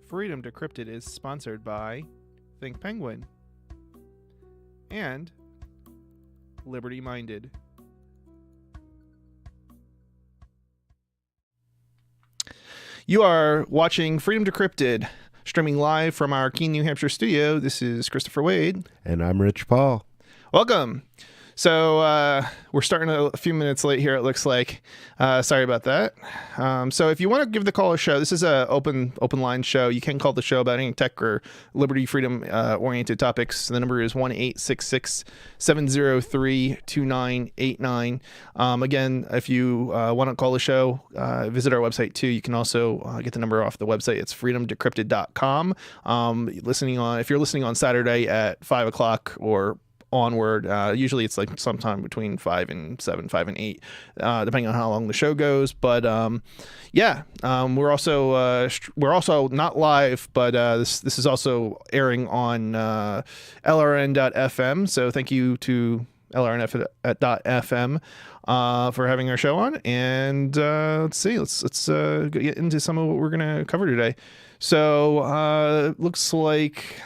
Freedom Decrypted is sponsored by Think Penguin and Liberty Minded. You are watching Freedom Decrypted, streaming live from our Keene, New Hampshire studio. This is Christopher Wade. And I'm Rich Paul. Welcome. So we're starting a few minutes late here, it looks like. Sorry about that. So if you want to give the call a show, this is an open line show. You can call the show about any tech or liberty, freedom oriented topics. The number is 1-866-703-2989. Again, if you want to call the show, visit our website too. You can also get the number off the website. It's freedomdecrypted.com. If you're listening on Saturday at 5 o'clock or onward, usually it's like sometime between 5 and 7, 5 and 8, depending on how long the show goes. But we're also not live, but this is also airing on LRN.FM. So thank you to LRN.FM for having our show on. And let's get into some of what we're going to cover today. So looks like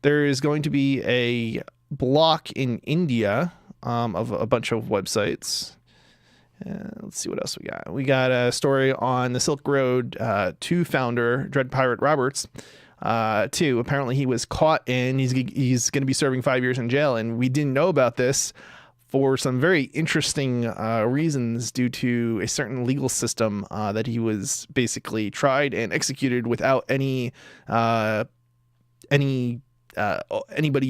there is going to be a block in India of a bunch of websites. Let's see what else we got. We got a story on the Silk Road 2 founder, Dread Pirate Roberts. Apparently he was caught and he's going to be serving 5 years in jail. And we didn't know about this for some very interesting reasons due to a certain legal system that he was basically tried and executed without anybody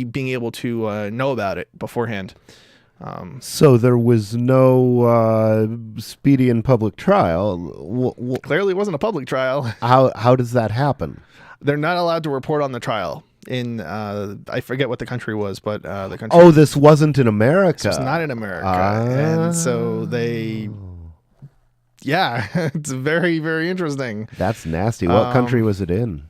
being able to know about it beforehand. So there was no speedy and public trial. Clearly, it wasn't a public trial. How does that happen? They're not allowed to report on the trial in I forget what the country was, but the country. Oh, this wasn't in America. This was not in America, and so they. Yeah, it's very, very interesting. That's nasty. What country was it in?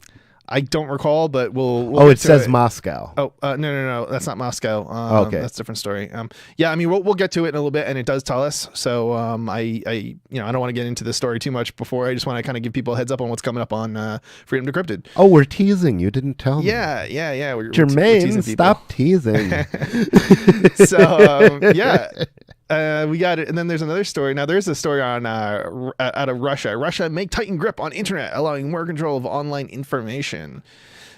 I don't recall, but we'll it says Moscow. Oh, no, that's not Moscow. Okay, that's a different story. We'll get to it in a little bit, and it does tell us. So, I don't want to get into this story too much before. I just want to kind of give people a heads up on what's coming up on Freedom Decrypted. Oh, we're teasing. You didn't tell me. Yeah. Jermaine, stop teasing. So, we got it. And then there's another story. Now, there's a story on out of Russia. Russia make tighten grip on internet, allowing more control of online information.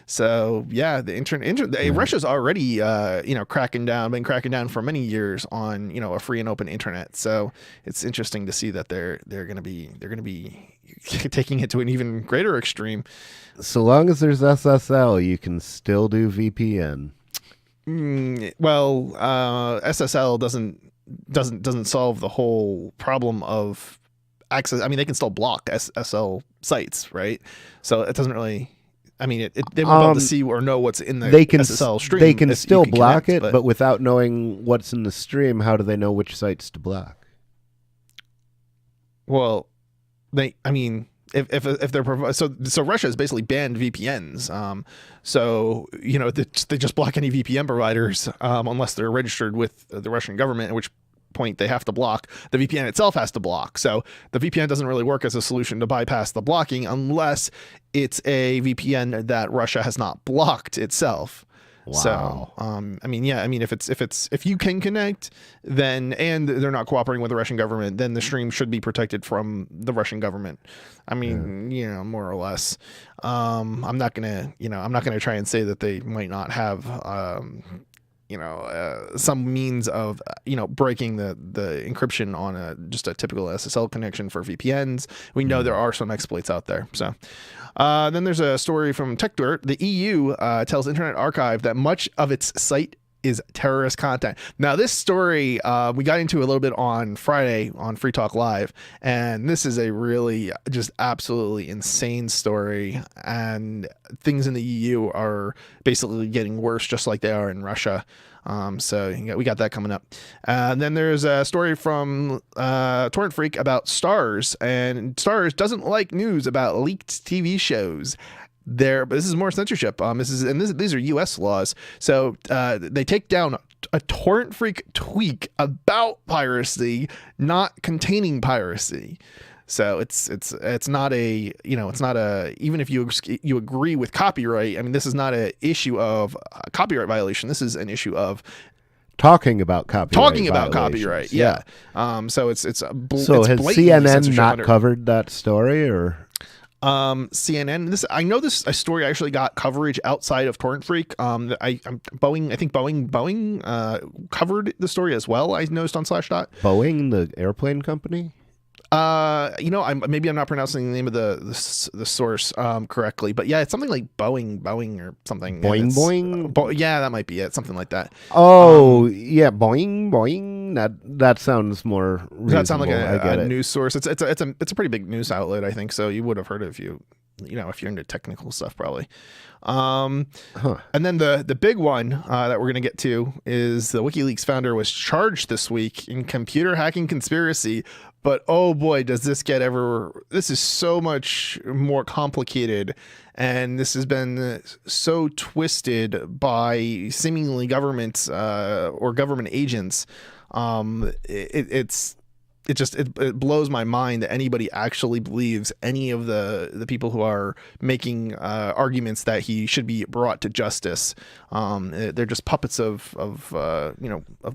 So, yeah, the internet. Russia's already, been cracking down for many years on, a free and open internet. So it's interesting to see that they're going to be taking it to an even greater extreme. So long as there's SSL, you can still do VPN. SSL doesn't solve the whole problem of access. I mean, they can still block SSL sites, right? So it doesn't really. I mean, they won't be able to see or know what's in the SSL stream. They can still block it, but without knowing what's in the stream, how do they know which sites to block? Well, if they're so Russia has basically banned VPNs. They just block any VPN providers unless they're registered with the Russian government, at which point they have to block. The VPN itself has to block. So the VPN doesn't really work as a solution to bypass the blocking unless it's a VPN that Russia has not blocked itself. Wow. So, if you can connect, then, and they're not cooperating with the Russian government, then the stream should be protected from the Russian government. I mean, more or less. I'm not gonna try and say that they might not have, some means of, breaking the encryption on just a typical SSL connection for VPNs. We know there are some exploits out there. So then there's a story from TechDirt. The EU tells Internet Archive that much of its site is terrorist content. Now, this story we got into a little bit on Friday on Free Talk Live, and this is a really just absolutely insane story, and things in the EU are basically getting worse just like they are in Russia. So we got that coming up. And then there's a story from Torrent Freak about Starz, and Starz doesn't like news about leaked TV shows. But this is more censorship. These are U.S. laws. So they take down a Torrent Freak tweak about piracy, not containing piracy. So it's not a, it's not a, even if you agree with copyright, I mean, this is not an issue of copyright violation. This is an issue of talking about copyright. Yeah. So it's has blatantly CNN not covered that story, or CNN? I know this a story actually got coverage outside of Torrent Freak. I think Boeing covered the story as well. I noticed on Slashdot. Boeing, the airplane company. Maybe I'm not pronouncing the name of the source correctly, but yeah, it's something like Boeing or something. Boing. Yeah, that might be it. Something like that. Oh, yeah, Boeing. That sounds more reasonable. Does that sound like a news source? It's a pretty big news outlet, I think. So you would have heard it if if you're into technical stuff, probably. And then the big one that we're going to get to is the WikiLeaks founder was charged this week in computer hacking conspiracy. But oh boy, does this this is so much more complicated. And this has been so twisted by seemingly governments or government agents. It blows my mind that anybody actually believes any of the people who are making arguments that he should be brought to justice. They're just puppets of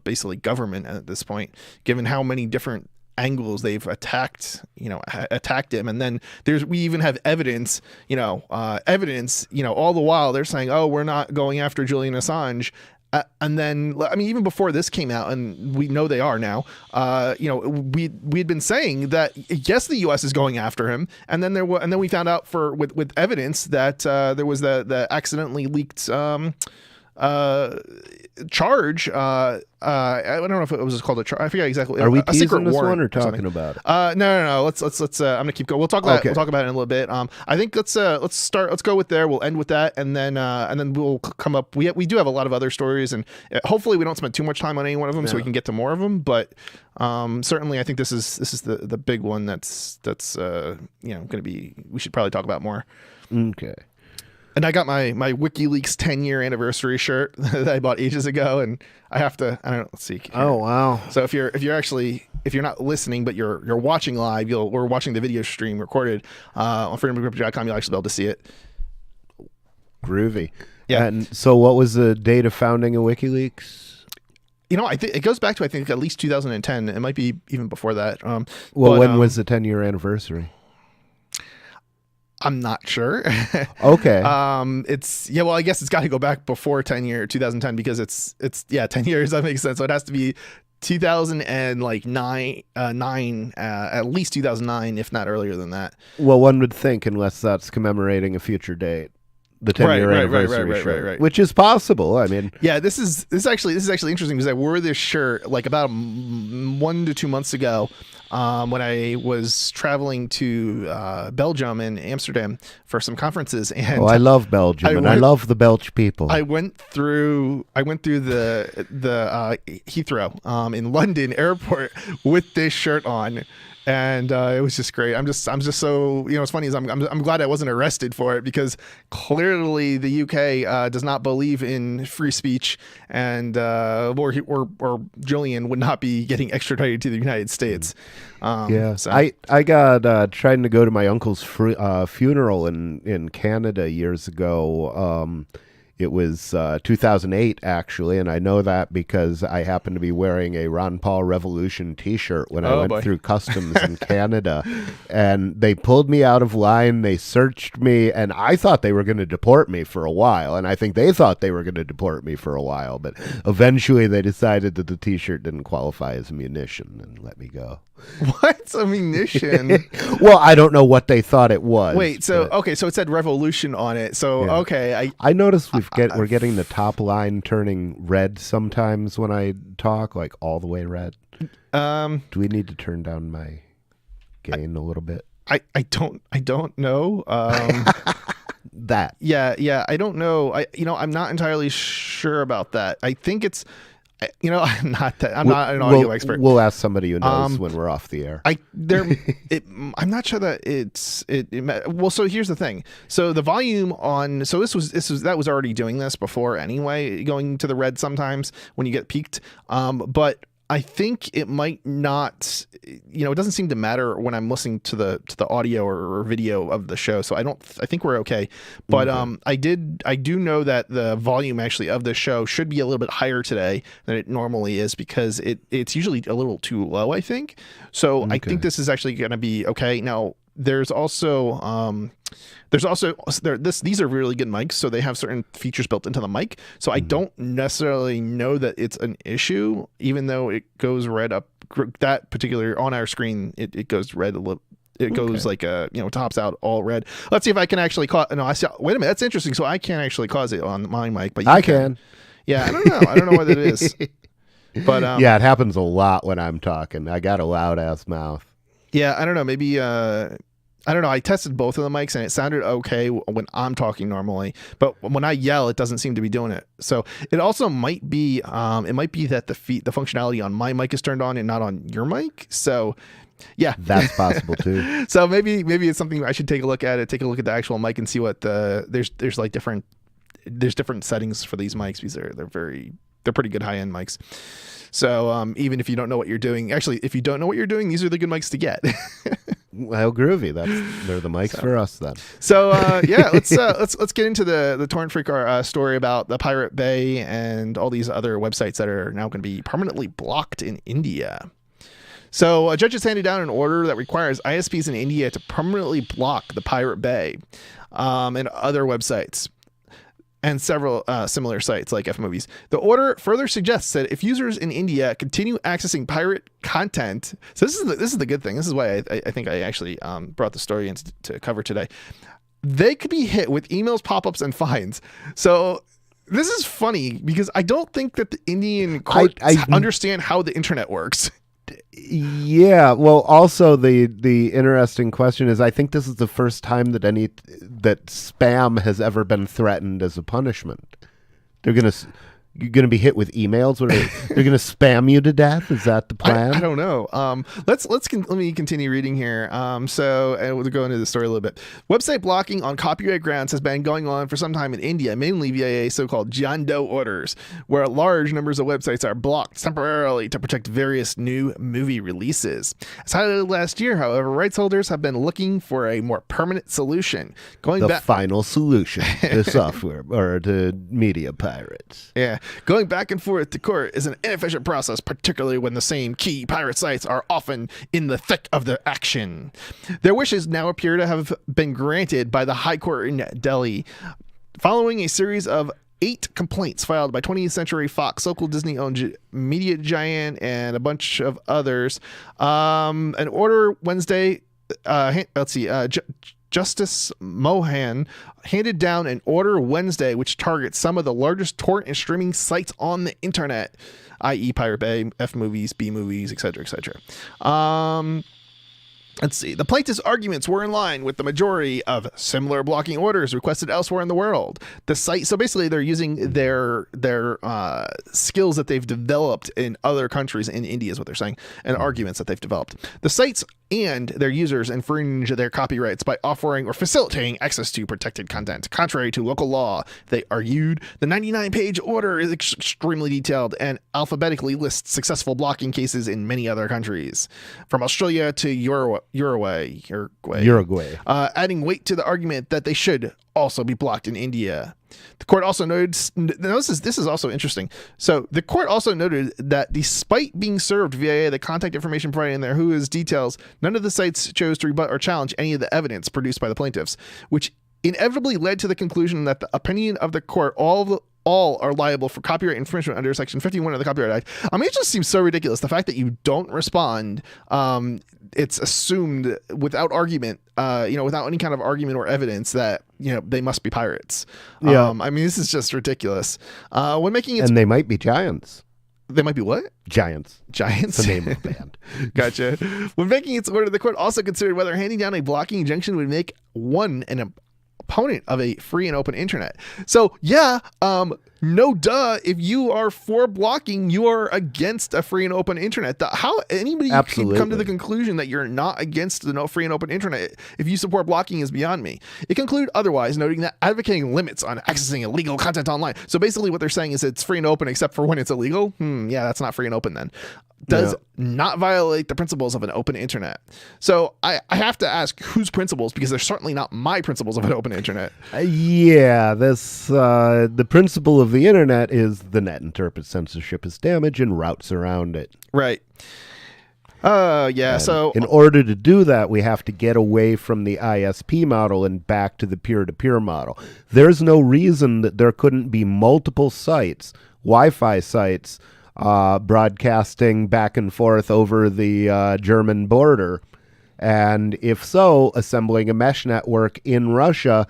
basically government at this point, given how many different angles they've attacked him. And then we even have evidence, all the while they're saying, oh, we're not going after Julian Assange. And then, I mean, even before this came out, and we know they are now, we'd been saying that yes, the U.S. is going after him, and then and then we found out with evidence that there was the accidentally leaked charge. I don't know if it was called a charge. I forget exactly. Are we a secret this warrant one or talking about it? No. Let's. I'm gonna keep going. We'll talk about it in a little bit. I think let's go with there. We'll end with that, and then we'll come up. We do have a lot of other stories, and hopefully we don't spend too much time on any one of them, so we can get to more of them. But certainly, I think this is the big one. That's gonna be. We should probably talk about more. Okay. And I got my WikiLeaks 10-year anniversary shirt that I bought ages ago, and I have to. I don't know. Let's see. Oh wow! So if you're not listening, but you're watching live, we're watching the video stream recorded on freedomofgroup.com. You'll actually be able to see it. Groovy. Yeah. And so, what was the date of founding of WikiLeaks? I think it goes back to at least 2010. It might be even before that. When was the 10-year anniversary? I'm not sure. Okay. Well, I guess it's got to go back before 2010 because it's 10 years. That makes sense. So it has to be 2009, at least 2009, if not earlier than that. Well, one would think, unless that's commemorating a future date, the 10-year anniversary shirt, right. which is possible. I mean, yeah, this is actually interesting because I wore this shirt like about 1 to 2 months ago. When I was traveling to Belgium and Amsterdam for some conferences, and I love Belgium, I love the Belgian people. I went through the Heathrow in London airport with this shirt on. And it was just great. I'm just so, what's funny is I'm glad I wasn't arrested for it because clearly the UK does not believe in free speech, and or Julian would not be getting extradited to the United States. So. I got trying to go to my uncle's funeral in Canada years ago. It was 2008, actually, and I know that because I happened to be wearing a Ron Paul Revolution T-shirt when I went through customs in Canada, and they pulled me out of line, they searched me, and I thought they were going to deport me for a while, and I think they thought they were going to deport me for a while, but eventually they decided that the T-shirt didn't qualify as a munition and let me go. What's a munition? Well, I don't know what they thought it was. Wait, so it said revolution on it. So yeah. Okay, I noticed we're getting the top line turning red sometimes when I talk, like all the way red. Do we need to turn down my gain a little bit? I don't know. That. Yeah, I don't know. I'm not entirely sure about that. I think it's. I'm not an audio expert. We'll ask somebody who knows when we're off the air. I'm not sure that well, so here's the thing. So the volume on, so that was already doing this before anyway, going to the red sometimes when you get peaked. But I think it might not, it doesn't seem to matter when I'm listening to the audio or video of the show. So I think we're okay. But I do know that the volume actually of the show should be a little bit higher today than it normally is, because it's usually a little too low, I think. So I think this is actually going to be okay. Now, these are really good mics, so they have certain features built into the mic. So I don't necessarily know that it's an issue, even though it goes red up that particular on our screen. It goes red a little. It goes like tops out all red. Let's see if I can actually cause. No, I see. Wait a minute, that's interesting. So I can't actually cause it on my mic, but I can. Yeah, I don't know. I don't know what it is. But yeah, it happens a lot when I'm talking. I got a loud ass mouth. Yeah, I don't know. Maybe I don't know. I tested both of the mics and it sounded okay when I'm talking normally, but when I yell, it doesn't seem to be doing it. So it also might be that the functionality on my mic is turned on and not on your mic. So yeah, that's possible too. So maybe it's something I should take a look at it. Take a look at the actual mic and see what there's different settings for these mics, because they're pretty good high end mics. So even if you don't know what you're doing, actually, if you don't know what you're doing, these are the good mics to get. Well, groovy. They're the mics for us then. So yeah, let's get into the Torrent Freak story about the Pirate Bay and all these other websites that are now going to be permanently blocked in India. So a judge has handed down an order that requires ISPs in India to permanently block the Pirate Bay and other websites, and several similar sites like F-Movies. The order further suggests that if users in India continue accessing pirate content, so this is the good thing. This is why I think I actually brought the story in to cover today. They could be hit with emails, pop-ups, and fines. So this is funny because I don't think that the Indian courts understand how the internet works. Yeah, well, also the interesting question is, I think this is the first time that spam has ever been threatened as a punishment. You're gonna be hit with emails. They're gonna spam you to death. Is that the plan? I don't know. Let me continue reading here. So we'll go into the story a little bit. Website blocking on copyright grounds has been going on for some time in India, mainly via so-called John Doe orders, where large numbers of websites are blocked temporarily to protect various new movie releases. As highlighted last year, however, rights holders have been looking for a more permanent solution. Final solution to software or to media pirates. Yeah. Going back and forth to court is an inefficient process, particularly when the same key pirate sites are often in the thick of the action. Their wishes now appear to have been granted by the High Court in Delhi, following a series of 8 complaints filed by 20th Century Fox, local Disney-owned media giant, and a bunch of others. An order Wednesday. Justice Mohan handed down an order Wednesday which targets some of the largest torrent and streaming sites on the internet, i.e. Pirate Bay, F-Movies, B-Movies, etc., etc. Let's see. The plaintiff's arguments were in line with the majority of similar blocking orders requested elsewhere in the world. The site, so basically, they're using their skills that they've developed in other countries, in India is what they're saying, and arguments that they've developed. The sites and their users infringe their copyrights by offering or facilitating access to protected content, contrary to local law. They argued the 99-page order is extremely detailed and alphabetically lists successful blocking cases in many other countries, from Australia to Uruguay, adding weight to the argument that they should also be blocked in India. The court also noted, this is also interesting. So the court also noted that despite being served via the contact information provided in their WHOIS details, none of the sites chose to rebut or challenge any of the evidence produced by the plaintiffs, which inevitably led to the conclusion that the opinion of the court, all are liable for copyright infringement under Section 51 of the Copyright Act. I mean, it just seems so ridiculous. The fact that you don't respond, it's assumed without argument, without any kind of argument or evidence that, they must be pirates. Yeah. I mean, this is just ridiculous. When making and they might be giants. They might be what? Giants. Giants? The name of the band. Gotcha. When making its order, the court also considered whether handing down a blocking injunction would make one an opponent of a free and open internet. So yeah, no duh, if you are for blocking, you are against a free and open internet. How anybody can come to the conclusion that you're not against the free and open internet if you support blocking is beyond me. It concluded otherwise, noting that advocating limits on accessing illegal content online. So basically what they're saying is it's free and open except for when it's illegal. Yeah, that's not free and open then. does not violate the principles of an open internet. So I have to ask whose principles, because they're certainly not my principles of an open internet. The principle of the internet is the net interprets censorship as damage and routes around it. Right. So in order to do that, we have to get away from the ISP model and back to the peer-to-peer model. There's no reason that there couldn't be multiple sites, Wi-Fi sites, broadcasting back and forth over the German border. And if so, assembling a mesh network in Russia,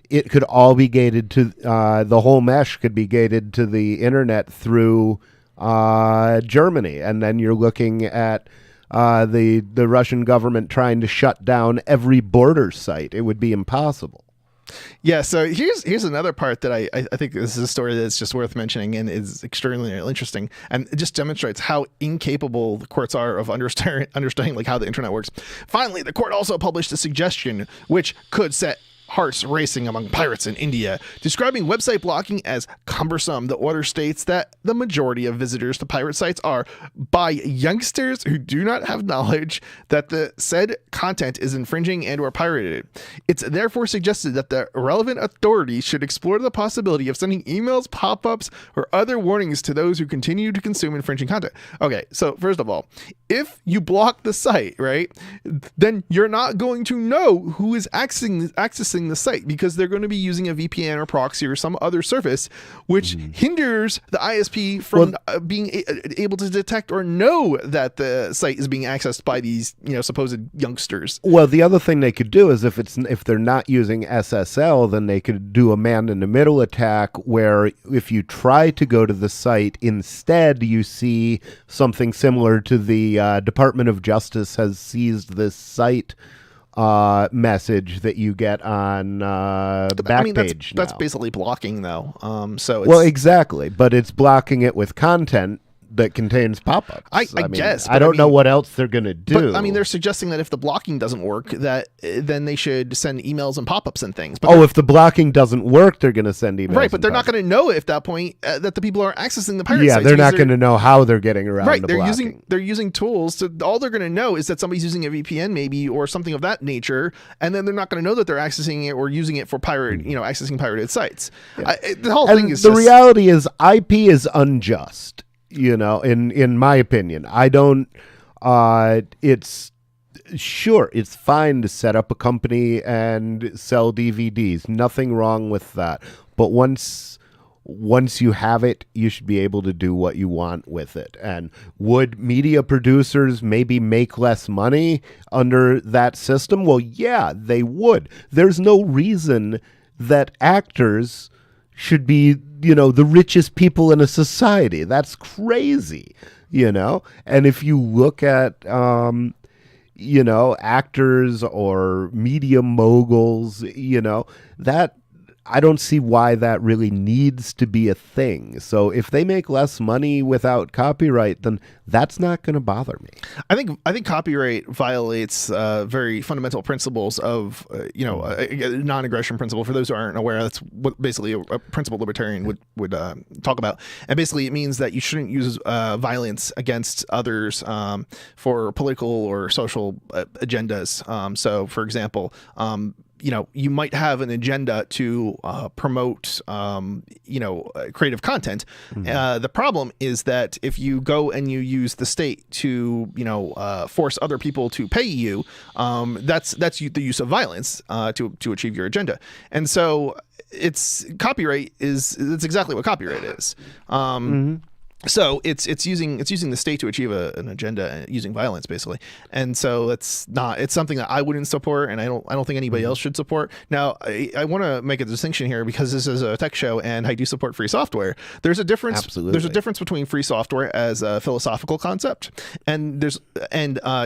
it could all be gated to, the whole mesh could be gated to the internet through Germany. And then you're looking at the Russian government trying to shut down every border site. It would be impossible. Yeah, so here's another part that I think this is a story that's just worth mentioning and is extremely interesting, and it just demonstrates how incapable the courts are of understanding like how the internet works. Finally, the court also published a suggestion which could set hearts racing among pirates in India, describing website blocking as cumbersome. The order states that the majority of visitors to pirate sites are by youngsters who do not have knowledge that the said content is infringing and or pirated. It's therefore suggested that the relevant authorities should explore the possibility of sending emails, pop-ups, or other warnings to those who continue to consume infringing content. Okay, so first of all, if you block the site, right, then you're not going to know who is accessing the site, because they're going to be using a VPN or proxy or some other service, which hinders the ISP from being able to detect or know that the site is being accessed by these, supposed youngsters. Well, the other thing they could do is if they're not using SSL, then they could do a man-in-the-middle attack where if you try to go to the site, instead you see something similar to the Department of Justice has seized this site message that you get on the back page. That's basically blocking, though. Exactly, but it's blocking it with content that contains pop-ups. I guess. I don't know what else they're going to do. But, they're suggesting that if the blocking doesn't work, that then they should send emails and pop-ups and things. But if the blocking doesn't work, they're going to send emails. Right, but they're not going to know at that point that the people are accessing the pirate sites. Yeah, they're not going to know how they're getting around the blocking. They're using tools. All they're going to know is that somebody's using a VPN maybe or something of that nature, and then they're not going to know that they're accessing it or using it for accessing pirated sites. Yeah. The whole thing is reality is IP is unjust. In my opinion, I don't, it's fine to set up a company and sell DVDs. Nothing wrong with that. But once you have it, you should be able to do what you want with it. And would media producers maybe make less money under that system? Well, yeah, they would. There's no reason that actors should be, the richest people in a society. That's crazy, And if you look at, actors or media moguls, that I don't see why that really needs to be a thing. So if they make less money without copyright, then that's not going to bother me. I think copyright violates very fundamental principles of a non-aggression principle. For those who aren't aware, that's what basically a principle libertarian would talk about. And basically, it means that you shouldn't use violence against others for political or social agendas. So, for example, you might have an agenda to promote, creative content. Mm-hmm. The problem is that if you go and you use the state to, force other people to pay you, that's the use of violence to achieve your agenda. And so that's exactly what copyright is. Mm-hmm. So it's using the state to achieve an agenda using violence, basically, and so it's something that I wouldn't support, and I don't think anybody else should support. Now, I want to make a distinction here because this is a tech show, and I do support free software. There's a difference. Absolutely. There's a difference between free software as a philosophical concept and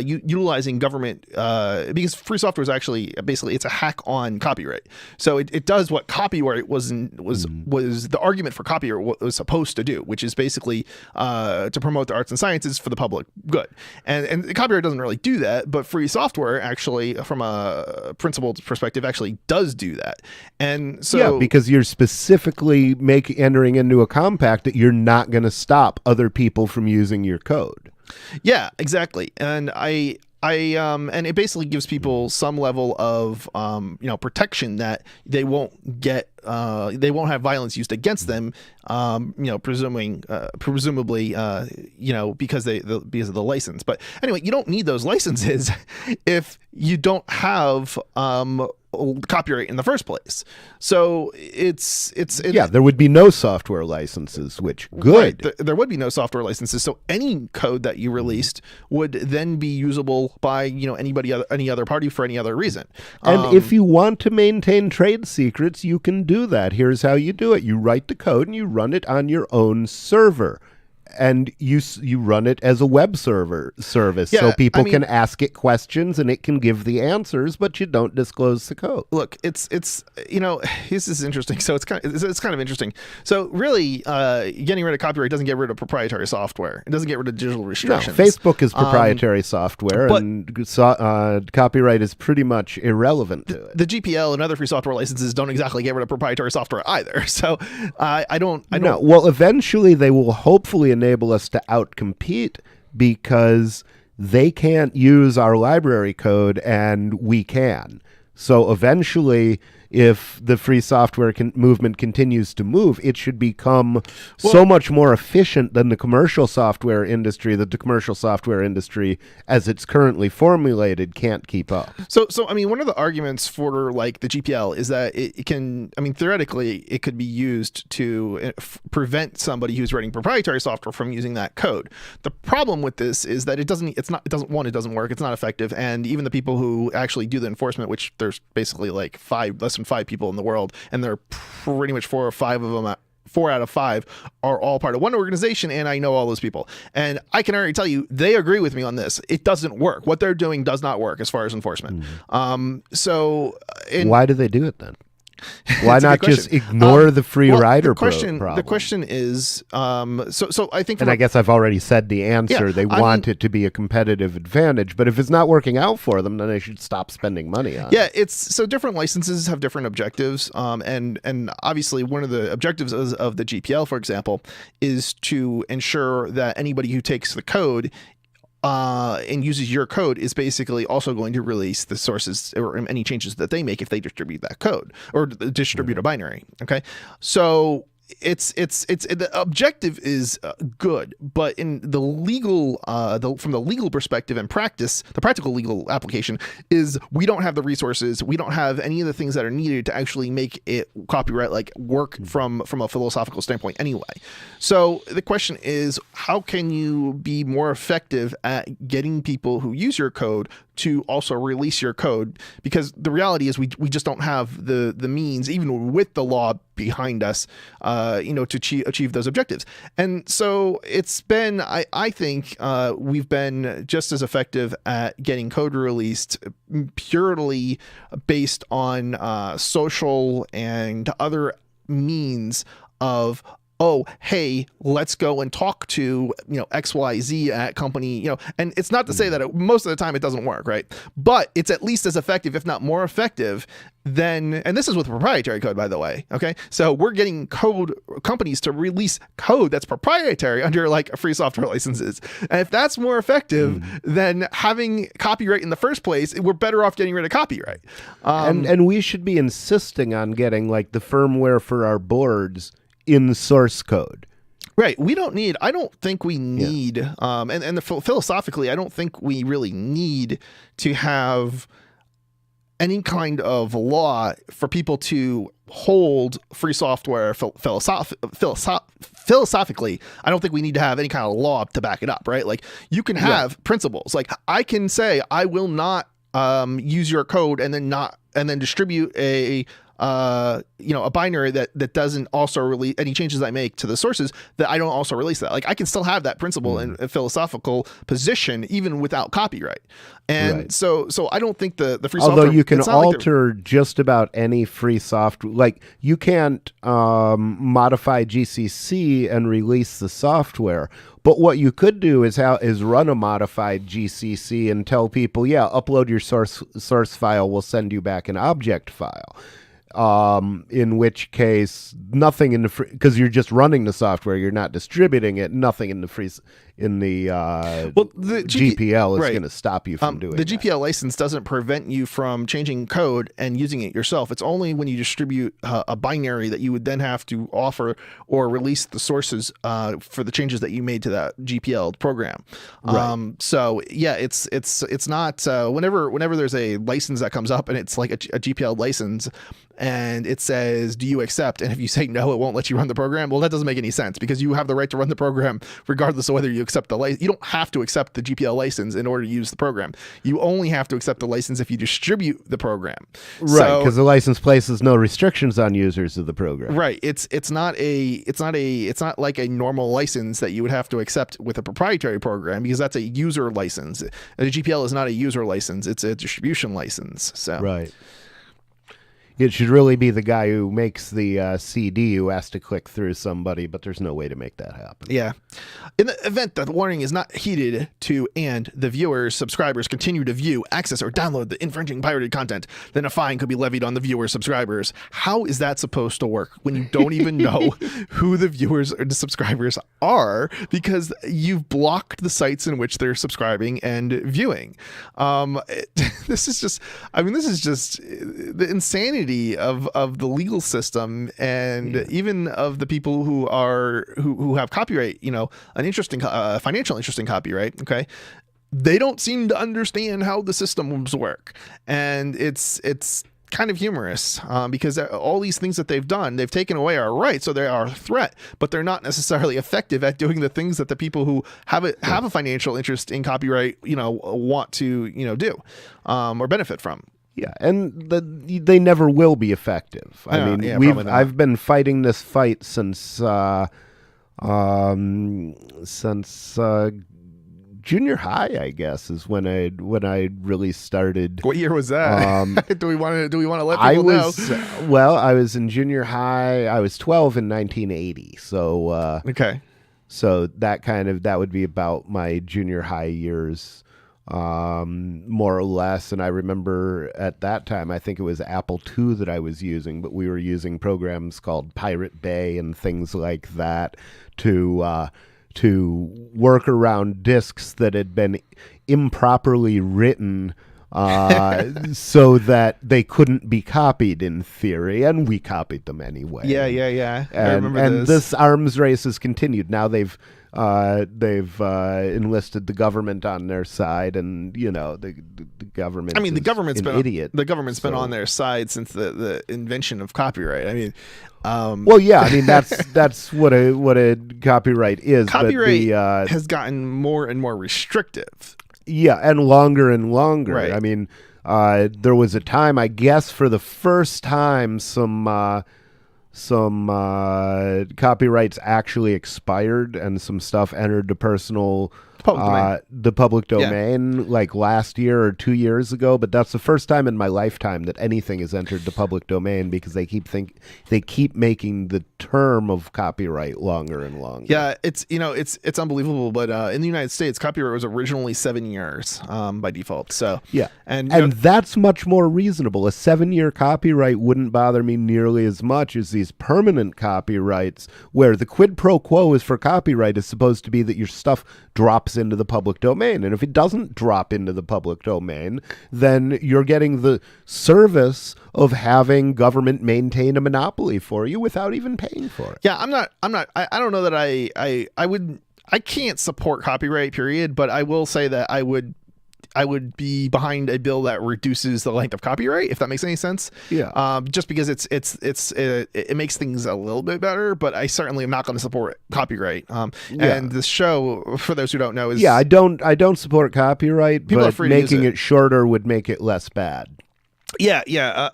utilizing government because free software is actually basically it's a hack on copyright. So it does what copyright was the argument for copyright was supposed to do, which is basically to promote the arts and sciences for the public good. And copyright doesn't really do that, but free software actually, from a principled perspective, actually does do that. And so because you're specifically entering into a compact that you're not going to stop other people from using your code. Yeah, exactly. And and it basically gives people some level of protection that they won't get they won't have violence used against them, presumably because because of the license. But anyway, you don't need those licenses if you don't have copyright in the first place. So there would be no software licenses, which good. Right, there would be no software licenses. So any code that you released would then be usable by any other party for any other reason. And if you want to maintain trade secrets, you can do that. Here's how you do it. You write the code and you run it on your own server. And you run it as a web service, so people can ask it questions and it can give the answers, but you don't disclose the code. Look, it's this is interesting. So it's kind of interesting. So really, getting rid of copyright doesn't get rid of proprietary software. It doesn't get rid of digital restrictions. No, Facebook is proprietary software, and copyright is pretty much irrelevant to it. The GPL and other free software licenses don't exactly get rid of proprietary software either. So I don't. No, well, eventually they will hopefully enable us to outcompete, because they can't use our library code and we can. So eventually, if the free software movement continues to move, it should become so much more efficient than the commercial software industry that the commercial software industry, as it's currently formulated, can't keep up. So I mean, one of the arguments for like the GPL is that it can, I mean, theoretically, it could be used to prevent somebody who's writing proprietary software from using that code. The problem with this is that it doesn't work. It's not effective. And even the people who actually do the enforcement, which there's basically like less than 5 people in the world, and they're pretty much 4 or 5 of them, 4 out of 5 are all part of one organization, and I know all those people. And I can already tell you, they agree with me on this. It doesn't work. What they're doing does not work as far as enforcement. Why do they do it then? Why not just ignore the free rider problem? The question is, so I think, and I guess I've already said the answer. Yeah, they want it to be a competitive advantage, but if it's not working out for them, then they should stop spending money on it. Yeah, it's so different licenses have different objectives, and obviously one of the objectives of the GPL, for example, is to ensure that anybody who takes the code and uses your code is basically also going to release the sources or any changes that they make if they distribute that code or distribute a binary. Okay, so it's the objective is good, but in the legal from the legal perspective and practice, the practical legal application is we don't have the resources, we don't have any of the things that are needed to actually make it copyright like work from a philosophical standpoint anyway. So the question is, how can you be more effective at getting people who use your code to also release your code? Because the reality is we just don't have the means, even with the law behind us, to achieve those objectives. And so it's been, I think we've been just as effective at getting code released purely based on social and other means of, oh, hey, let's go and talk to, XYZ at company, and it's not to say that most of the time it doesn't work, right? But it's at least as effective, if not more effective than, and this is with proprietary code, by the way. Okay. So we're getting companies to release code that's proprietary under like free software licenses. And if that's more effective than having copyright in the first place, we're better off getting rid of copyright. And we should be insisting on getting like the firmware for our boards in source code. Right. I don't think we need, philosophically, I don't think we really need to have any kind of law for people to hold free software philosophically. I don't think we need to have any kind of law to back it up, right? Like you can have principles. Like I can say, I will not use your code and then distribute a binary that doesn't also release any changes I make to the sources, that I don't also release that. Like I can still have that principle and philosophical position even without copyright. And so I don't think the free software. Although you can alter just about any free software, like you can't modify GCC and release the software. But what you could do is run a modified GCC and tell people, upload your source file, we'll send you back an object file. In which case nothing in the because you're just running the software, you're not distributing it. Nothing in the the GPL is going to stop you from doing the that. GPL license doesn't prevent you from changing code and using it yourself. It's only when you distribute a binary that you would then have to offer or release the sources for the changes that you made to that GPL program. Right. So yeah, it's not whenever there's a license that comes up and it's like a GPL license and it says, do you accept? And if you say no, it won't let you run the program. Well, that doesn't make any sense because you have the right to run the program regardless of whether you accept the license. You don't have to accept the GPL license in order to use the program. You only have to accept the license if you distribute the program. Right, because the license places no restrictions on users of the program. Right. It's not like a normal license that you would have to accept with a proprietary program because that's a user license. A GPL is not a user license. It's a distribution license. So right. It should really be the guy who makes the CD who has to click through somebody, but there's no way to make that happen. Yeah. In the event that the warning is not heeded to and the viewers, subscribers continue to view, access, or download the infringing pirated content, then a fine could be levied on the viewers, subscribers. How is that supposed to work when you don't even know who the viewers or the subscribers are because you've blocked the sites in which they're subscribing and viewing? This is just the insanity of the legal system and even of the people who have copyright, an interesting financial interest in copyright. Okay. They don't seem to understand how the systems work. And it's kind of humorous because all these things that they've done, they've taken away our rights. So they are a threat, but they're not necessarily effective at doing the things that the people who have a financial interest in copyright, want to, do or benefit from. Yeah, and they never will be effective. I've been fighting this fight since junior high, I guess, is when I really started. What year was that? Do we want to let people know? Well, I was in junior high. I was 12 in 1980. So okay. So that would be about my junior high years. More or less. And I remember at that time, I think it was Apple II that I was using, but we were using programs called Pirate Bay and things like that to work around disks that had been improperly written so that they couldn't be copied in theory, and we copied them anyway. Yeah. I remember this arms race has continued. Now they've enlisted the government on their side, and the government. I mean, the government's been idiot. The government's been on their side since the invention of copyright. I mean, well, yeah. I mean, that's what a copyright is. Copyright has gotten more and more restrictive. Yeah, and longer and longer. Right. I mean, there was a time, I guess, for the first time, some copyrights actually expired and some stuff entered the public domain like last year or 2 years ago, but that's the first time in my lifetime that anything has entered the public domain because they keep making the term of copyright longer and longer. Yeah, it's unbelievable, but in the United States, copyright was originally 7 years by default. So yeah, and that's much more reasonable. A 7-year copyright wouldn't bother me nearly as much as these permanent copyrights, where the quid pro quo is for copyright is supposed to be that your stuff drops into the public domain. And if it doesn't drop into the public domain, then you're getting the service of having government maintain a monopoly for you without even paying for it. Yeah, I don't know that I can't support copyright, period, but I will say that I would be behind a bill that reduces the length of copyright, if that makes any sense. Yeah. Just because it makes things a little bit better, but I certainly am not going to support copyright. And this show, for those who don't know, is I don't support copyright, but making it shorter would make it less bad. Yeah.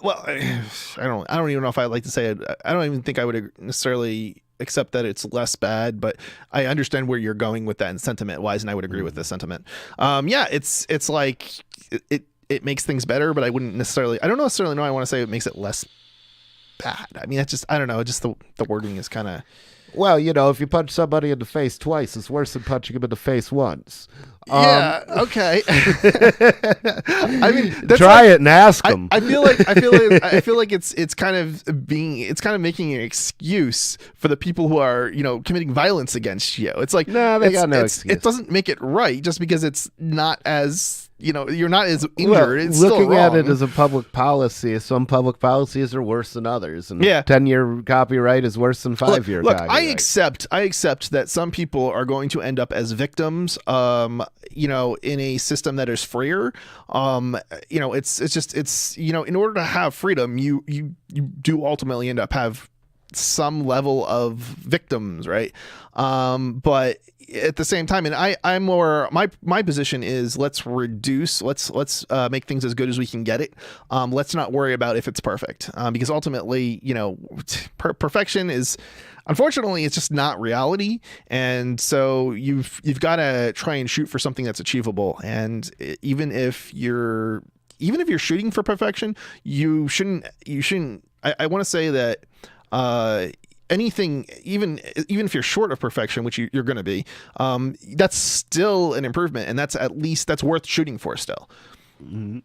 Well, I don't even know if I'd like to say it. I don't even think I would necessarily accept that it's less bad, but I understand where you're going with that and sentiment wise, and I would agree with this sentiment. It's like it makes things better, but I don't necessarily know I want to say it makes it less bad. I mean, that's just, I don't know, just the wording is kind of Well, if you punch somebody in the face twice, it's worse than punching him in the face once. Yeah. Okay. I mean, try it and ask them. I feel like it's kind of making an excuse for the people who are committing violence against you. It's like no, they got no excuse. It doesn't make it right just because it's not as you're not as injured. It's looking still wrong. at it as a public policy, some public policies are worse than others, and yeah. 10-year copyright is worse than 5-year copyright. I accept that some people are going to end up as victims. In a system that is freer. It's in order to have freedom, you do ultimately end up have some level of victims, right? But at the same time, and I'm more my position is let's make things as good as we can get it. Let's not worry about if it's perfect, because ultimately, perfection is, unfortunately, it's just not reality. And so you've got to try and shoot for something that's achievable. And even if you're shooting for perfection, you shouldn't. I want to say that anything, even if you're short of perfection, which you're going to be, that's still an improvement, and that's worth shooting for still. Mm-hmm.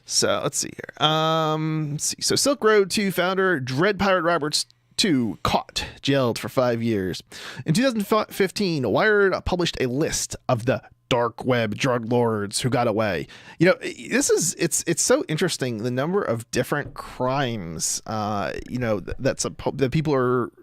So let's see here. So Silk Road 2 founder Dread Pirate Roberts 2 caught, jailed for 5 years. In 2015, Wired published a list of the dark web drug lords who got away. It's so interesting, the number of different crimes that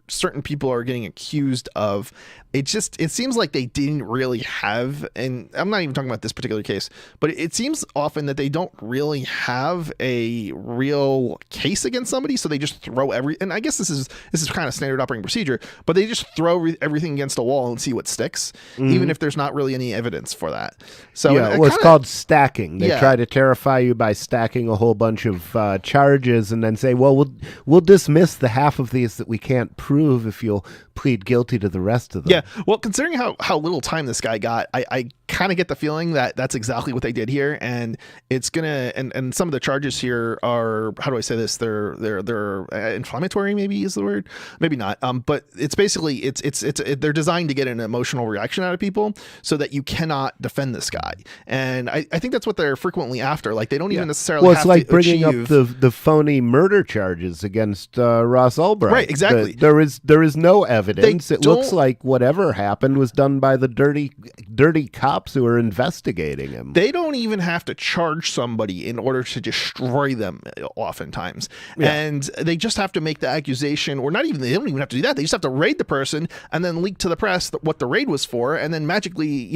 certain people are getting accused of. It seems like they didn't really have, and I'm not even talking about this particular case, but it seems often that they don't really have a real case against somebody, so they just throw and I guess this is kind of standard operating procedure, but they just throw everything against a wall and see what sticks, even if there's not really any evidence for that. So it's called stacking. They try to terrify you by stacking a whole bunch of charges and then say, well, we'll dismiss the half of these that we can't prove if you'll plead guilty to the rest of them. Yeah, well, considering how little time this guy got, I kind of get the feeling that that's exactly what they did here, and it's gonna and some of the charges here are, how do I say this? They're inflammatory, maybe is the word, maybe not. But it's basically they're designed to get an emotional reaction out of people so that you cannot defend this guy, and I think that's what they're frequently after. Like they don't even necessarily. Well, it's like bringing up the phony murder charges against Ross Ulbricht. Right, exactly. There is no evidence. It looks like whatever happened was done by the dirty cops who are investigating him. They don't even have to charge somebody in order to destroy them oftentimes. Yeah. And they just have to make the accusation, or they don't even have to do that. They just have to raid the person and then leak to the press what the raid was for, and then magically,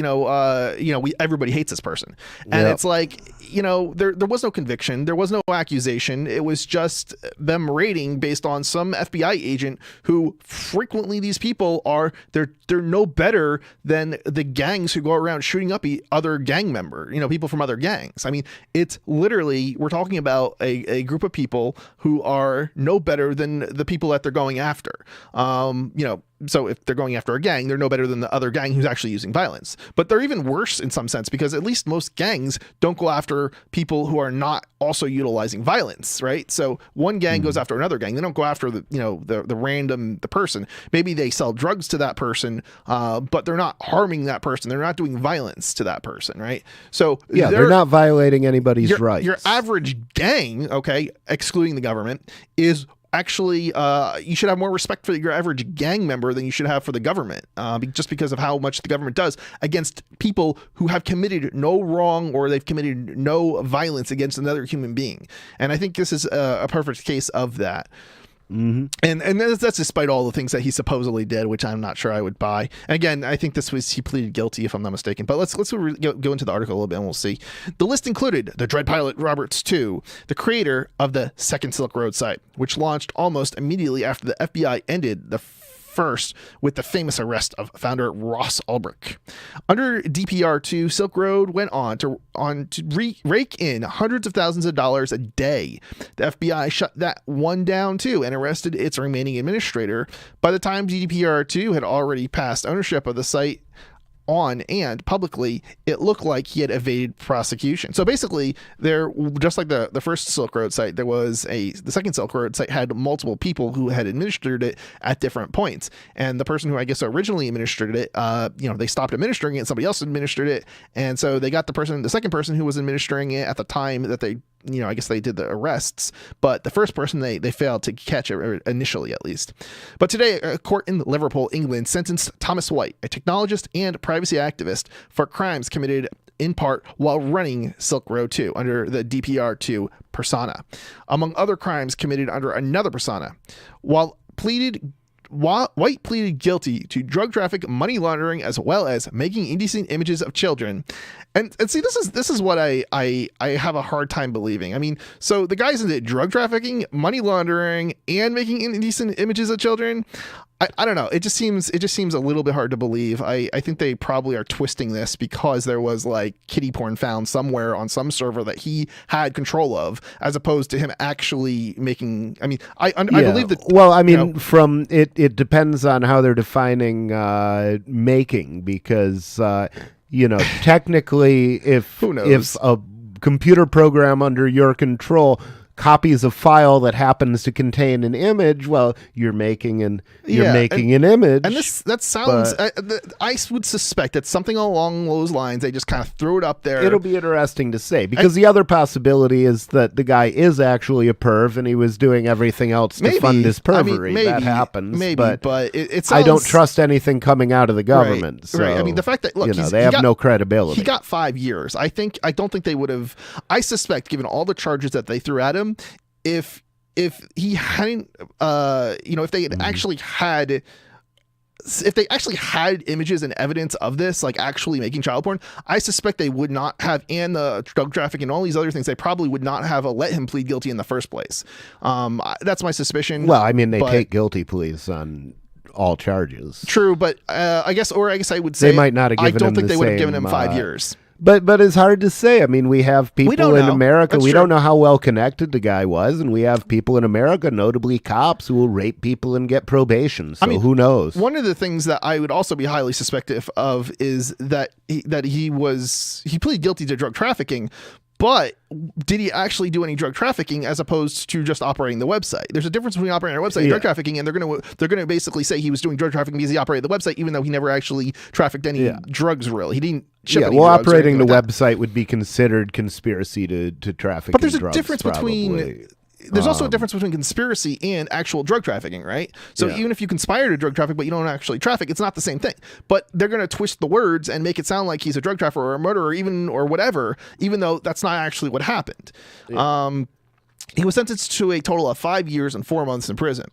everybody hates this person. And it's like, there was no conviction, there was no accusation. It was just them raiding based on some FBI agent who frequently, these people they're no better than the gangs who go around shooting up other gang member, people from other gangs. I mean, it's literally, we're talking about a group of people who are no better than the people that they're going after. So if they're going after a gang, they're no better than the other gang who's actually using violence. But they're even worse in some sense, because at least most gangs don't go after people who are not also utilizing violence, right? So one gang goes after another gang. They don't go after the person. Maybe they sell drugs to that person, but they're not harming that person. They're not doing violence to that person, right? So they're not violating anybody's rights. Your average gang, okay, excluding the government, is actually, you should have more respect for your average gang member than you should have for the government, just because of how much the government does against people who have committed no wrong or they've committed no violence against another human being. And I think this is a perfect case of that. Mm-hmm. And that's despite all the things that he supposedly did, which I'm not sure I would buy. And again, I think he pleaded guilty, if I'm not mistaken. But let's go into the article a little bit and we'll see. The list included the Dread Pirate Roberts 2, the creator of the second Silk Road site, which launched almost immediately after the FBI ended the first with the famous arrest of founder Ross Ulbricht. Under DPR2, Silk Road went on to rake in hundreds of thousands of dollars a day. The FBI shut that one down too and arrested its remaining administrator. By the time DPR2 had already passed ownership of the site, on, and publicly, it looked like he had evaded prosecution. So basically, there, just like the first Silk Road site, the second Silk Road site had multiple people who had administered it at different points, and the person who I guess originally administered it, they stopped administering it, and somebody else administered it, and so they got the second person who was administering it at the time that they, I guess they did the arrests, but the first person they failed to catch it initially, at least. But today, a court in Liverpool, England, sentenced Thomas White, a technologist and privacy activist, for crimes committed in part while running Silk Road 2 under the DPR2 persona, among other crimes committed under another persona. White pleaded guilty to drug traffic, money laundering, as well as making indecent images of children. And see, this is what I have a hard time believing. I mean, so the guy's into drug trafficking, money laundering, and making indecent images of children. I don't know. It just seems a little bit hard to believe. I think they probably are twisting this because there was like kiddie porn found somewhere on some server that he had control of, as opposed to him actually making. I mean, I believe that. Well, I mean, from it depends on how they're defining making, because technically, if a computer program under your control copies a file that happens to contain an image, well, you're making an image. And that sounds, I would suspect that something along those lines, they just kind of threw it up there. It'll be interesting to say, because the other possibility is that the guy is actually a perv and he was doing everything else to fund his pervery. That happens. But it sounds, I don't trust anything coming out of the government. Right, so, right. I mean, the fact that, look, they have no credibility. He got 5 years. I don't think they would have, I suspect, given all the charges that they threw at him, if he hadn't, if they had actually had, if they actually had images and evidence of this, like actually making child porn, I suspect they would not have, and the drug trafficking and all these other things, they probably would not have let him plead guilty in the first place. That's my suspicion. Well, I mean, they take guilty pleas on all charges. True, but I guess I would say they might not have given him. I don't think they would have given him 5 years. But it's hard to say. I mean, we have people in America. We don't know how well connected the guy was, and we have people in America, notably cops, who will rape people and get probation. So who knows? One of the things that I would also be highly suspected of is that he pleaded guilty to drug trafficking. But did he actually do any drug trafficking as opposed to just operating the website? There's a difference between operating our website and drug trafficking, and they're gonna basically say he was doing drug trafficking because he operated the website, even though he never actually trafficked any drugs. Really, he didn't ship any drugs. Operating the website would be considered conspiracy to traffic. But there's drugs, a difference between. There's also a difference between conspiracy and actual drug trafficking, right? So even if you conspire to drug traffic, but you don't actually traffic, it's not the same thing. But they're going to twist the words and make it sound like he's a drug trafficker or a murderer, or whatever, even though that's not actually what happened. Yeah. He was sentenced to a total of 5 years and 4 months in prison.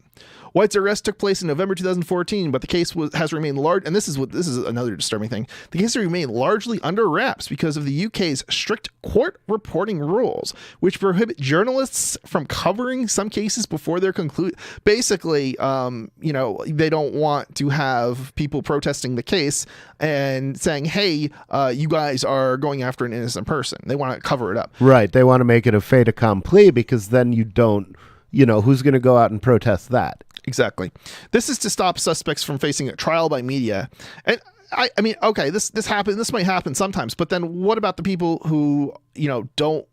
White's arrest took place in November 2014, but the case has remained large, and this is another disturbing thing. The case has remained largely under wraps because of the UK's strict court reporting rules, which prohibit journalists from covering some cases before they're concluded. Basically, they don't want to have people protesting the case and saying, "Hey, you guys are going after an innocent person." They want to cover it up. Right. They want to make it a fait accompli, because then you don't. Who's going to go out and protest that? Exactly. This is to stop suspects from facing a trial by media. And I mean, okay, this might happen sometimes, but then what about the people who, don't,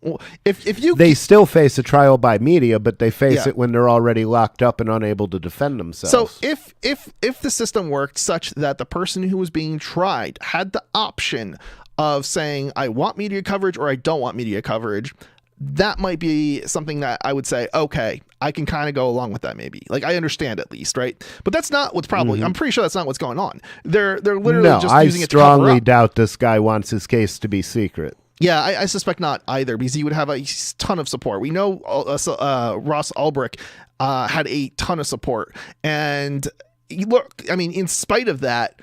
they still face a trial by media, but they face it when they're already locked up and unable to defend themselves. So if the system worked such that the person who was being tried had the option of saying, I want media coverage or I don't want media coverage, that might be something that I would say, okay, I can kind of go along with that, maybe. Like, I understand at least, right? But that's not what's probably, I'm pretty sure that's not what's going on. They're literally just using it to cover up. I strongly doubt this guy wants his case to be secret. Yeah, I suspect not either, because he would have a ton of support. We know Ross Ulbricht had a ton of support. And look, I mean, in spite of that,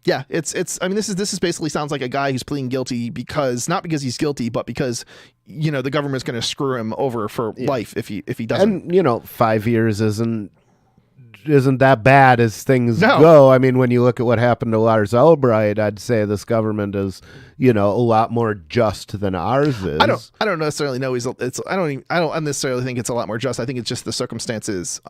yeah, this is basically sounds like a guy who's pleading guilty not because he's guilty, but because, the government's going to screw him over for life if he doesn't. And, 5 years isn't that bad as things go. I mean, when you look at what happened to Lars Ulbricht, I'd say this government is, a lot more just than ours is. I don't necessarily know I don't necessarily think it's a lot more just. I think it's just the circumstances,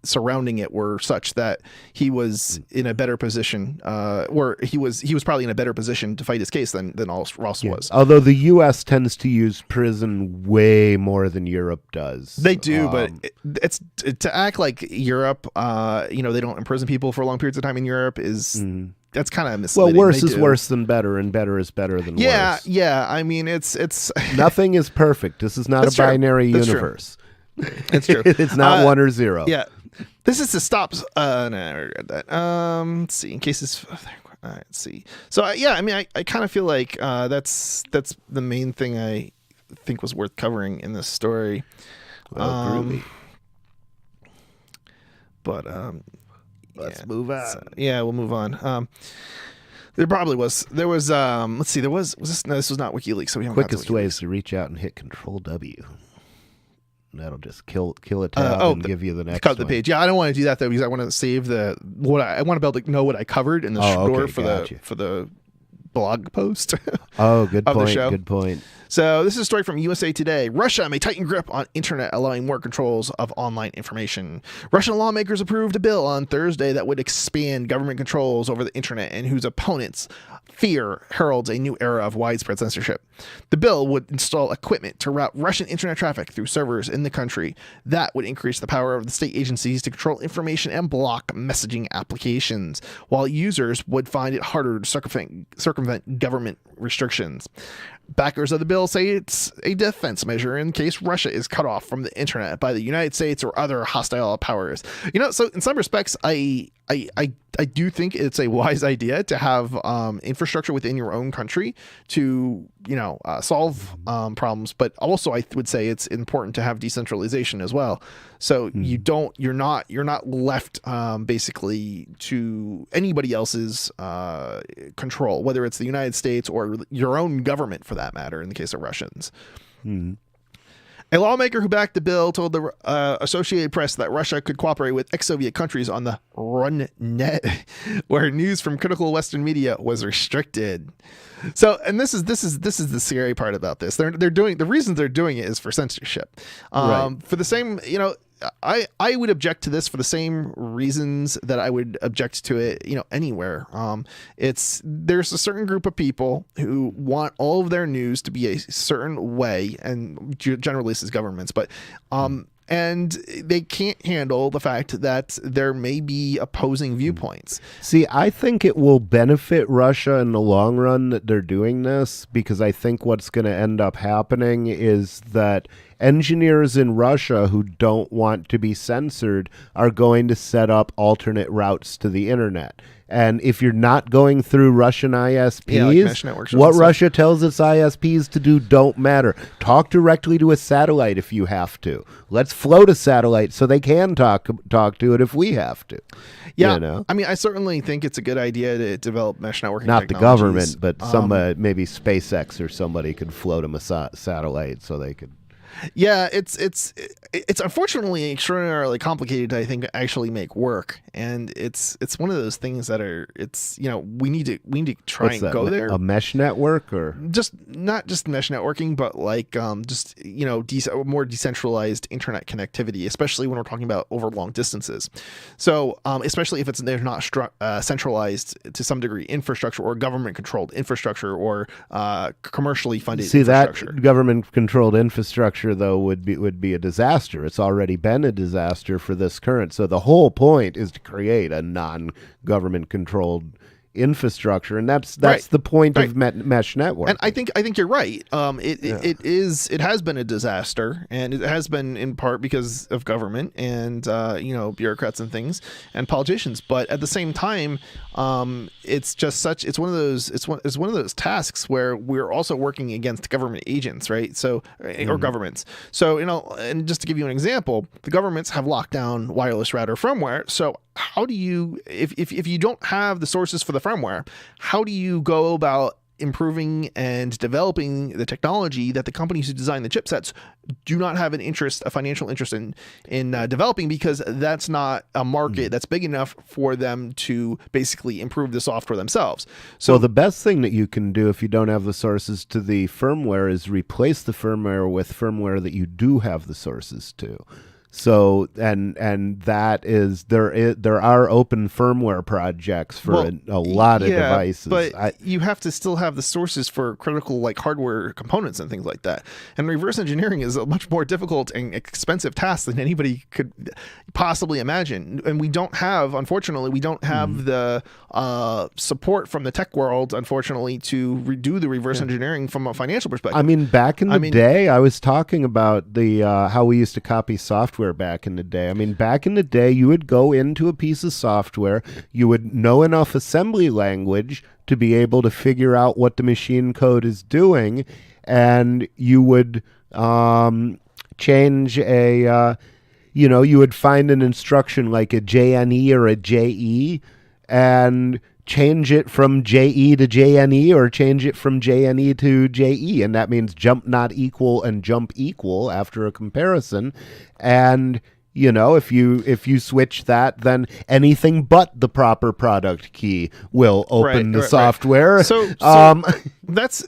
surrounding it were such that he was in a better position, or he was probably in a better position to fight his case than Ross was. Although the U.S. tends to use prison way more than Europe does. They do, but it's to act like Europe, they don't imprison people for long periods of time in Europe is that's kind of misleading. Well, worse is worse than better, and better is better than worse. Yeah. I mean, it's nothing is perfect. This is not a binary universe. It's true. It's not 1 or 0. Yeah. This is to stop. No, I read that. Let's see. In cases. All right, let's see. So I mean, I kind of feel like that's the main thing I think was worth covering in this story. Groovy. But let's move on. So, we'll move on. There probably was. There was. Let's see. There was. Was this? No, this was not WikiLeaks. So we haven't. Quickest way is to reach out and hit Control W. That'll just kill a tab and give you the next cut the page. Yeah, I don't want to do that though because I want to save I want to be able to know what I covered in the store for the blog post. Oh, good of point. The show. Good point. So this is a story from USA Today. Russia may tighten grip on internet, allowing more controls of online information. Russian lawmakers approved a bill on Thursday that would expand government controls over the internet and whose opponents fear heralds a new era of widespread censorship. The bill would install equipment to route Russian internet traffic through servers in the country. That would increase the power of the state agencies to control information and block messaging applications, while users would find it harder to circumvent government restrictions. Backers of the bill say it's a defense measure in case Russia is cut off from the internet by the United States or other hostile powers. So in some respects, I do think it's a wise idea to have infrastructure within your own country to solve problems, but also I would say it's important to have decentralization as well. So you're not left basically to anybody else's control, whether it's the United States or your own government for that matter. In the case of Russians. A lawmaker who backed the bill told the Associated Press that Russia could cooperate with ex-Soviet countries on the RunNet, where news from critical Western media was restricted. So, and this is the scary part about this. They're doing the reasons they're doing it is for censorship. Right. For the same, I would object to this for the same reasons that I would object to it, anywhere. There's a certain group of people who want all of their news to be a certain way, and generally this is governments, but and they can't handle the fact that there may be opposing viewpoints. See, I think it will benefit Russia in the long run that they're doing this, because I think what's going to end up happening is that engineers in Russia who don't want to be censored are going to set up alternate routes to the internet. And if you're not going through Russian ISPs, what Russia tells its ISPs to do don't matter. Talk directly to a satellite if you have to. Let's float a satellite so they can talk to it if we have to. Yeah, I mean, I certainly think it's a good idea to develop mesh networking Not the government, but somebody, maybe SpaceX or somebody could float them a satellite so they could. Yeah, it's unfortunately extraordinarily complicated to, I think, actually make work, and it's one of those things that are we need to try and go there. A mesh network, or just not just mesh networking, but like more decentralized internet connectivity, especially when we're talking about over long distances. So especially if they're not centralized to some degree infrastructure or government controlled infrastructure or commercially funded infrastructure. That government controlled infrastructure though would be a disaster. It's already been a disaster for this current. So the whole point is to create a non-government controlled infrastructure, and that's right. The point of mesh network. And I think you're right. It has been a disaster, and it has been in part because of government and bureaucrats and things and politicians. But at the same time, it's one of those tasks where we're also working against government agents, right? So or governments. So and just to give you an example, the governments have locked down wireless router firmware. So how do you, if you don't have the sources for the firmware, how do you go about improving and developing the technology that the companies who design the chipsets do not have a financial interest in developing, because that's not a market that's big enough for them to basically improve the software themselves. So the best thing that you can do if you don't have the sources to the firmware is replace the firmware with firmware that you do have the sources to. So and that is there are open firmware projects for a lot of devices. But you have to still have the sources for critical like hardware components and things like that. And reverse engineering is a much more difficult and expensive task than anybody could possibly imagine. And unfortunately, we don't have the support from the tech world, unfortunately, to redo the reverse engineering from a financial perspective. I mean, back in the day, I was talking about the how we used to copy software back in the day. I mean, back in the day, you would go into a piece of software, you would know enough assembly language to be able to figure out what the machine code is doing, and you would change you would find an instruction like a JNE or a JE and change it from JE to JNE or change it from JNE to JE. And that means jump not equal and jump equal after a comparison. And, if you switch that, then anything but the proper product key will open the software. Right. So that's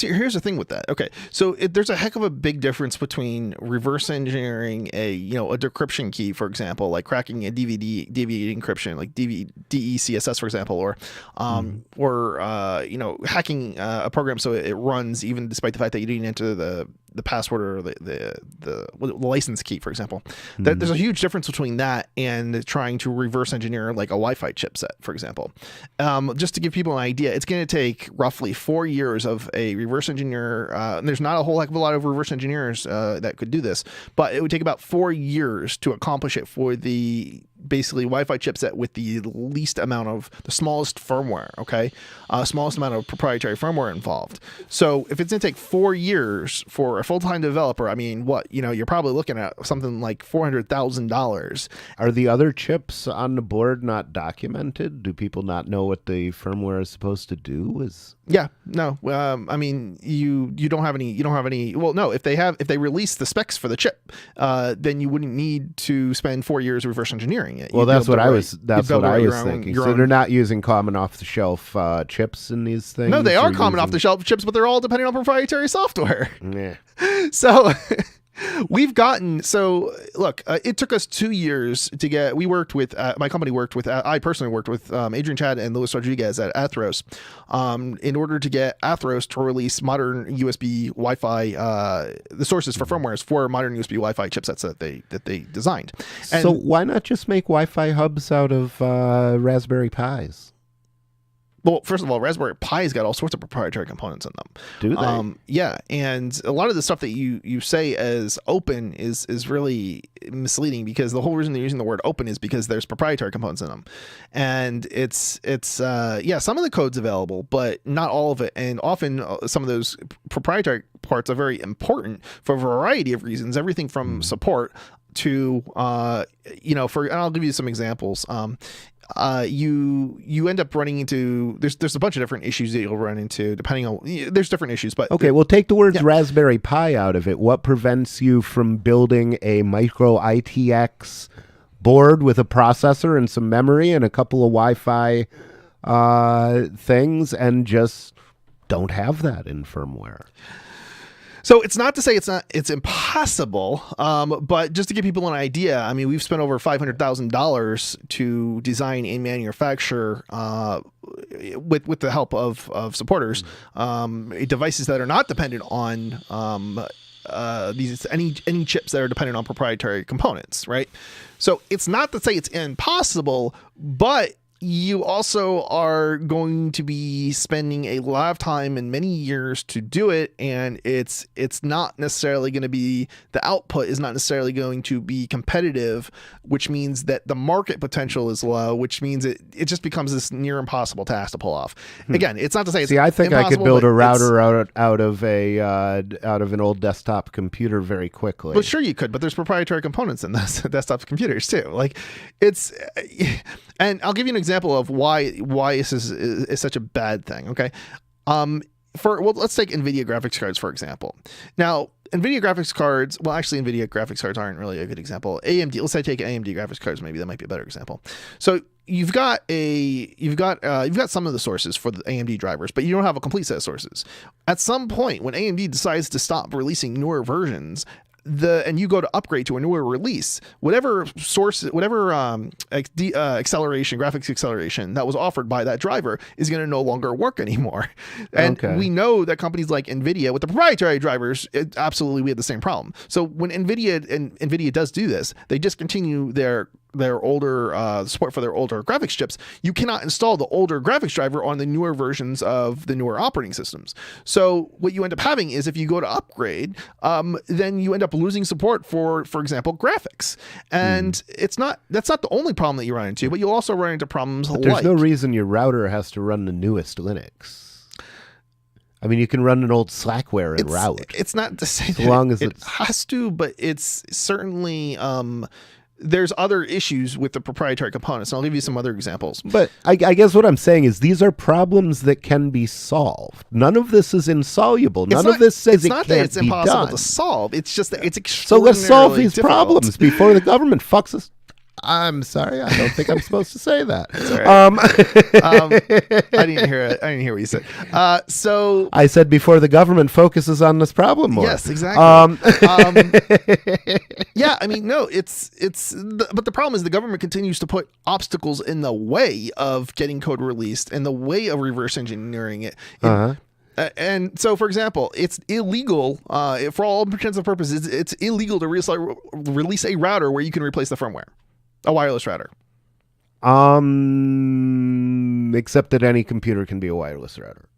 here's the thing with that. Okay, so there's a heck of a big difference between reverse engineering a decryption key, for example, like cracking a DVD encryption, like DECSS, for example, or hacking a program so it runs even despite the fact that you didn't enter the password or the license key, for example. There's a huge difference between that and trying to reverse engineer like a Wi-Fi chipset, for example. Just to give people an idea, it's going to take roughly 4 years of a reverse engineer. And there's not a whole heck of a lot of reverse engineers that could do this, but it would take about 4 years to accomplish it for the basically Wi-Fi chipset with the smallest firmware, okay? Smallest amount of proprietary firmware involved. So if it's going to take 4 years for a full-time developer, I mean, you're probably looking at something like $400,000. Are the other chips on the board not documented? Do people not know what the firmware is supposed to do? Yeah, no. I mean, you don't have any. Well, no. If they release the specs for the chip, then you wouldn't need to spend 4 years reverse engineering it. Well, that's what I was thinking. So they're not using common off-the-shelf chips in these things. No, they are common off-the-shelf chips, but they're all depending on proprietary software. Yeah. So. Look, it took us 2 years to get, my company worked with, I personally worked with Adrian Chad and Luis Rodriguez at Athros in order to get Athros to release modern USB Wi-Fi, the sources for firmwares for modern USB Wi-Fi chipsets that they designed. And so why not just make Wi-Fi hubs out of Raspberry Pis? Well, first of all, Raspberry Pi's got all sorts of proprietary components in them. Do they? Yeah, and a lot of the stuff that you say as open is really misleading, because the whole reason they're using the word open is because there's proprietary components in them, and it's some of the code's available, but not all of it, and often some of those proprietary parts are very important for a variety of reasons, everything from support to and I'll give you some examples. You end up running into there's a bunch of different issues that you'll run into depending on there's different issues, but okay, well, take the words Raspberry Pi out of it. What prevents you from building a micro ITX board with a processor and some memory and a couple of Wi-Fi things and just don't have that in firmware? So it's not to say it's impossible, but just to give people an idea, I mean, we've spent over $500,000 to design and manufacture, with the help of supporters, devices that are not dependent on any chips that are dependent on proprietary components, right? So it's not to say it's impossible, but you also are going to be spending a lot of time and many years to do it, and it's not necessarily going to be, the output is not necessarily going to be competitive, which means that the market potential is low, which means it just becomes this near impossible task to pull off. Again, it's not to say it's I think I could build a router out of an old desktop computer very quickly. Well, sure you could, but there's proprietary components in those desktop computers too. Like and I'll give you an example of why this is such a bad thing. Okay. Let's take NVIDIA graphics cards, for example. Now, NVIDIA graphics cards, well, actually, NVIDIA graphics cards aren't really a good example. Let's say take AMD graphics cards, maybe that might be a better example. So you've got some of the sources for the AMD drivers, but you don't have a complete set of sources. At some point, when AMD decides to stop releasing newer versions, and you go to upgrade to a newer release, whatever acceleration, graphics acceleration that was offered by that driver is going to no longer work anymore. And we know that companies like NVIDIA with the proprietary drivers, absolutely we had the same problem. So when NVIDIA does do this, they discontinue their older support for their older graphics chips. You cannot install the older graphics driver on the newer versions of the newer operating systems. So what you end up having is if you go to upgrade, then you end up losing support for example, graphics. And that's not the only problem that you run into, but you'll also run into problems like... There's no reason your router has to run the newest Linux. I mean, you can run an old Slackware and route. It's not to say as long as it has to, but it's certainly... there's other issues with the proprietary components. And I'll give you some other examples. But I guess what I'm saying is these are problems that can be solved. None of this is insoluble. None of this says it can't be done. It's not that it's impossible to solve. It's just that it's extraordinarily So let's solve these difficult. problems before the government fucks us. I'm sorry. I don't think I'm supposed to say that. I didn't hear it. I didn't hear what you said. So I said before the government focuses on this problem more. Yes, exactly. Yeah, I mean, no, but the problem is the government continues to put obstacles in the way of getting code released, in the way of reverse engineering it. And so, for example, it's illegal, for all intents and purposes, it's illegal to release a router where you can replace the firmware, a wireless router. Except that any computer can be a wireless router.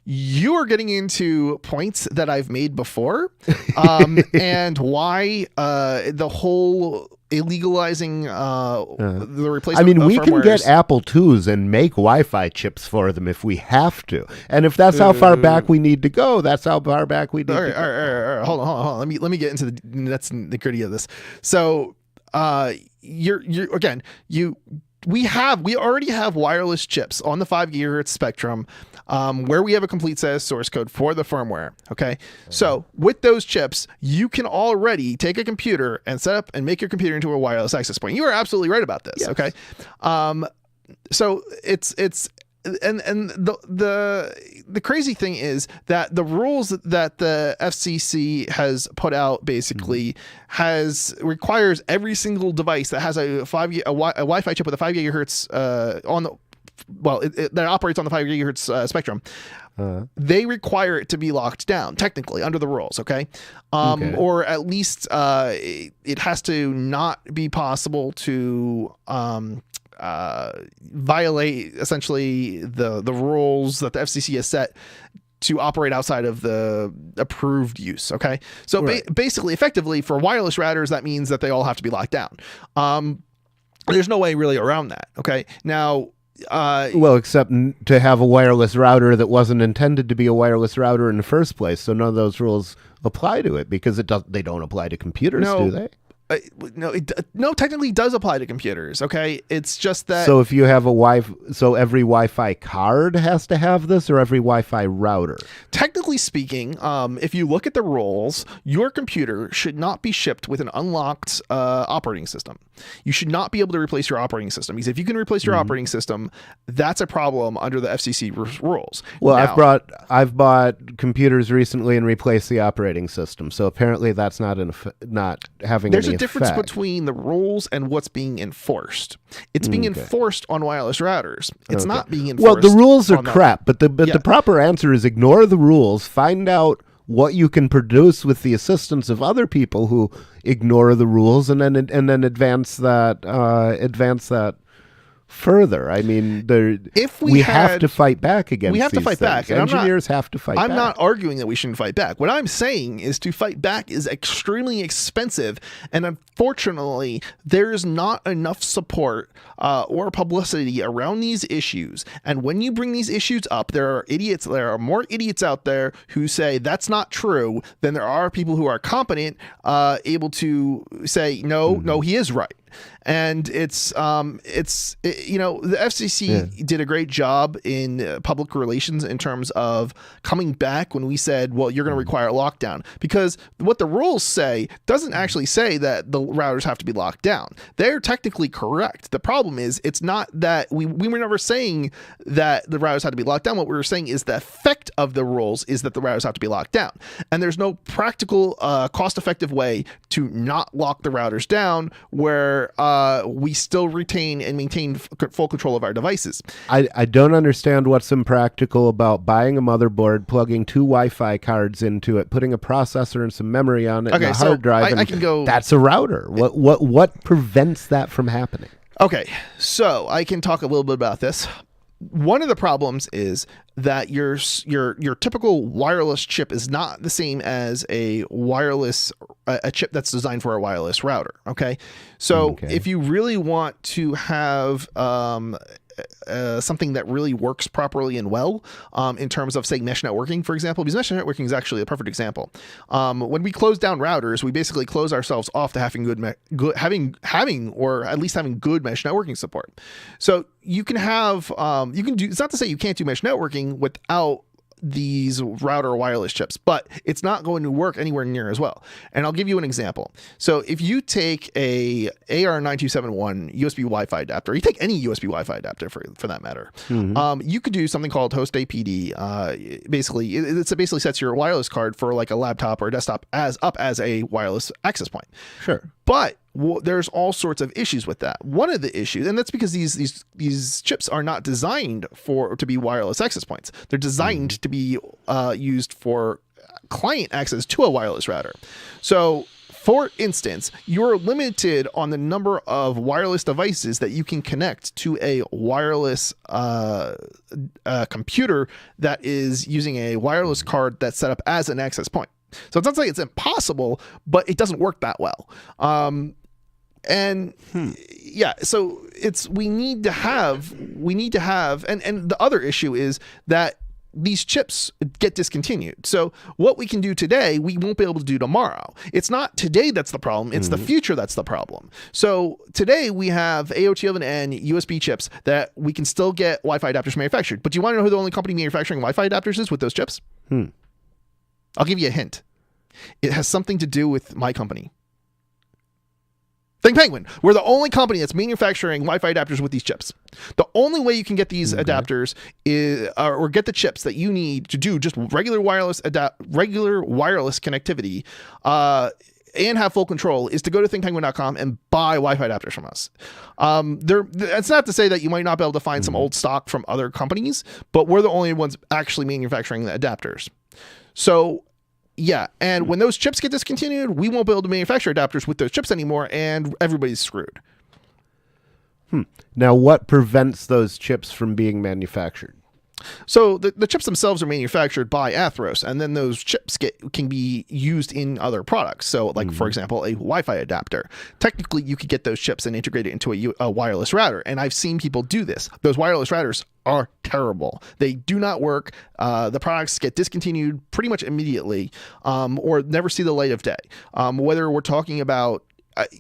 You are getting into points that I've made before, and why the whole illegalizing the replacement. I mean, of we can firmwares. get Apple IIs and make Wi-Fi chips for them if we have to, and if that's how far back we need to go, that's how far back we need to go. All right. Hold on. Let me get into the nuts and the gritty of this. So, we already have wireless chips on the 5 gigahertz spectrum, where we have a complete set of source code for the firmware. Okay. So with those chips, you can already take a computer and set up and make your computer into a wireless access point. You are absolutely right about this. Yes. Okay. So the crazy thing is that the rules that the FCC has put out basically requires every single device that has a Wi-Fi chip with a 5 gigahertz that operates on the 5 gigahertz spectrum. They require it to be locked down technically under the rules. Okay. Or at least it has to not be possible to violate essentially the rules that the FCC has set to operate outside of the approved use. Okay. So basically, effectively for wireless routers, that means that they all have to be locked down. There's no way really around that. Okay. Now, except to have a wireless router that wasn't intended to be a wireless router in the first place. So none of those rules apply to it because they don't apply to computers, do they? No, technically does apply to computers. Okay, it's just that. So if you have so every Wi-Fi card has to have this, or every Wi-Fi router. Technically speaking, if you look at the rules, your computer should not be shipped with an unlocked operating system. You should not be able to replace your operating system, because if you can replace your operating system, that's a problem under the FCC rules. Well, now, I've bought computers recently and replaced the operating system. So apparently that's not having there's any a difference between the rules and what's being enforced. It's being enforced on wireless routers. It's not being enforced. Well, the rules are crap, but the proper answer is ignore the rules, find out what you can produce with the assistance of other people who ignore the rules, and then advance that further. I mean, we have to fight back against. We have to fight back. And engineers have to fight back. I'm not arguing that we shouldn't fight back. What I'm saying is to fight back is extremely expensive, and unfortunately, there is not enough support or publicity around these issues. And when you bring these issues up, there are more idiots out there who say that's not true than there are people who are competent, able to say no, he is right. And the FCC did a great job in public relations in terms of coming back when we said, well, you're going to require a lockdown, because what the rules say doesn't actually say that the routers have to be locked down. They're technically correct. The problem is, it's not that we were never saying that the routers had to be locked down. What we were saying is the effect of the rules is that the routers have to be locked down. And there's no practical, cost-effective way to not lock the routers down where we still retain and maintain full control of our devices. I don't understand what's impractical about buying a motherboard, plugging 2 Wi-Fi cards into it, putting a processor and some memory on it, and a hard drive. I can go. That's a router. What prevents that from happening? Okay, so I can talk a little bit about this. One of the problems is that your typical wireless chip is not the same as a chip that's designed for a wireless router. Okay, so if you really want to have something that really works properly and well, in terms of, say, mesh networking, for example, because mesh networking is actually a perfect example. When we close down routers, we basically close ourselves off to having or at least having good mesh networking support. So you can have, it's not to say you can't do mesh networking without these router wireless chips, but it's not going to work anywhere near as well. And I'll give you an example. So if you take a AR9271 USB Wi-Fi adapter, you take any USB Wi-Fi adapter for that matter, you could do something called host APD. Basically, it basically sets your wireless card for like a laptop or a desktop as a wireless access point. Sure. But there's all sorts of issues with that. One of the issues, and that's because these chips are not designed to be wireless access points. They're designed to be used for client access to a wireless router. So, for instance, you're limited on the number of wireless devices that you can connect to a wireless computer that is using a wireless card that's set up as an access point. So it's not saying it's impossible, but it doesn't work that well. So we need to have, and the other issue is that these chips get discontinued. So what we can do today, we won't be able to do tomorrow. It's not today that's the problem. It's the future that's the problem. So today we have AOT11N USB chips that we can still get Wi-Fi adapters manufactured. But do you want to know who the only company manufacturing Wi-Fi adapters is with those chips? I'll give you a hint. It has something to do with my company. Think Penguin. We're the only company that's manufacturing Wi-Fi adapters with these chips. The only way you can get these adapters is, or get the chips that you need to do just regular wireless connectivity, and have full control, is to go to thinkpenguin.com and buy Wi-Fi adapters from us. It's not to say that you might not be able to find some old stock from other companies, but we're the only ones actually manufacturing the adapters. So, yeah, and when those chips get discontinued, we won't be able to manufacture adapters with those chips anymore, and everybody's screwed. Now, what prevents those chips from being manufactured? So the chips themselves are manufactured by Athros, and then those chips can be used in other products. So, like, for example, a Wi-Fi adapter. Technically, you could get those chips and integrate it into a wireless router, and I've seen people do this. Those wireless routers are terrible. They do not work. The products get discontinued pretty much immediately, or never see the light of day. Whether we're talking about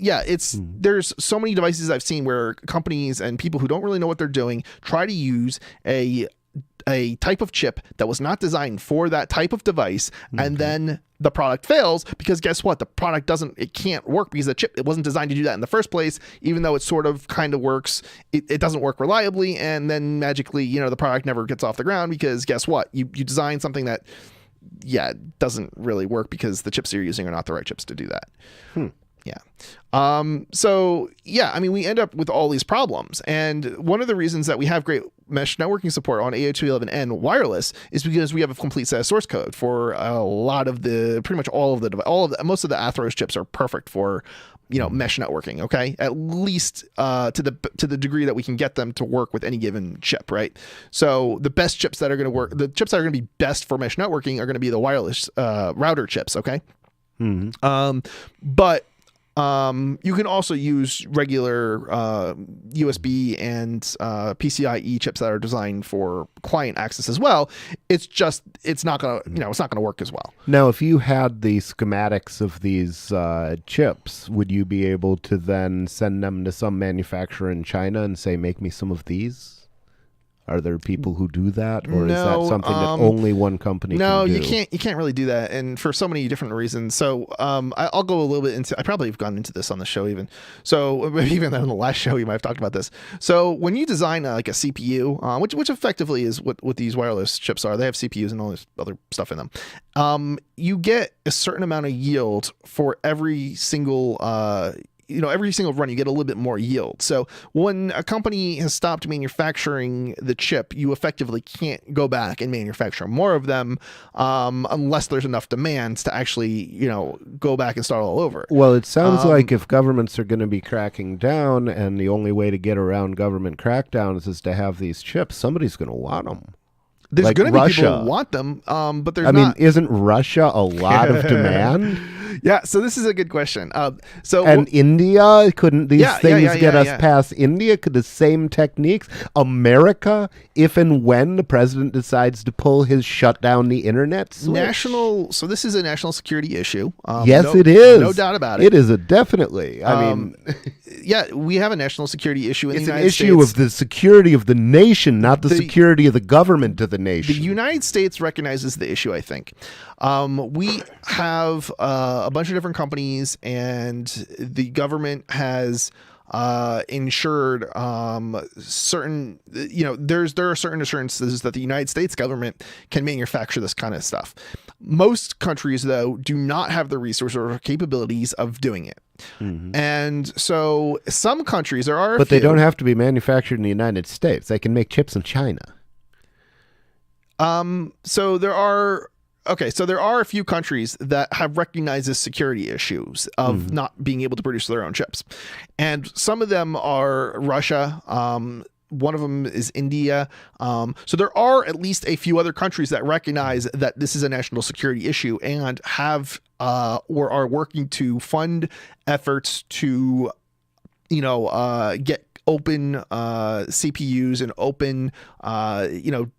there's so many devices I've seen where companies and people who don't really know what they're doing try to use a type of chip that was not designed for that type of device, and then the product fails because guess what? The product can't work because the chip, it wasn't designed to do that in the first place, even though it sort of kind of works. It doesn't work reliably, and then magically, the product never gets off the ground because guess what? You design something that, doesn't really work because the chips you're using are not the right chips to do that. Yeah. We end up with all these problems. And one of the reasons that we have great mesh networking support on AO211N wireless is because we have a complete set of source code for a lot of most of the Athros chips are perfect for, mesh networking. Okay. At least, to the degree that we can get them to work with any given chip. Right. So the best chips that are going to work, the chips that are going to be best for mesh networking are going to be the wireless, router chips. Okay. But You can also use regular USB and PCIe chips that are designed for client access as well. It's not gonna work as well. Now, if you had the schematics of these chips, would you be able to then send them to some manufacturer in China and say, make me some of these? Are there people who do that, or is that something that only one company can do? No, you can't really do that, and for so many different reasons. So I'll go a little bit into. I probably have gone into this on the show even. So even on the last show, you might have talked about this. So when you design like a CPU, which effectively is what these wireless chips are, they have CPUs and all this other stuff in them. You get a certain amount of yield for every single. Every single run, you get a little bit more yield. So when a company has stopped manufacturing the chip, you effectively can't go back and manufacture more of them unless there's enough demand to actually, go back and start all over. Well, it sounds like if governments are going to be cracking down and the only way to get around government crackdowns is to have these chips, somebody's going to want them. There's like going to be Russia. people who want them, but there's not. I mean, isn't Russia a lot of demand? Yeah, so this is a good question. India, couldn't these things get us past India? Could the same techniques? America, if and when the president decides to pull his shut down the internet switch? So this is a national security issue. Yes, it is. No doubt about it. It is definitely. I mean, yeah, we have a national security issue in the United States. It's an issue of the security of the nation, not the security of the government of the nation. The United States recognizes the issue, I think. We have a bunch of different companies, and the government has insured certain, there are certain assurances that the United States government can manufacture this kind of stuff. Most countries, though, do not have the resources or capabilities of doing it. Mm-hmm. And so some countries, there are a But few, they don't have to be manufactured in the United States. They can make chips in China. So there are a few countries that have recognized this security issues of not being able to produce their own chips. And some of them are Russia. One of them is India. So there are at least a few other countries that recognize that this is a national security issue and have or are working to fund efforts to, get open CPUs and open,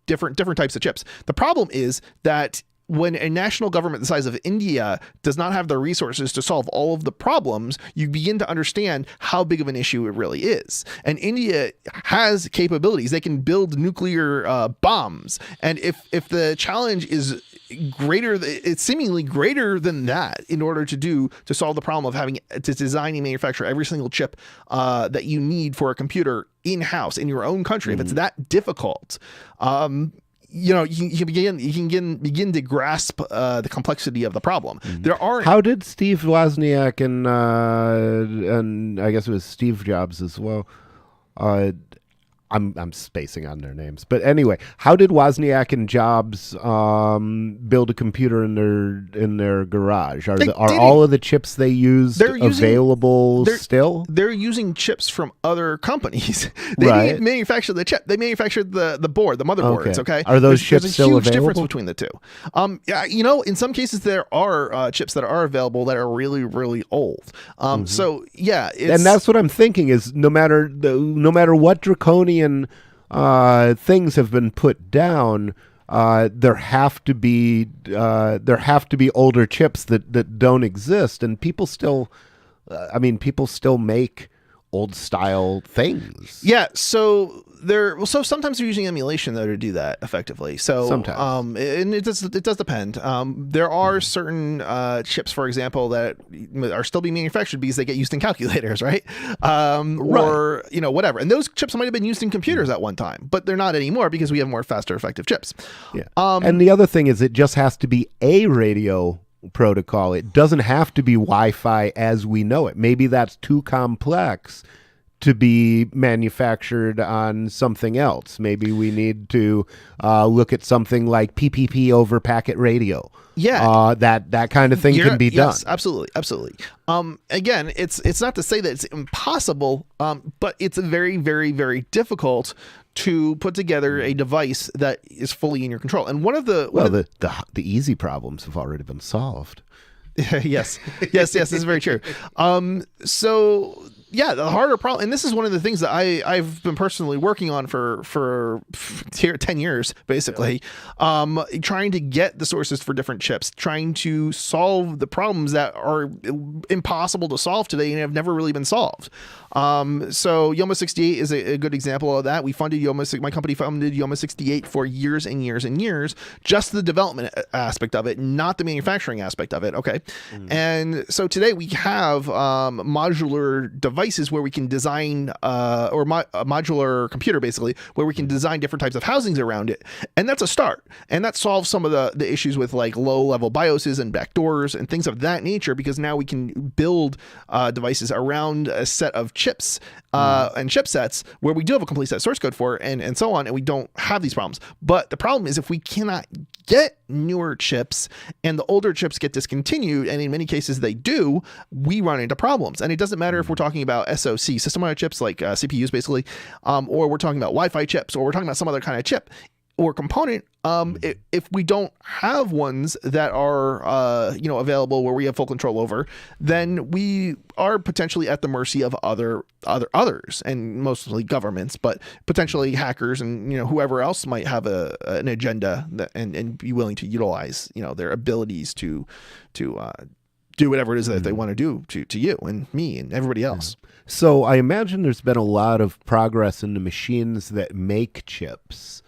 different types of chips. The problem is that when a national government the size of India does not have the resources to solve all of the problems, you begin to understand how big of an issue it really is. And India has capabilities. They can build nuclear bombs. And if the challenge is greater, it's seemingly greater than that in order to solve the problem of having to design and manufacture every single chip that you need for a computer in-house in your own country. If it's that difficult, you can begin to grasp the complexity of the problem. There are. How did Steve Wozniak and I guess it was Steve Jobs as well? I'm spacing on their names, but anyway, how did Wozniak and Jobs build a computer in their garage? Are all of the chips they used available still? They're using chips from other companies. They didn't manufacture the chip. They manufactured the board, the motherboards. Okay. Are those chips still available? There's a huge difference between the two. In some cases there are chips that are available that are really, really old. So yeah, and that's what I'm thinking is no matter what draconian things have been put down, there have to be older chips that don't exist, and people still make old style things. Yeah, so sometimes they're using emulation though to do that effectively. So sometimes, and it does depend. There are certain chips, for example, that are still being manufactured because they get used in calculators, right? Or whatever. And those chips might have been used in computers at one time, but they're not anymore because we have more faster, effective chips. Yeah. And the other thing is, it just has to be a radio protocol. It doesn't have to be Wi-Fi as we know it. Maybe that's too complex to be manufactured on something else. Maybe we need to look at something like PPP over packet radio. Yeah, that kind of thing can be done. Yes, absolutely. Again, it's not to say that it's impossible, but it's very, very, very difficult to put together a device that is fully in your control. And one of the the easy problems have already been solved. Yes. This is very true. So yeah, the harder problem, and this is one of the things that I've been personally working on for 10 years, basically, trying to get the sources for different chips, trying to solve the problems that are impossible to solve today and have never really been solved. So Yoma 68 is a good example of that. We funded my company funded Yoma 68 for years and years and years, just the development aspect of it, not the manufacturing aspect of it. Okay. And so today we have modular devices where we can design a modular computer, basically, where we can design different types of housings around it. And that's a start. And that solves some of the issues with like low level BIOSes and backdoors and things of that nature, because now we can build devices around a set of chips and chipsets where we do have a complete set source code for, and so on, and we don't have these problems. But the problem is if we cannot get newer chips and the older chips get discontinued, and in many cases they do, we run into problems. And it doesn't matter if we're talking about SoC, system-on-a-chip chips, like CPUs basically, or we're talking about Wi-Fi chips, or we're talking about some other kind of chip or component. If we don't have ones that are available where we have full control over, then we are potentially at the mercy of others, and mostly governments, but potentially hackers and whoever else might have an agenda and be willing to utilize their abilities to do whatever it is that they want to do to you and me and everybody else. So I imagine there's been a lot of progress in the machines that make chips.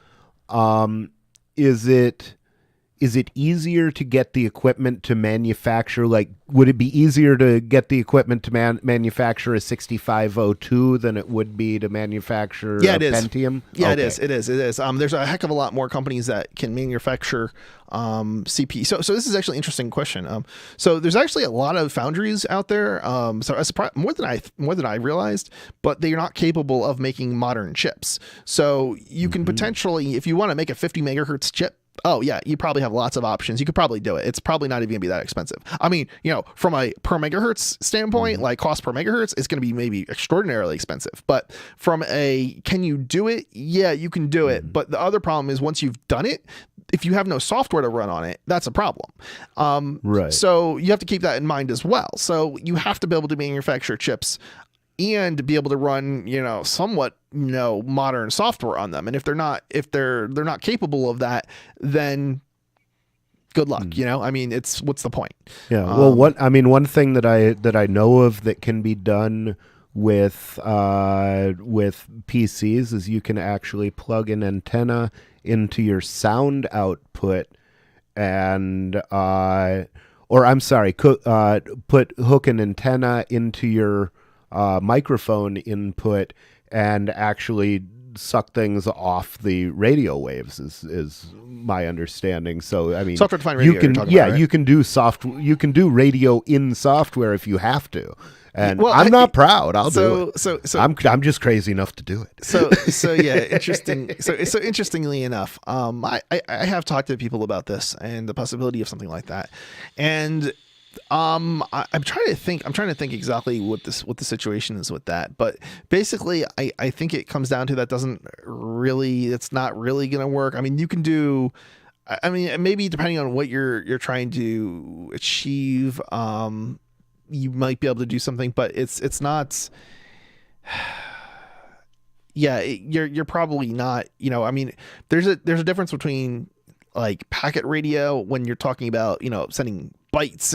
Is it easier to get the equipment to manufacture? Like, would it be easier to get the equipment to manufacture a 6502 than it would be to manufacture a Pentium? Yeah, okay. It is. There's a heck of a lot more companies that can manufacture CPU. So this is actually an interesting question. So there's actually a lot of foundries out there. More than I realized, but they're not capable of making modern chips. So you can potentially, if you want to make a 50 megahertz chip, oh yeah, you probably have lots of options. You could probably do it. It's probably not even gonna be that expensive. I mean, from a per megahertz standpoint, like cost per megahertz, it's gonna be maybe extraordinarily expensive. But from a, can you do it? Yeah, you can do it. But the other problem is once you've done it, if you have no software to run on it, that's a problem. Right. So you have to keep that in mind as well. So you have to be able to manufacture chips and be able to run, somewhat, modern software on them. And if they're not capable of that, then good luck. I mean, what's the point? Yeah. Well, one thing that I know of that can be done with PCs is you can actually plug an antenna into your sound output and put hook an antenna into your microphone input and actually suck things off the radio waves is my understanding. So I mean, software-defined radio. You can do radio in software if you have to. And I'm not proud. I'll do it. So I'm just crazy enough to do it. So yeah, interesting. So interestingly enough, I have talked to people about this and the possibility of something like that, and I'm trying to think exactly what the situation is with that. But basically, I think it comes down to it's not really going to work. I mean, you can do. I mean, maybe depending on what you're trying to achieve, you might be able to do something, but it's not. Yeah, you're probably not. I mean, there's a difference between like packet radio when you're talking about sending bytes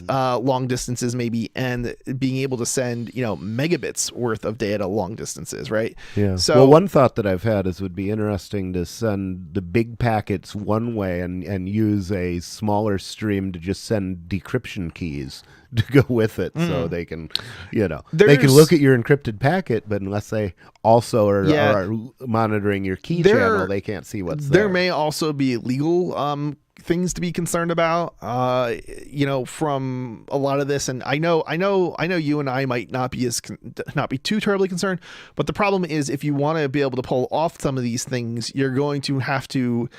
long distances maybe, and being able to send megabits worth of data long distances, right? Yeah. So one thought that I've had is it would be interesting to send the big packets one way and use a smaller stream to just send decryption keys to go with it, so they can they can look at your encrypted packet, but unless they also are monitoring your key channel, they can't see what's there. There may also be legal things to be concerned about, from a lot of this. And I know you and I might not be too terribly concerned, but the problem is if you want to be able to pull off some of these things, you're going to have to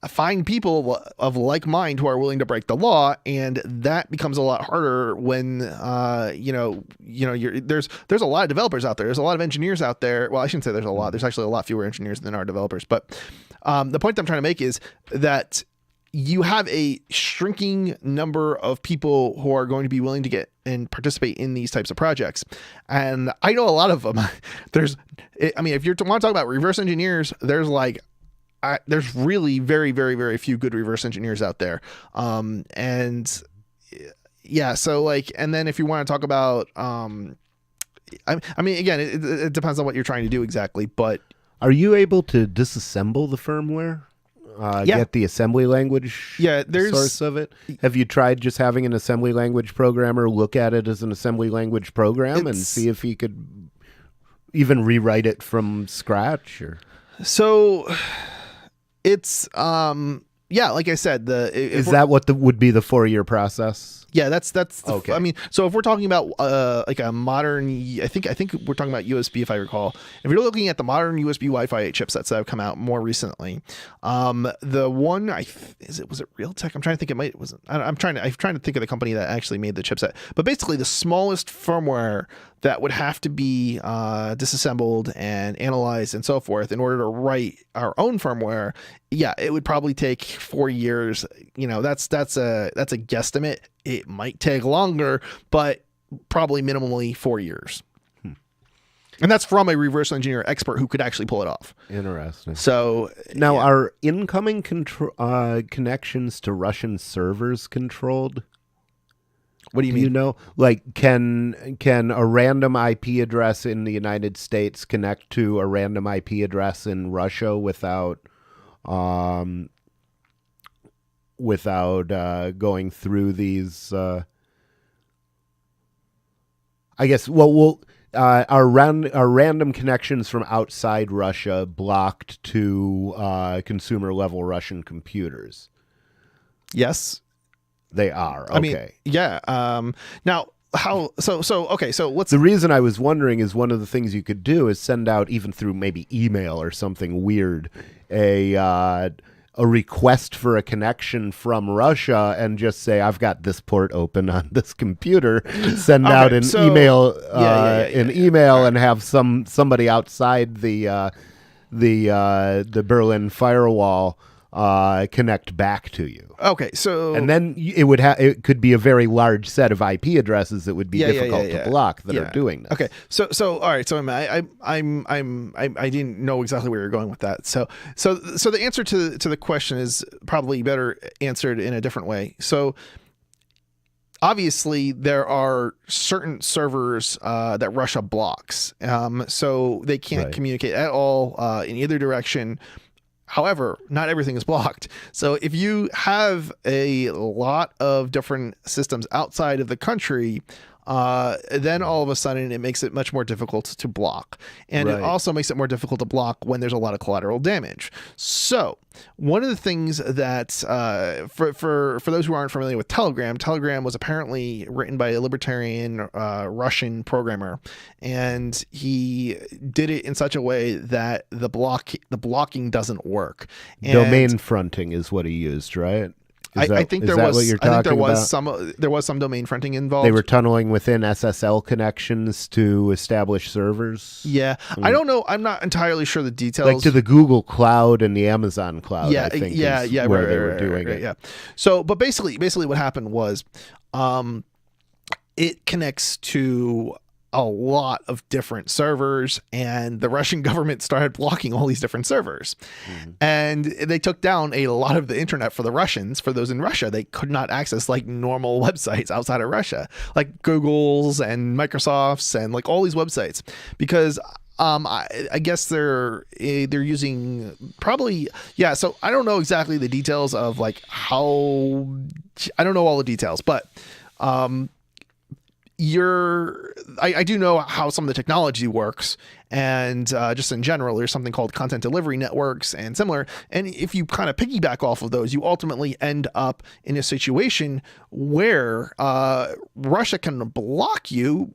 find people of like mind who are willing to break the law, and that becomes a lot harder when there's a lot of developers out there. There's a lot of engineers out there. Well, I shouldn't say there's a lot. There's actually a lot fewer engineers than are developers. But the point I'm trying to make is that you have a shrinking number of people who are going to be willing to get and participate in these types of projects. And I know a lot of them. If you want to talk about reverse engineers, there's really very, very, very few good reverse engineers out there. And yeah, so like, and then if you want to talk about, again, it depends on what you're trying to do exactly, but. Are you able to disassemble the firmware? Get the assembly language source of it? Have you tried just having an assembly language programmer look at it as an assembly language program and see if he could even rewrite it from scratch? Or? So it's, like I said, is that what would be the 4-year process? Yeah, that's okay. So if we're talking about like a modern, I think we're talking about USB, if I recall. If you're looking at the modern USB Wi-Fi chipsets that have come out more recently, the one was it Realtek? I'm trying to think. I'm trying to think of the company that actually made the chipset. But basically, the smallest firmware that would have to be disassembled and analyzed and so forth in order to write our own firmware. Yeah, it would probably take 4 years. That's a guesstimate. It might take longer, but probably minimally 4 years. And that's from a reverse engineer expert who could actually pull it off. Interesting. So now, are incoming connections to Russian servers controlled? What do you mean? You know, like can a random IP address in the United States connect to a random IP address in Russia without going through these? I guess. Are random connections from outside Russia blocked to consumer level Russian computers? Yes. They are. Okay. Now, how? Okay. So what's the reason I was wondering is one of the things you could do is send out, even through maybe email or something weird, a request for a connection from Russia and just say, I've got this port open on this computer. Send out an email, and have somebody outside the Berlin firewall connect back to you. Okay, so and then it could be a very large set of IP addresses that would be difficult to block that are doing this. Okay, so all right, so I didn't know exactly where you're going with that. So the answer to the question is probably better answered in a different way. So obviously there are certain servers that Russia blocks, so they can't communicate at all in either direction. However, not everything is blocked. So if you have a lot of different systems outside of the country, then all of a sudden it makes it much more difficult to block. And it also makes it more difficult to block when there's a lot of collateral damage. So one of the things that, for those who aren't familiar with Telegram was apparently written by a libertarian Russian programmer. And he did it in such a way that the blocking doesn't work. And domain fronting is what he used, right? I think there was some domain fronting involved. They were tunneling within SSL connections to establish servers. Yeah. I don't know. I'm not entirely sure the details. Like to the Google Cloud and the Amazon Cloud, I think where they were doing it. Yeah. So, but basically what happened was it connects to a lot of different servers, and the Russian government started blocking all these different servers. And they took down a lot of the internet for the Russians. For those in Russia, they could not access like normal websites outside of Russia, like Google's and Microsoft's and like all these websites, because I guess they're using probably, so I don't know exactly the details of like how, I don't know all the details, but I do know how some of the technology works, and just in general, there's something called content delivery networks and similar. And if you kind of piggyback off of those, you ultimately end up in a situation where Russia can block you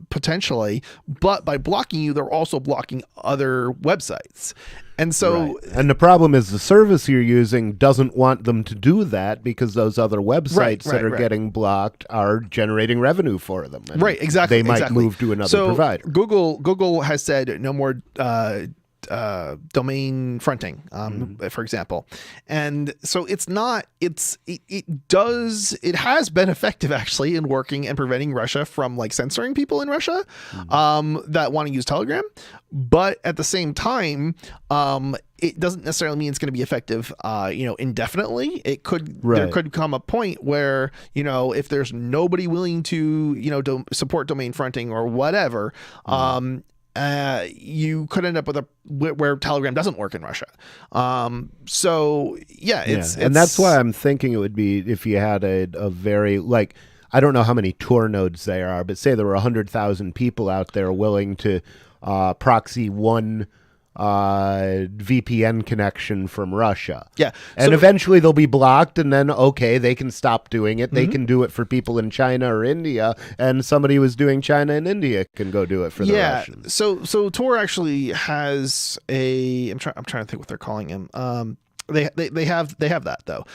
potentially, but by blocking you, they're also blocking other websites. And so, and the problem is the service you're using doesn't want them to do that, because those other websites that are getting blocked are generating revenue for them. And exactly. They might move to another provider. Google has said no more domain fronting, for example. And so it has been effective actually in working and preventing Russia from like censoring people in Russia that want to use Telegram. But at the same time, it doesn't necessarily mean it's going to be effective, indefinitely. There could come a point where, if there's nobody willing to, support domain fronting or whatever, you could end up with where Telegram doesn't work in Russia. It's and that's why I'm thinking it would be if you had a very I don't know how many Tor nodes there are, but say there were 100,000 people out there willing to proxy one VPN connection from Russia. Yeah. And eventually they'll be blocked, and then, okay, they can stop doing it. They can do it for people in China or India, and somebody who was doing China and India can go do it for the Russians. So Tor actually has I'm trying to think what they're calling him. They have that though.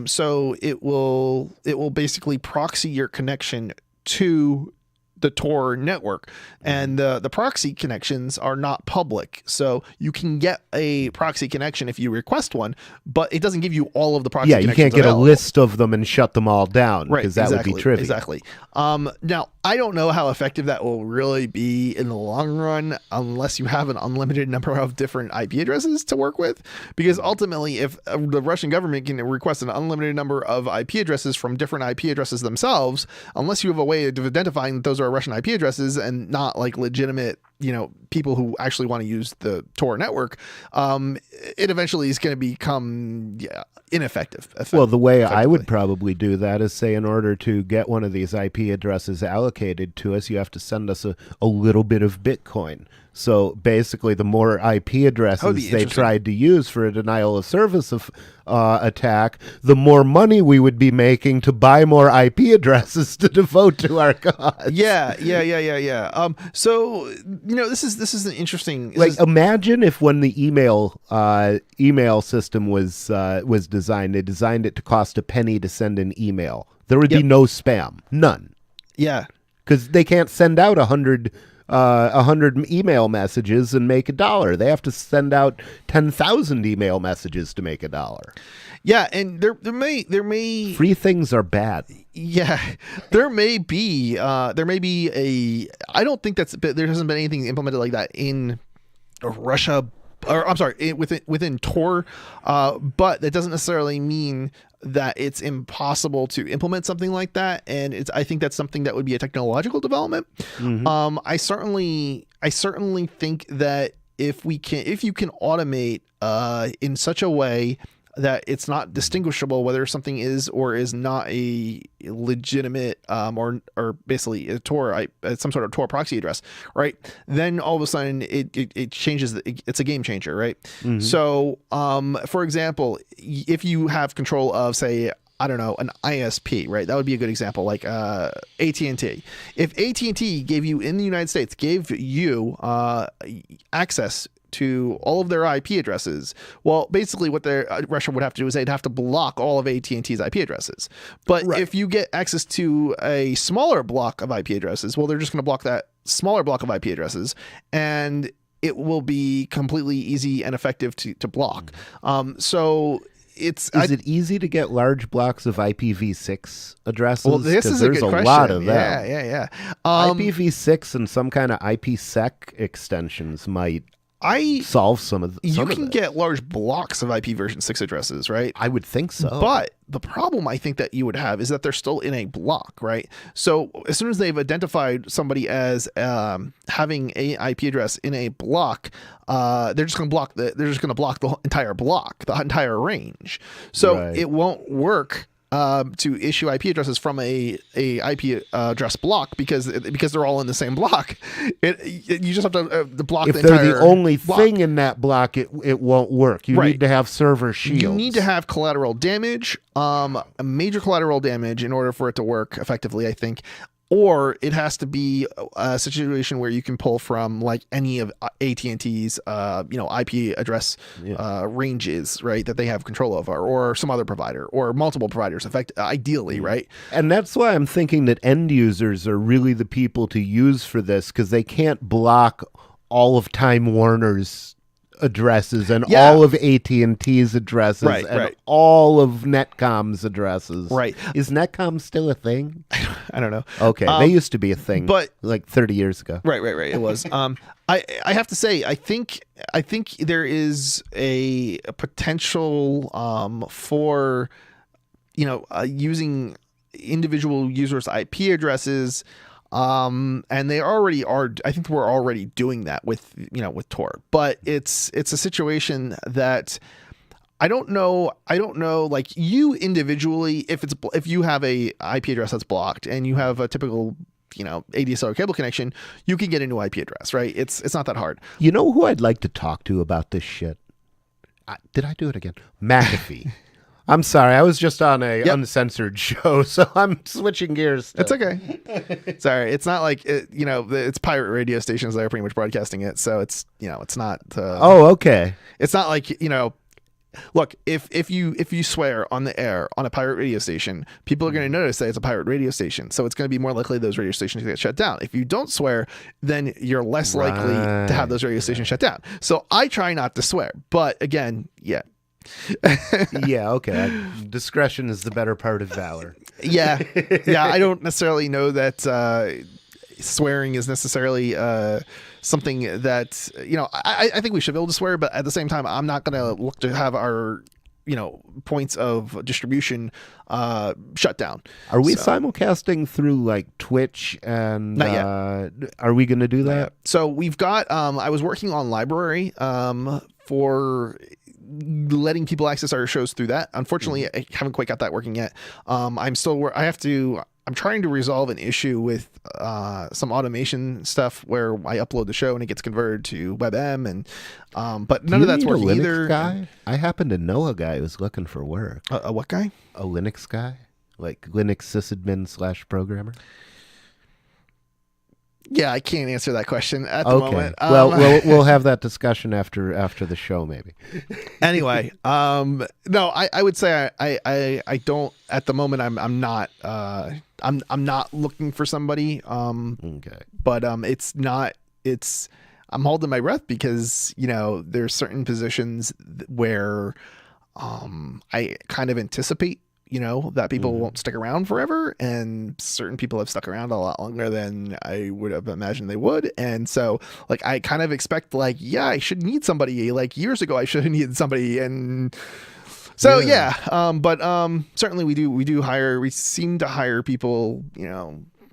So it will basically proxy your connection to the Tor network, and the proxy connections are not public, so you can get a proxy connection if you request one, but it doesn't give you all of the proxy connections. You can't get available. a list of them and shut them all down, because that would be trivial. Exactly. Now, I don't know how effective that will really be in the long run unless you have an unlimited number of different IP addresses to work with, because ultimately if the Russian government can request an unlimited number of IP addresses from different IP addresses themselves, unless you have a way of identifying that those are Russian IP addresses and not like legitimate, people who actually want to use the Tor network, it eventually is going to become ineffective. Well, the way I would probably do that is say, in order to get one of these IP addresses allocated to us, you have to send us a little bit of Bitcoin. So basically, the more IP addresses they tried to use for a denial of service attack, the more money we would be making to buy more IP addresses to devote to our cause. Yeah. So this is an interesting. Imagine if when the email system was designed, they designed it to cost a penny to send an email. There would be no spam, none. Yeah, because they can't send out 100 email messages and make $1. They have to send out 10,000 email messages to make $1. Yeah, and there may free things are bad. Yeah, there may be I don't think there hasn't been anything implemented like that in Russia, or I'm sorry, within Tor, but that doesn't necessarily mean that it's impossible to implement something like that, and I think that's something that would be a technological development. I certainly think that if you can automate in such a way that it's not distinguishable whether something is or is not a legitimate or basically a Tor, some sort of Tor proxy address, right? Then all of a sudden it changes. It's a game changer, right? So, for example, if you have control of, say, I don't know, an ISP, right? That would be a good example, like AT&T. If AT&T gave you in the United States, gave you access to all of their IP addresses, well, basically what Russia would have to do is they'd have to block all of AT&T's IP addresses. But if you get access to a smaller block of IP addresses, well, they're just going to block that smaller block of IP addresses, and it will be completely easy and effective to block. So is it easy to get large blocks of IPv6 addresses? Well, this is a good question. Lot of them. Yeah. IPv6 and some kind of IPsec extensions might solve some of you can get large blocks of IPv6 addresses, right? I would think so. But the problem I think that you would have is that they're still in a block, right? So as soon as they've identified somebody as having a IP address in a block, they're just going to block the entire block, the entire range. So it won't work to issue IP addresses from a IP address block because they're all in the same block. You just have to block if the entire block. If they're the only thing in that block, it won't work. You need to have server shields. You need to have collateral damage, a major collateral damage, in order for it to work effectively, I think. Or it has to be a situation where you can pull from like any of AT&T's, IP address ranges, right, that they have control over, or some other provider, or multiple providers, ideally, right? And that's why I'm thinking that end users are really the people to use for this, because they can't block all of Time Warner's addresses and all of AT&T's addresses and all of Netcom's addresses. Right. Is Netcom still a thing? I don't know. Okay, they used to be a thing, but like 30 years ago. Right. It was. I have to say, I think there is a potential for using individual users' IP addresses. And they already are. I think we're already doing that with Tor, but it's a situation that I don't know. Like you individually, if you have a IP address that's blocked and you have a typical ADSL cable connection, you can get a new IP address, right? It's not that hard. You know who I'd like to talk to about this shit? Did I do it again? McAfee. I'm sorry, I was just on a uncensored show, so I'm switching gears. It's okay. Sorry, it's not like it's pirate radio stations that are pretty much broadcasting it, so it's it's not. Okay. It's not like Look, if you swear on the air on a pirate radio station, people are going to notice that it's a pirate radio station, so it's going to be more likely those radio stations get shut down. If you don't swear, then you're less likely to have those radio stations shut down. So I try not to swear, but again, yeah. Yeah, okay. Discretion is the better part of valor. Yeah. I don't necessarily know that swearing is necessarily something that I think we should be able to swear, but at the same time, I'm not going to look to have our points of distribution shut down. Are we simulcasting through like Twitch and not yet? Are we going to do that? So we've got. I was working on Library for letting people access our shows through that. Unfortunately, I haven't quite got that working yet. I'm trying to resolve an issue with some automation stuff where I upload the show and it gets converted to WebM, and but none of that's working either. Guy? I happen to know a guy who's looking for work. A what guy? A Linux guy, like Linux sysadmin / programmer. Yeah, I can't answer that question at the moment. Well, we'll have that discussion after the show, maybe. Anyway, no, I would say I don't at the moment. I'm not looking for somebody. Okay. But I'm holding my breath because there's certain positions where I kind of anticipate that people won't stick around forever, and certain people have stuck around a lot longer than I would have imagined they would. And so like I kind of expect I should need somebody. Like years ago I should have needed somebody, and so but certainly we do hire. We seem to hire people,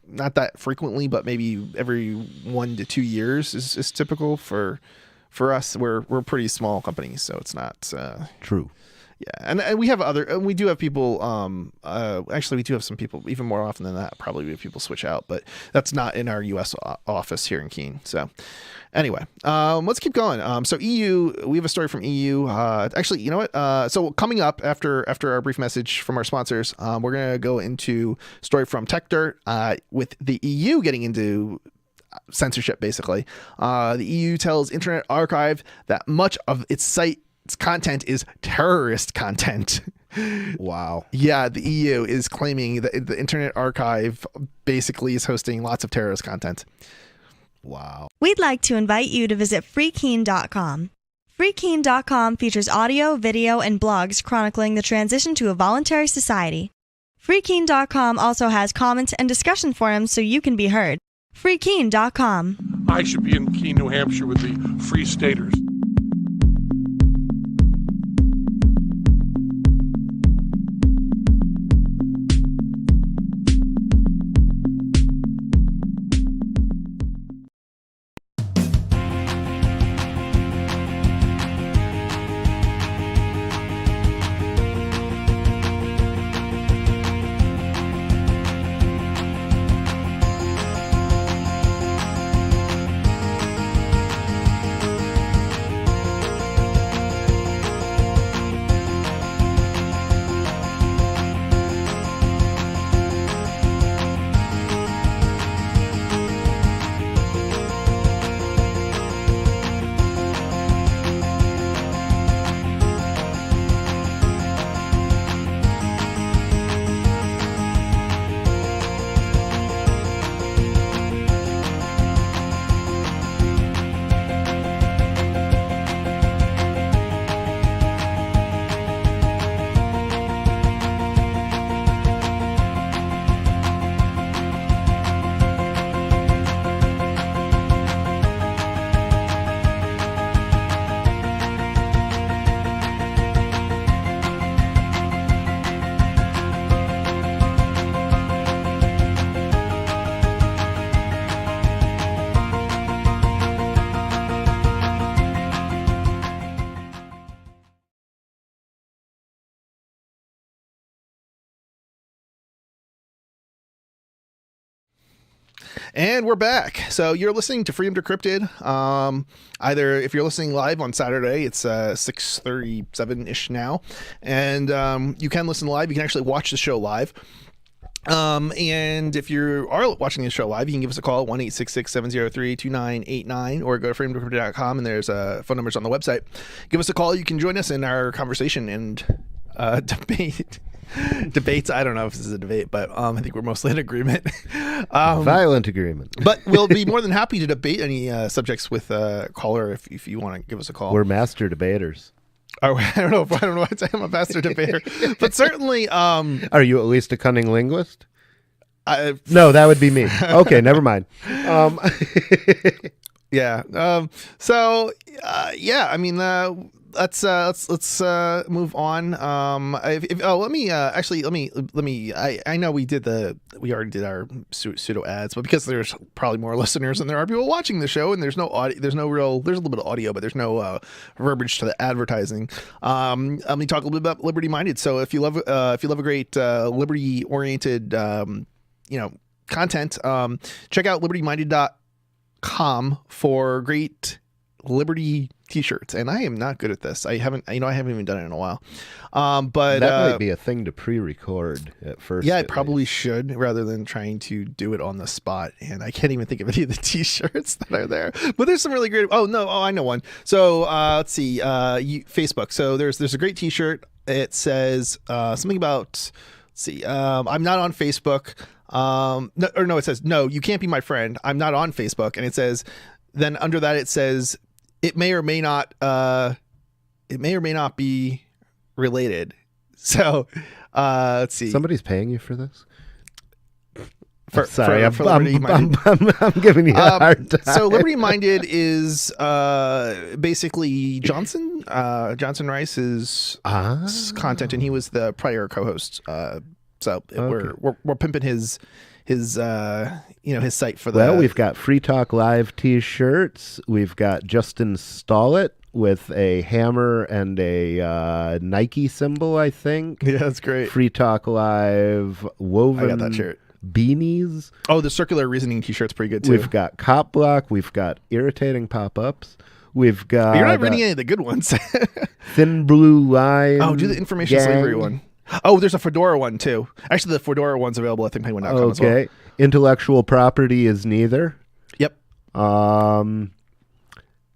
not that frequently, but maybe every 1 to 2 years is typical for us. We're a pretty small company, so it's not true. Yeah, and we do have people. Actually, we do have some people. Even more often than that, probably if people switch out, but that's not in our U.S. office here in Keene. So, anyway, let's keep going. So EU, we have a story from EU. Actually, you know what? So coming up after our brief message from our sponsors, we're gonna go into a story from Tech Dirt with the EU getting into censorship. Basically, the EU tells Internet Archive that much of its site's content is terrorist content. Wow. Yeah, the EU is claiming that the Internet Archive basically is hosting lots of terrorist content. Wow. We'd like to invite you to visit freekeen.com. Freekeen.com features audio, video, and blogs chronicling the transition to a voluntary society. Freekeen.com also has comments and discussion forums so you can be heard. Freekeen.com. I should be in Keene, New Hampshire with the Free Staters. And we're back. So you're listening to Freedom Decrypted. Either if you're listening live on Saturday, it's 6:37-ish now. And you can listen live. You can actually watch the show live. And if you are watching the show live, you can give us a call at 1-866-703-2989 or go to freedomdecrypted.com, and there's phone numbers on the website. Give us a call. You can join us in our conversation and debate. Debates, I don't know if this is a debate, but I think we're mostly in agreement. Violent agreement. But we'll be more than happy to debate any subjects with a caller if you want to give us a call. We're master debaters. Oh, I don't know if I'm a master debater, but certainly. Are you at least a cunning linguist? No, that would be me. Okay, never mind. Yeah. Yeah. I mean, let's move on. Let me. I know we already did our pseudo ads, but because there's probably more listeners than there are people watching the show, and there's no audio, there's a little bit of audio, but there's no verbiage to the advertising. Let me talk a little bit about Liberty Minded. So if you love a great liberty oriented content, check out libertyminded.com for great Liberty t-shirts. And I am not good at this. I haven't even done it in a while. But that might be a thing to pre-record at first. Yeah, I probably should, rather than trying to do it on the spot. And I can't even think of any of the t-shirts that are there. But there's some really great. I know one. So let's see. Facebook. So there's a great t-shirt. It says something about. Let's see. I'm not on Facebook. It says, no, you can't be my friend. I'm not on Facebook. And it says, then under that, it says, it may or may not be related. So, let's see. Somebody's paying you for this? Sorry, I'm Liberty Minded. I'm giving you a hard time. So Liberty Minded is basically Johnson Rice's content, and he was the prior co-host. We're pimping his site for the. Well, we've got Free Talk Live t-shirts. We've got Justin Stollett with a hammer and a Nike symbol, I think. Yeah, that's great. Free Talk Live woven. I got that shirt. Beanies. Oh, the circular reasoning t-shirt's pretty good too. We've got Cop Block. We've got irritating pop-ups. We've got. But you're not reading any of the good ones. Thin Blue Line. Oh, do the information slavery one. Oh, there's a Fedora one too. Actually, the Fedora one's available at thinkpenguin.com as well. Okay. Intellectual property is neither. Yep.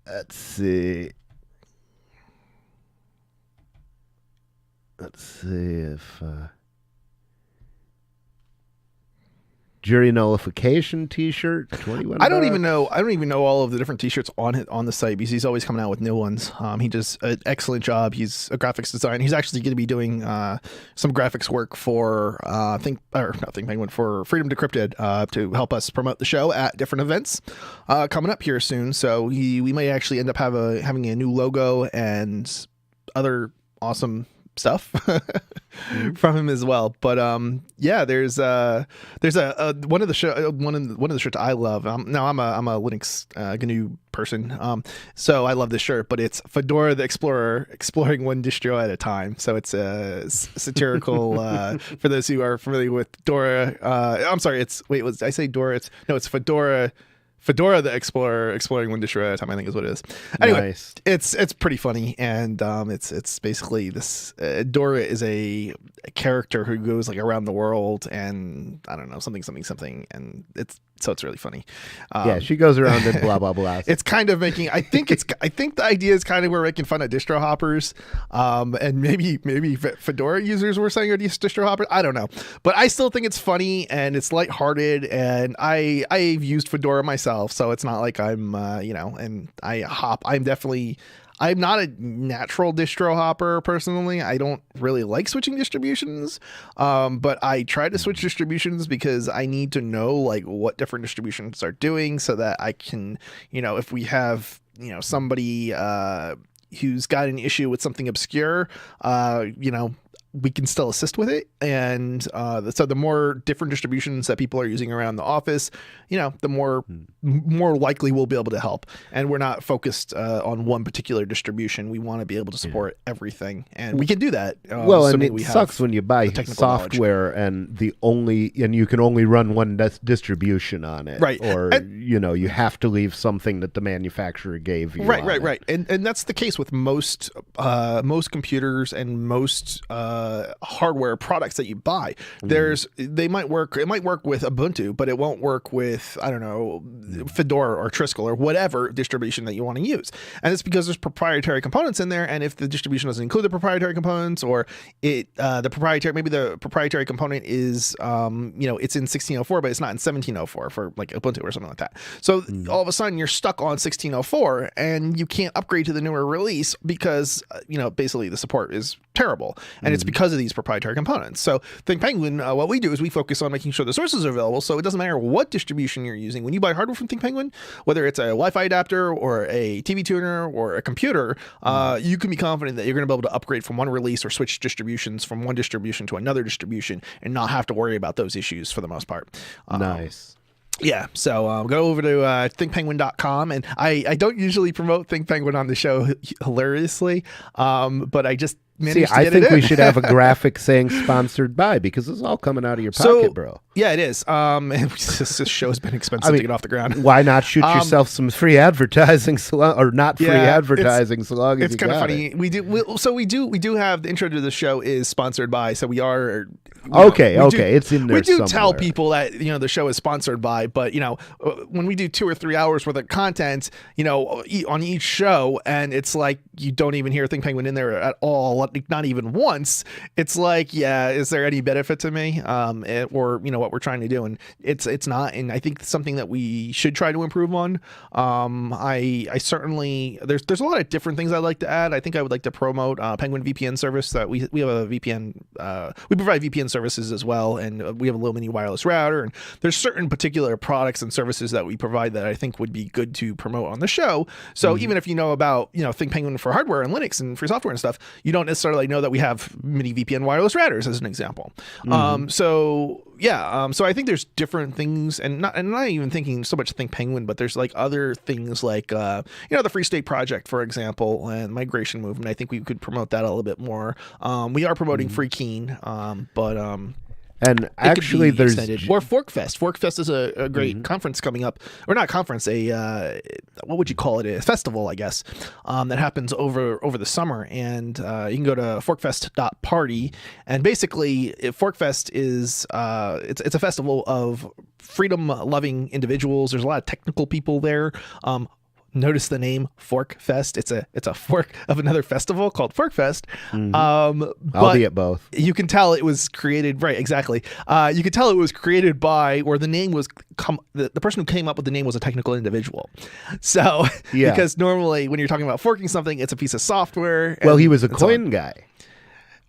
Let's see. Let's see if jury nullification t-shirt, 21. I don't even know all of the different t-shirts on the site, because he's always coming out with new ones. He does an excellent job. He's a graphics designer. He's actually going to be doing some graphics work for Think Penguin, for Freedom Decrypted, to help us promote the show at different events coming up here soon. So we may actually end up having a new logo and other awesome stuff from him as well. But there's one of the shirts I love. Now I'm a Linux GNU person, so I love this shirt. But it's Fedora the Explorer, exploring one distro at a time. So it's a satirical for those who are familiar with Dora. I'm sorry. Did I say Dora? It's Fedora the Explorer, exploring one distro at a time, I think is what it is. Anyway, nice. It's pretty funny, and it's basically this. Dora is a character who goes like around the world, and I don't know, something, and it's really funny. Yeah, she goes around and blah blah blah. It's kind of making. I think the idea is kind of we're making fun of distro hoppers, and maybe Fedora users were saying are distro hoppers. I don't know, but I still think it's funny and it's lighthearted, and I've used Fedora myself. So it's not like I'm, and I hop. I'm not a natural distro hopper personally. I don't really like switching distributions, but I try to switch distributions because I need to know like what different distributions are doing, so that I can, if we have, somebody who's got an issue with something obscure, we can still assist with it. And so the more different distributions that people are using around the office, the more likely we'll be able to help. And we're not focused on one particular distribution. We want to be able to support everything, and we can do that. And it sucks when you buy software and you can only run one distribution on it, right? Or you have to leave something that the manufacturer gave you. Right. And that's the case with most computers and most hardware products that you buy. It might work with Ubuntu, but it won't work with, I don't know, Fedora or Triskel or whatever distribution that you want to use. And it's because there's proprietary components in there, and if the distribution doesn't include the proprietary components, or the proprietary component is it's in 1604 but it's not in 1704 for like Ubuntu or something like that. So all of a sudden you're stuck on 1604 and you can't upgrade to the newer release because basically the support is terrible, and it's because of these proprietary components. So Think Penguin, what we do is we focus on making sure the sources are available, so it doesn't matter what distribution you're using. When you buy hardware from Think Penguin, whether it's a Wi-Fi adapter or a TV tuner or a computer, you can be confident that you're going to be able to upgrade from one release or switch distributions from one distribution to another distribution and not have to worry about those issues for the most part. Nice. Yeah, so go over to thinkpenguin.com, and I don't usually promote Think Penguin on the show hilariously, but I just managed to get I think we should have a graphic saying sponsored by, because it's all coming out of your pocket, bro. Yeah, it is. And this show's been expensive to get off the ground. Why not shoot yourself some free advertising, or not free advertising, so long as it's you kind of funny. it. We do have the intro to the show is sponsored by, so we are. It's in there. We do somewhere. tell people that the show is sponsored by, but when we do 2 or 3 hours worth of content, on each show, and it's like you don't even hear Think Penguin in there at all, like not even once. It's like, is there any benefit to me, or what we're trying to do? And it's not. And I think something that we should try to improve on. I certainly there's a lot of different things I'd like to add. I think I would like to promote Penguin VPN service that we have a VPN. We provide VPN services as well, and we have a little mini wireless router, and there's certain particular products and services that we provide that I think would be good to promote on the show. So even if you know about Think Penguin for hardware and Linux and free software and stuff, you don't necessarily know that we have mini VPN wireless routers as an example. So I think there's different things, and not even thinking so much Think Penguin, but there's like other things like the Free State Project, for example, and migration movement. I think we could promote that a little bit more. We are promoting Free Keen, but and actually there's or ForkFest. ForkFest is a great conference coming up, or not conference, what would you call it? A festival, I guess, that happens over the summer, and you can go to forkfest.party, and basically ForkFest is it's a festival of freedom-loving individuals. There's a lot of technical people there. Notice the name Fork Fest. It's a fork of another festival called Fork Fest. I'll be at both. You can tell it was created, right, exactly. You could tell it was created by, or the name was, the person who came up with the name was a technical individual. So, because normally when you're talking about forking something, it's a piece of software. Well, he was a coin guy.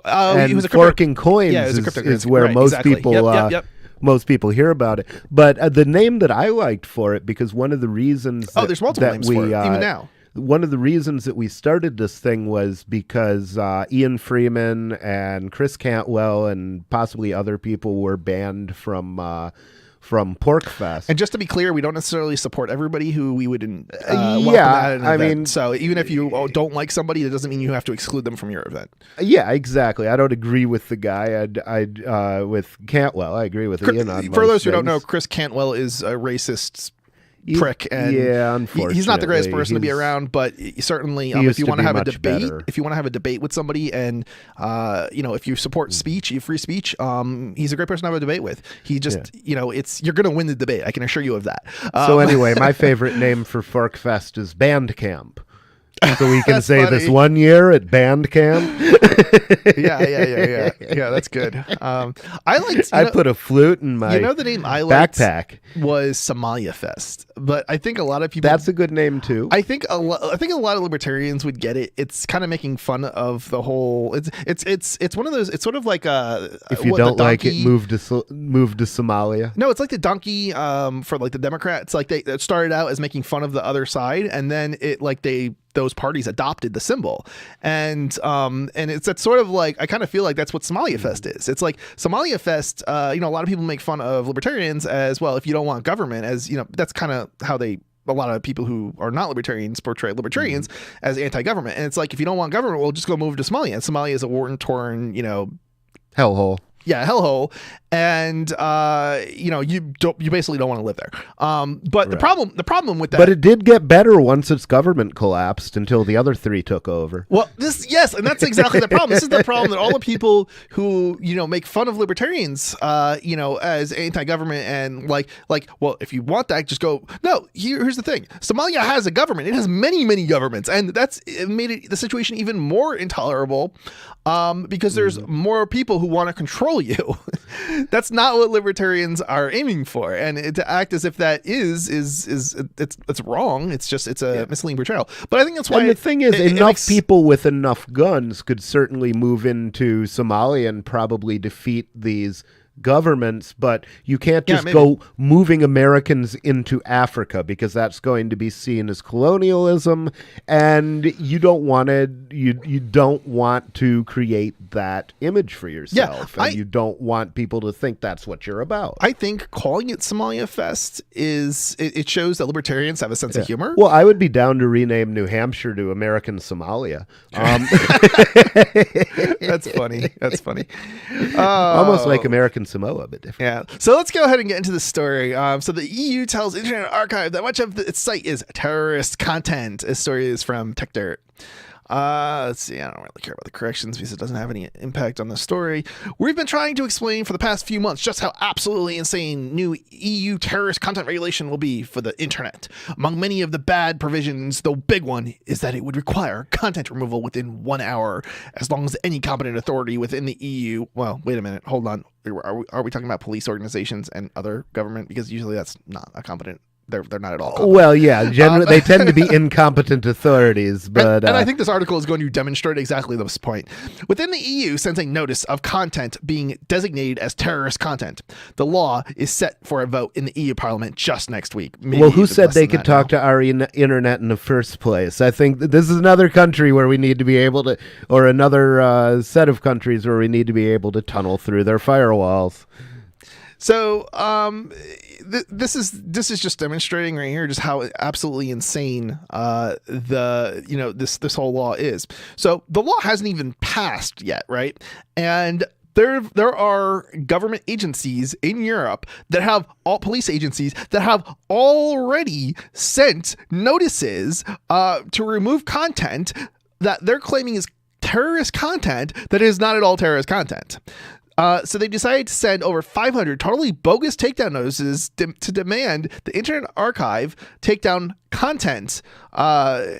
And he was forking coins is where most people... Yep. Most people hear about it, but the name that I liked for it, because one of the reasons there's multiple names for it, even now. One of the reasons that we started this thing was because Ian Freeman and Chris Cantwell and possibly other people were banned from PorkFest. And just to be clear, we don't necessarily support everybody who we would welcome at an event. So even if you don't like somebody, that doesn't mean you have to exclude them from your event. Yeah, exactly. I don't agree with the guy. With Cantwell, I agree with Ian on For those who things. don't know, Chris Cantwell is a racist prick, and unfortunately, he's not the greatest person to be around, but certainly if you want to have a debate, with somebody, and if you support speech, free speech, he's a great person to have a debate with. He just you're gonna win the debate, I can assure you of that. So anyway, my favorite name for Forkfest is Bandcamp. So we can say funny. This one year at Bandcamp. Yeah, that's good. I put a flute in my the name I liked backpack was Somalia Fest, but I think a lot of people. That's a good name too. I think a lot of libertarians would get it. It's kind of making fun of the whole. It's one of those. It's sort of like if you don't like it, move to Somalia. No, it's like the donkey for like the Democrats. Like they started out as making fun of the other side, and then they those parties adopted the symbol. And it's that sort of like, I kind of feel like that's what Somalia Fest is. It's like Somalia Fest, a lot of people make fun of libertarians as well. If you don't want government, as that's kind of how a lot of people who are not libertarians portray libertarians as anti-government. And it's like, if you don't want government, well, just go move to Somalia. And Somalia is a war-torn, hellhole. Yeah, hellhole, and you basically don't want to live there. But the problem with that. But it did get better once its government collapsed until the other three took over. Well, and that's exactly the problem. This is the problem that all the people who make fun of libertarians, as anti-government and like, well, if you want that, just go. No, here's the thing: Somalia has a government. It has many, many governments, and it made the situation even more intolerable. Because there's more people who want to control you. That's not what libertarians are aiming for, and to act as if that is it's wrong. It's a misleading portrayal. But I think that's why. And the thing is, enough people with enough guns could certainly move into Somalia and probably defeat these governments, but you can't just go moving Americans into Africa, because that's going to be seen as colonialism, and you don't want to create that image for yourself, and you don't want people to think that's what you're about. I think calling it Somalia Fest it shows that libertarians have a sense of humor. Well, I would be down to rename New Hampshire to American Somalia. That's funny. Almost like American Samoa, a bit different. Yeah. So let's go ahead and get into the story. So the EU tells Internet Archive that much of its site is terrorist content. This story is from TechDirt. Let's see. I don't really care about the corrections because it doesn't have any impact on the story. We've been trying to explain for the past few months just how absolutely insane new EU terrorist content regulation will be for the internet. Among many of the bad provisions, the big one is that it would require content removal within 1 hour, as long as any competent authority within the EU. Well, wait a minute. Hold on. Are we talking about police organizations and other government? Because usually that's not a competent. They're not at all competent. Well, yeah, generally they tend to be incompetent authorities, but and I think this article is going to demonstrate exactly this point. Within the EU sends a notice of content being designated as terrorist content. The law is set for a vote in the EU Parliament just next week. Well, who said they could talk to our internet in the first place? I think this is another country where we need to be able to, or another set of countries where we need to be able to tunnel through their firewalls. So this is just demonstrating right here just how absolutely insane this whole law is. So the law hasn't even passed yet, right? And there are government agencies in Europe that have police agencies that have already sent notices to remove content that they're claiming is terrorist content that is not at all terrorist content. So they decided to send over 500 totally bogus takedown notices to demand the Internet Archive take down content. Before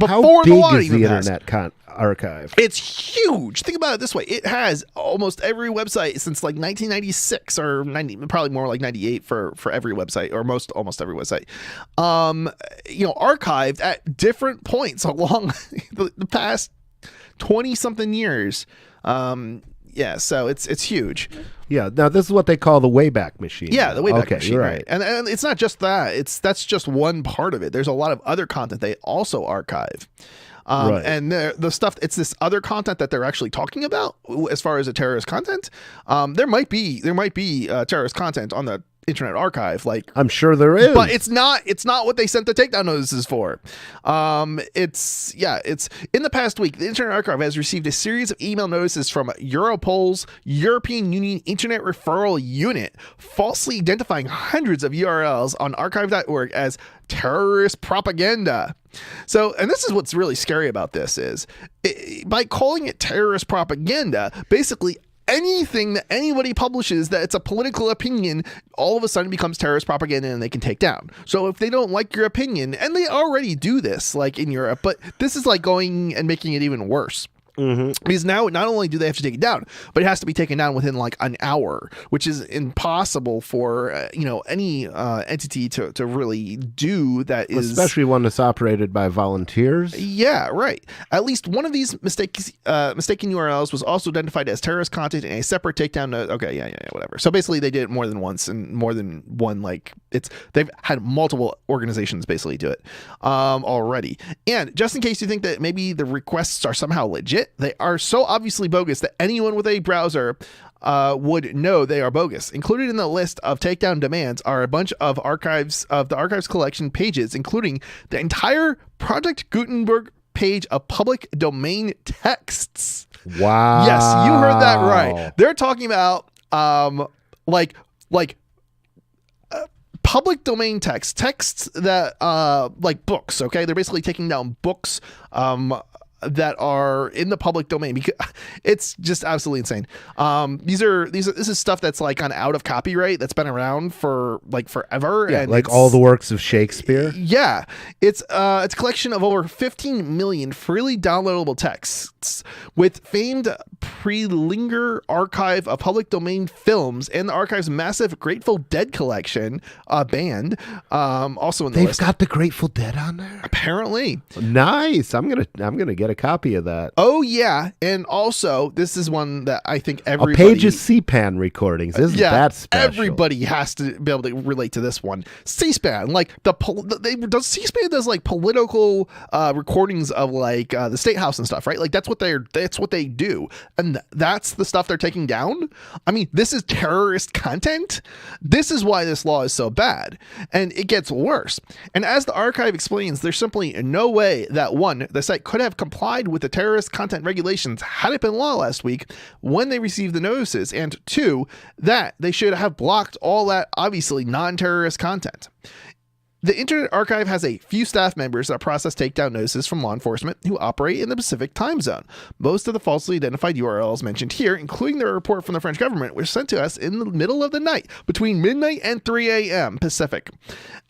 How big the law is even the passed. Internet Archive? It's huge. Think about it this way: it has almost every website since like 1996 or 90, probably more like 98 for every website, or almost every website. Archived at different points along the past 20 something years. Yeah, so it's huge. Yeah, now this is what they call the Wayback Machine. Yeah, the Wayback Machine. You're right. And it's not just that. That's just one part of it. There's a lot of other content they also archive. Right. And the stuff, it's this other content that they're actually talking about as far as the terrorist content. There might be terrorist content on the Internet Archive, like I'm sure there is, but it's not what they sent the takedown notices for. It's in the past week, the Internet Archive has received a series of email notices from Europol's European Union Internet Referral Unit, falsely identifying hundreds of URLs on archive.org as terrorist propaganda. So, and this is what's really scary about this is by calling it terrorist propaganda, basically anything that anybody publishes that it's a political opinion all of a sudden becomes terrorist propaganda and they can take down. So if they don't like your opinion, and they already do this like in Europe, but this is like going and making it even worse. Because now not only do they have to take it down, but it has to be taken down within like an hour, which is impossible for any entity to really do. That is especially one that's operated by volunteers. Yeah, right. At least one of these mistaken URLs was also identified as terrorist content in a separate takedown. Okay, yeah, whatever. So basically, they did it more than once and more than one. Like they've had multiple organizations basically do it already. And just in case you think that maybe the requests are somehow legit, they are so obviously bogus that anyone with a browser would know they are bogus. Included in the list of takedown demands are a bunch of the archives collection pages, including the entire Project Gutenberg page of public domain texts. Wow. Yes, you heard that right. They're talking about public domain texts that like books. Okay, they're basically taking down books that are in the public domain, because it's just absolutely insane. This is stuff that's like gone out of copyright, that's been around for like forever. Yeah, and like all the works of Shakespeare. Yeah, it's a collection of over 15 million freely downloadable texts with famed Prelinger archive of public domain films and the archive's massive Grateful Dead collection band. Also in the list. They've got the Grateful Dead on there. Apparently, nice. I'm gonna get a copy of that. Oh yeah, and also this is one that I think everybody. A page of C-SPAN recordings. Isn't that special? Everybody has to be able to relate to this one. C-SPAN, like C-SPAN does like political recordings of like the State House and stuff, right? Like that's what they do, and that's the stuff they're taking down. I mean, this is terrorist content. This is why this law is so bad, and it gets worse. And as the archive explains, there's simply no way that the site could have complied with the terrorist content regulations had it been law last week when they received the notices, and 2, that they should have blocked all that obviously non-terrorist content. The Internet Archive has a few staff members that process takedown notices from law enforcement who operate in the Pacific time zone. Most of the falsely identified URLs mentioned here, including the report from the French government, were sent to us in the middle of the night between midnight and 3 a.m. Pacific.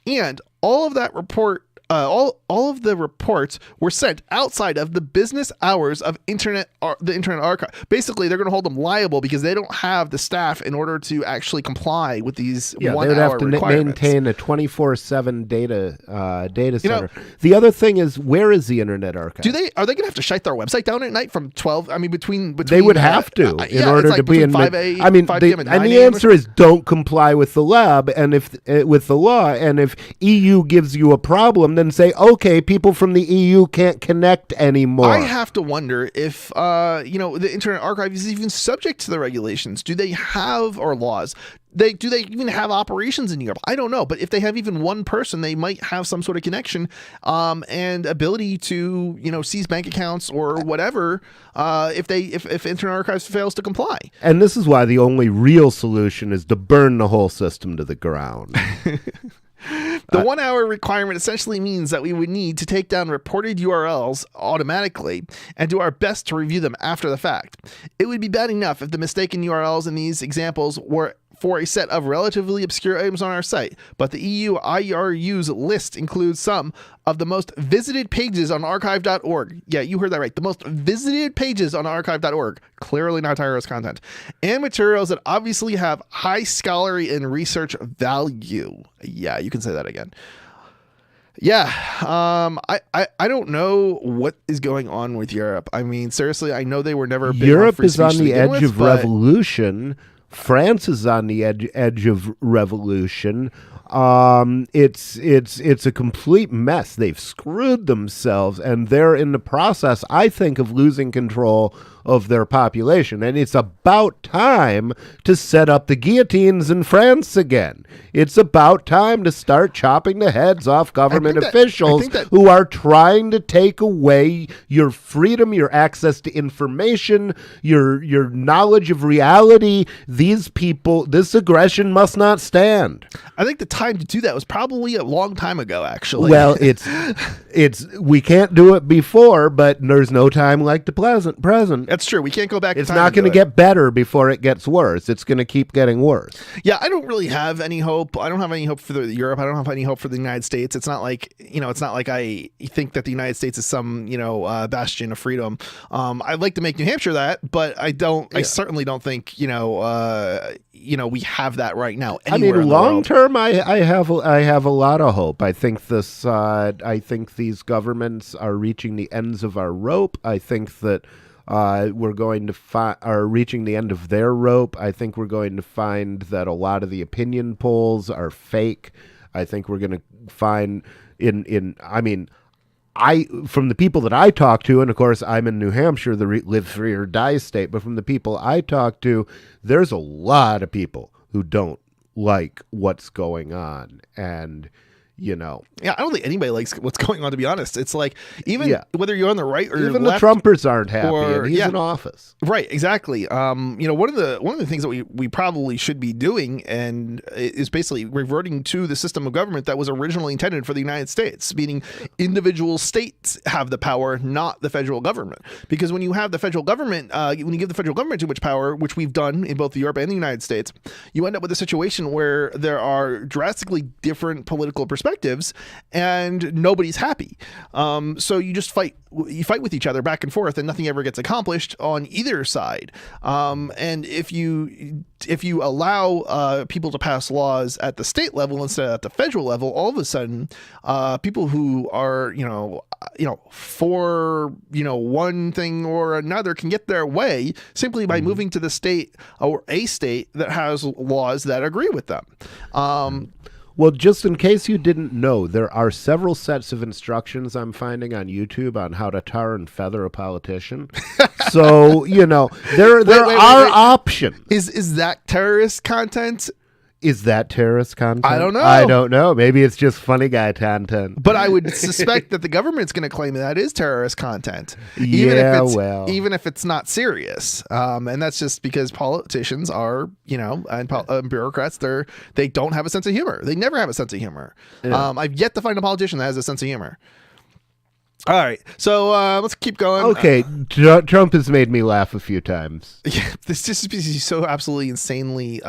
And all of that report all of the reports were sent outside of the business hours of the Internet Archive. Basically, they're going to hold them liable because they don't have the staff in order to actually comply with these 1 hour have to requirements. Maintain a 24/7 data center. The other thing is, where is the Internet Archive? Are they going to have to shut their website down at night from 12? I mean, between they would have to in order to be in 5 p.m. and 9 and the answer is don't comply with the lab and with the law. And if EU gives you a problem, then say, okay, people from the EU can't connect anymore. I have to wonder if the Internet Archive is even subject to the regulations. Do they have, or laws? Do they even have operations in Europe? I don't know, but if they have even one person, they might have some sort of connection and ability to seize bank accounts or whatever if Internet Archives fails to comply. And this is why the only real solution is to burn the whole system to the ground. The 1 hour requirement essentially means that we would need to take down reported URLs automatically and do our best to review them after the fact. It would be bad enough if the mistaken URLs in these examples were for a set of relatively obscure items on our site, but the EU IRU's list includes some of the most visited pages on archive.org. Yeah, you heard that right. The most visited pages on archive.org. Clearly not terrorist content. And materials that obviously have high scholarly and research value. Yeah, you can say that again. Yeah, I don't know what is going on with Europe. I mean, seriously, I know they were never big Europe on is on the edge of revolution. France is on the edge of revolution. It's a complete mess. They've screwed themselves, and they're in the process, I think, of losing control of their population. And it's about time to set up the guillotines in France again. It's about time to start chopping the heads off government officials who are trying to take away your freedom, your access to information, your knowledge of reality. These people, this aggression must not stand. I think the time to do that was probably a long time ago, actually. Well, it's we can't do it before, but there's no time like the present. That's true. We can't go back. It's not going to get better before it gets worse. It's going to keep getting worse. Yeah, I don't really have any hope. I don't have any hope for Europe. I don't have any hope for the United States. It's not like, it's not like I think that the United States is some, bastion of freedom. I'd like to make New Hampshire that, but I don't. Yeah. I certainly don't think, we have that right now. I mean, long term, I have a lot of hope. I think this. I think these governments are reaching the ends of our rope. I think that. We're going to are reaching the end of their rope. I think we're going to find that a lot of the opinion polls are fake. I think we're going to find from the people that I talk to, and of course I'm in New Hampshire, the live free or die state, but from the people I talk to, there's a lot of people who don't like what's going on. And yeah, I don't think anybody likes what's going on, to be honest. It's like, even whether you're on the right or even left, the Trumpers aren't happy, and he's in office. Right, exactly. One of the things that we probably should be doing and is basically reverting to the system of government that was originally intended for the United States, meaning individual states have the power, not the federal government. Because when you have the federal government, when you give the federal government too much power, which we've done in both Europe and the United States, you end up with a situation where there are drastically different political perspectives and nobody's happy. So you just fight with each other back and forth, and nothing ever gets accomplished on either side. And if you allow people to pass laws at the state level instead of at the federal level, all of a sudden people who are for one thing or another can get their way simply by moving to the state or a state that has laws that agree with them. Well, just in case you didn't know, there are several sets of instructions I'm finding on YouTube on how to tar and feather a politician. So, there are options. Is that terrorist content? Is that terrorist content? I don't know. Maybe it's just funny guy content. But I would suspect that the government's going to claim that is terrorist content. Even if it's not serious. And that's just because politicians are, and bureaucrats, they don't have a sense of humor. They never have a sense of humor. Yeah. I've yet to find a politician that has a sense of humor. All right, so let's keep going. Okay, Trump has made me laugh a few times. Yeah, this just because he's so absolutely insanely...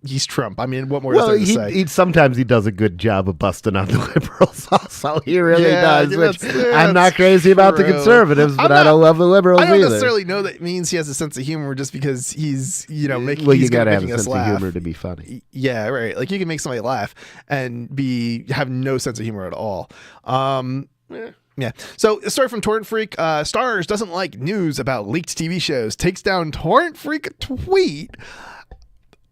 he's Trump. I mean, what more is there to say? Sometimes he does a good job of busting on the liberals also. He really does, which I'm not crazy about the conservatives, but I don't love the liberals either. I don't necessarily know that means he has a sense of humor just because he's, making Well, you got to have a sense of humor to be funny. Yeah, right. Like, you can make somebody laugh and have no sense of humor at all. Yeah. So, a story from Torrent Freak. Stars doesn't like news about leaked TV shows. Takes down Torrent Freak tweet,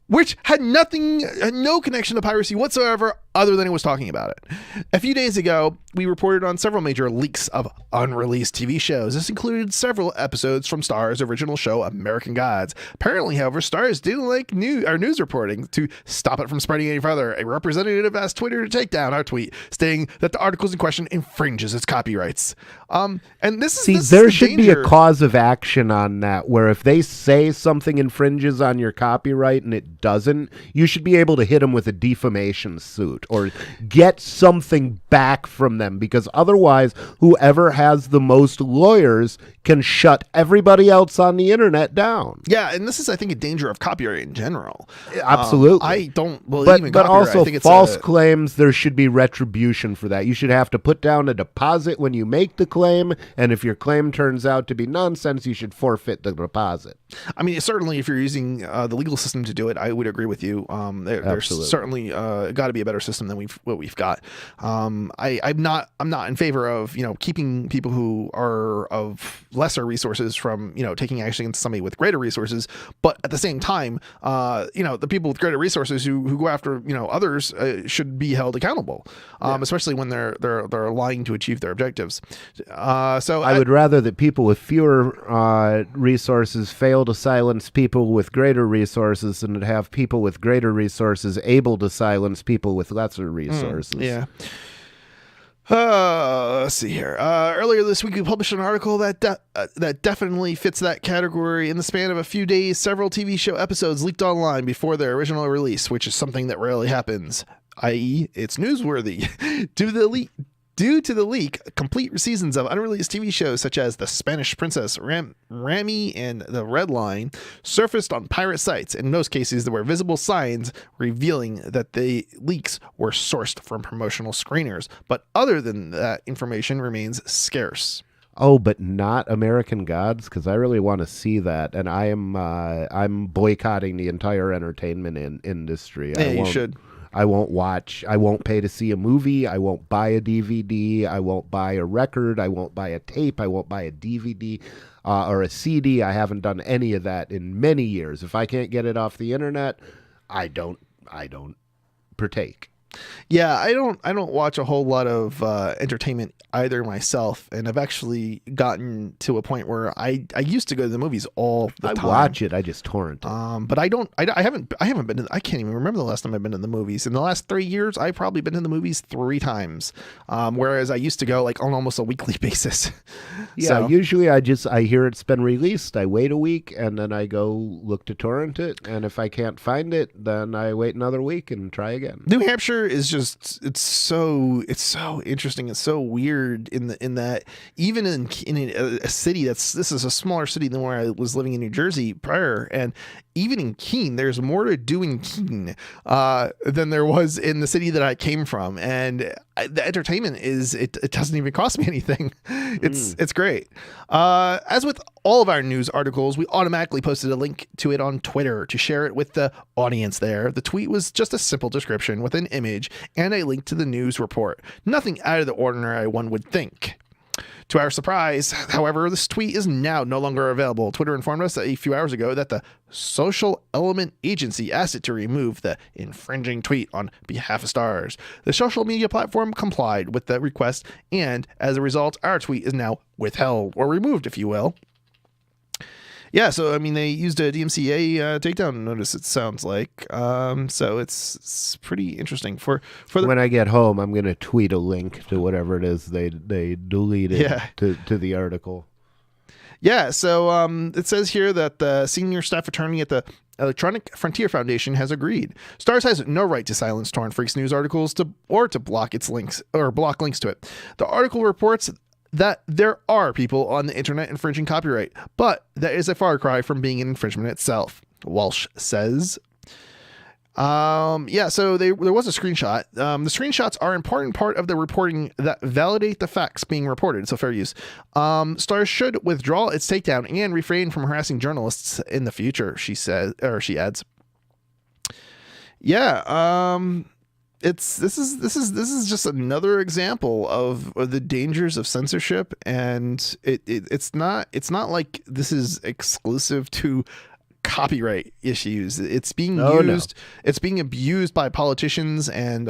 which had no connection to piracy whatsoever other than it was talking about it. A few days ago, we reported on several major leaks of unreleased TV shows. This included several episodes from Star's original show, American Gods. Apparently, however, Star's didn't like our news reporting. To stop it from spreading any further, a representative asked Twitter to take down our tweet, stating that the articles in question infringes its copyrights. And there should be a cause of action on that, where if they say something infringes on your copyright and it doesn't, you should be able to hit them with a defamation suit or get something back from them, because otherwise whoever has the most lawyers can shut everybody else on the internet down. Yeah, and this is, I think, a danger of copyright in general. Absolutely. I don't believe in copyright. But also, false claims, there should be retribution for that. You should have to put down a deposit when you make the claim, and if your claim turns out to be nonsense, you should forfeit the deposit. I mean, certainly if you're using the legal system to do it, I would agree with you. There's certainly got to be a better system than what we've got. I'm not in favor of keeping people who are of lesser resources from taking action against somebody with greater resources, but at the same time, the people with greater resources who go after others should be held accountable, especially when they're lying to achieve their objectives. So I would rather that people with fewer resources fail to silence people with greater resources than to have people with greater resources able to silence people with lesser resources. Yeah. Let's see here. Earlier this week, we published an article that definitely fits that category. In the span of a few days, several TV show episodes leaked online before their original release, which is something that rarely happens, i.e., it's newsworthy. Due to the leak, complete seasons of unreleased TV shows such as The Spanish Princess, Rami, and The Red Line surfaced on pirate sites. In most cases, there were visible signs revealing that the leaks were sourced from promotional screeners. But other than that, information remains scarce. Oh, but not American Gods, because I really want to see that, and I'm boycotting the entire entertainment industry. Yeah, you should. I won't watch. I won't pay to see a movie. I won't buy a DVD. I won't buy a record. I won't buy a tape. I won't buy a DVD or a CD. I haven't done any of that in many years. If I can't get it off the internet, I don't partake. Yeah, I don't watch a whole lot of entertainment either myself, and I've actually gotten to a point where I used to go to the movies all the time. I watch it, I just torrent it. But I haven't been to, I can't even remember the last time I've been to the movies. In the last 3 years, I've probably been to the movies 3 times. Whereas I used to go like on almost a weekly basis. Yeah, usually I hear it's been released, I wait a week, and then I go look to torrent it, and if I can't find it, then I wait another week and try again. New Hampshire is just it's so interesting. It's so weird in that even in a city this is a smaller city than where I was living in New Jersey prior, and even in Keene, there's more to do in Keene than there was in the city that I came from. And the entertainment it doesn't even cost me anything. It's great. As with all of our news articles, we automatically posted a link to it on Twitter to share it with the audience there. The tweet was just a simple description with an image and a link to the news report. Nothing out of the ordinary, one would think. To our surprise, however, this tweet is now no longer available. Twitter informed us a few hours ago that the Social Element Agency asked it to remove the infringing tweet on behalf of Stars. The social media platform complied with the request, and as a result, our tweet is now withheld or removed, if you will. Yeah, so I mean, they used a DMCA takedown notice. It sounds like so it's pretty interesting for the. When I get home, I'm going to tweet a link to whatever it is they deleted to the article. Yeah, so it says here that the senior staff attorney at the Electronic Frontier Foundation has agreed. Stars has no right to silence Torrent Freaks news articles or to block its links or block links to it. The article reports that there are people on the internet infringing copyright, but that is a far cry from being an infringement itself, Walsh says. So there was a screenshot. The screenshots are an important part of the reporting that validate the facts being reported, so fair use. Stars should withdraw its takedown and refrain from harassing journalists in the future, she says, or she adds. Yeah, this is just another example of the dangers of censorship, and it's not like this is exclusive to copyright issues. It's being it's being abused by politicians and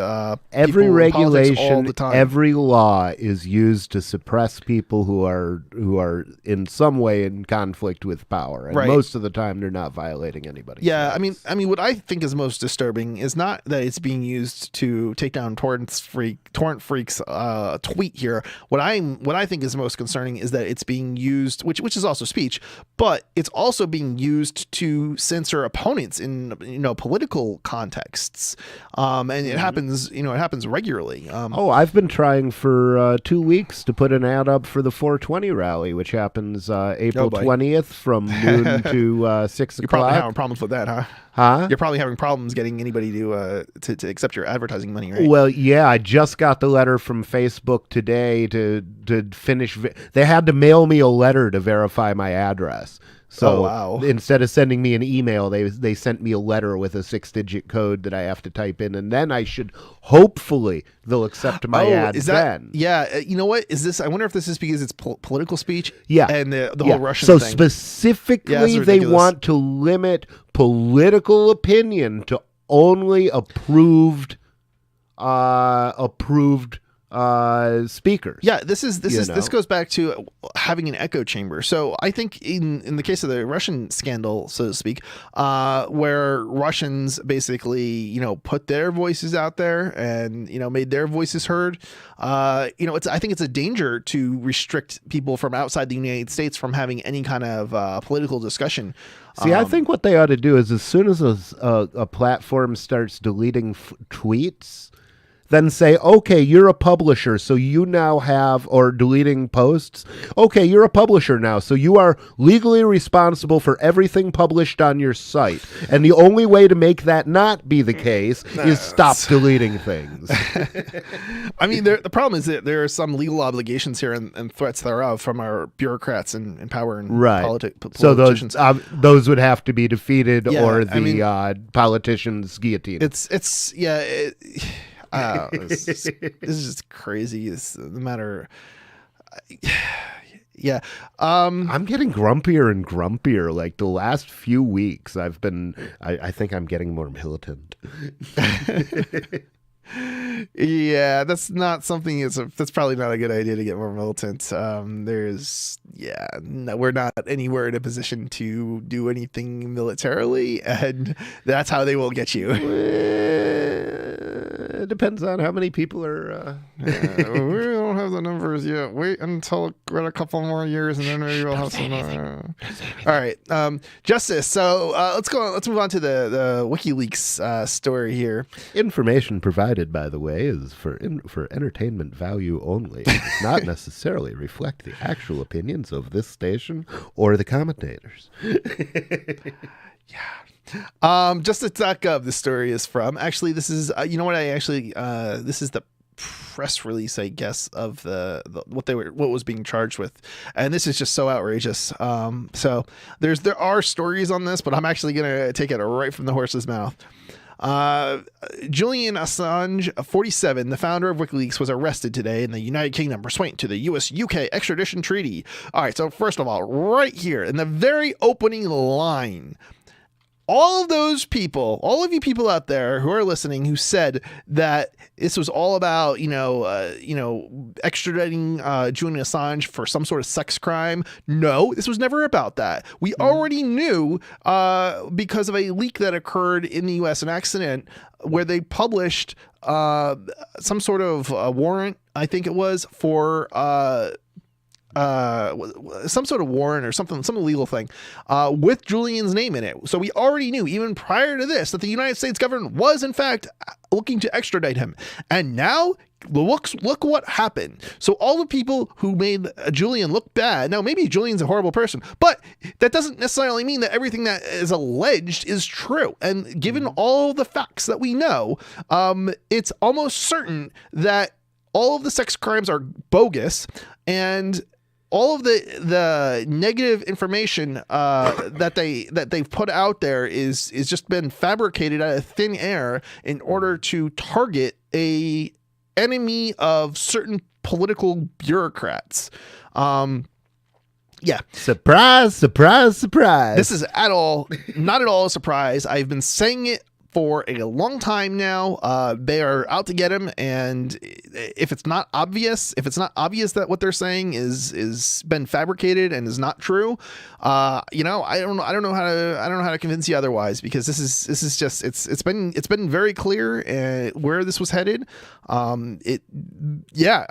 every regulation, all the time. Every law is used to suppress people who are in some way in conflict with power, and most of the time they're not violating anybody. Yeah, rights. I mean, what I think is most disturbing is not that it's being used to take down Torrent Freak's tweet here. What I think is most concerning is that it's being used, which is also speech, but it's also being used to censor opponents in political contexts, and it happens regularly. I've been trying for 2 weeks to put an ad up for the 420 rally, which happens April 20th from noon to 6 o'clock. You're probably having problems with that, huh? Huh? You're probably having problems getting anybody to accept your advertising money, right? Well, yeah, I just got the letter from Facebook today to finish. They had to mail me a letter to verify my address. So instead of sending me an email, they sent me a letter with a 6-digit code that I have to type in, and then hopefully they'll accept my ad. Then, you know what is this? I wonder if this is because it's political speech. Yeah, and the whole Russian thing. So specifically, they want to limit political opinion to only approved speakers. Yeah, this goes back to having an echo chamber. So I think in the case of the Russian scandal, so to speak, where Russians basically put their voices out there and made their voices heard, I think it's a danger to restrict people from outside the United States from having any kind of political discussion. See, I think what they ought to do is as soon as a platform starts deleting tweets, then say, okay, you're a publisher, so you now have, or deleting posts, okay, you're a publisher now, so you are legally responsible for everything published on your site. And the only way to make that not be the case is stop deleting things. I mean, the problem is that there are some legal obligations here and threats thereof from our bureaucrats in power and politicians. So those would have to be defeated, or the politicians guillotine. This is just crazy. It's the matter. Yeah. I'm getting grumpier and grumpier. Like the last few weeks, I think I'm getting more militant. Yeah, that's not something. That's probably not a good idea to get more militant. We're not anywhere in a position to do anything militarily, and that's how they will get you. It depends on how many people are. We don't have the numbers yet. Wait until we're a couple more years, and then maybe we'll have some. All right, Justice. So let's go. Let's move on to the WikiLeaks story here. Information provided, by the way, is for entertainment value only. It does not necessarily reflect the actual opinions of this station or the commentators. Justice.gov, the story is from. Actually, this is this is the press release, I guess, of what was being charged with, and this is just so outrageous. So there are stories on this, but I'm actually gonna take it right from the horse's mouth. Julian Assange, 47, the founder of WikiLeaks, was arrested today in the United Kingdom pursuant to the US-UK extradition treaty. All right, so first of all, right here in the very opening line, all of those people, all of you people out there who are listening, who said that this was all about, extraditing Julian Assange for some sort of sex crime. No, this was never about that. We already knew because of a leak that occurred in the U.S., an accident where they published some sort of warrant, I think it was, for some sort of warrant or something, some legal thing with Julian's name in it. So we already knew, even prior to this, that the United States government was in fact looking to extradite him. And now look what happened. So all the people who made Julian look bad, now maybe Julian's a horrible person, but that doesn't necessarily mean that everything that is alleged is true. And given all the facts that we know, it's almost certain that all of the sex crimes are bogus, and all of the negative information that they've put out there is just been fabricated out of thin air in order to target a enemy of certain political bureaucrats. Yeah. Surprise, surprise, surprise. This is not at all a surprise. I've been saying it for a long time now. They are out to get him, and if it's not obvious that what they're saying is been fabricated and is not true, I don't know how to convince you otherwise, because this is just it's been very clear where this was headed. I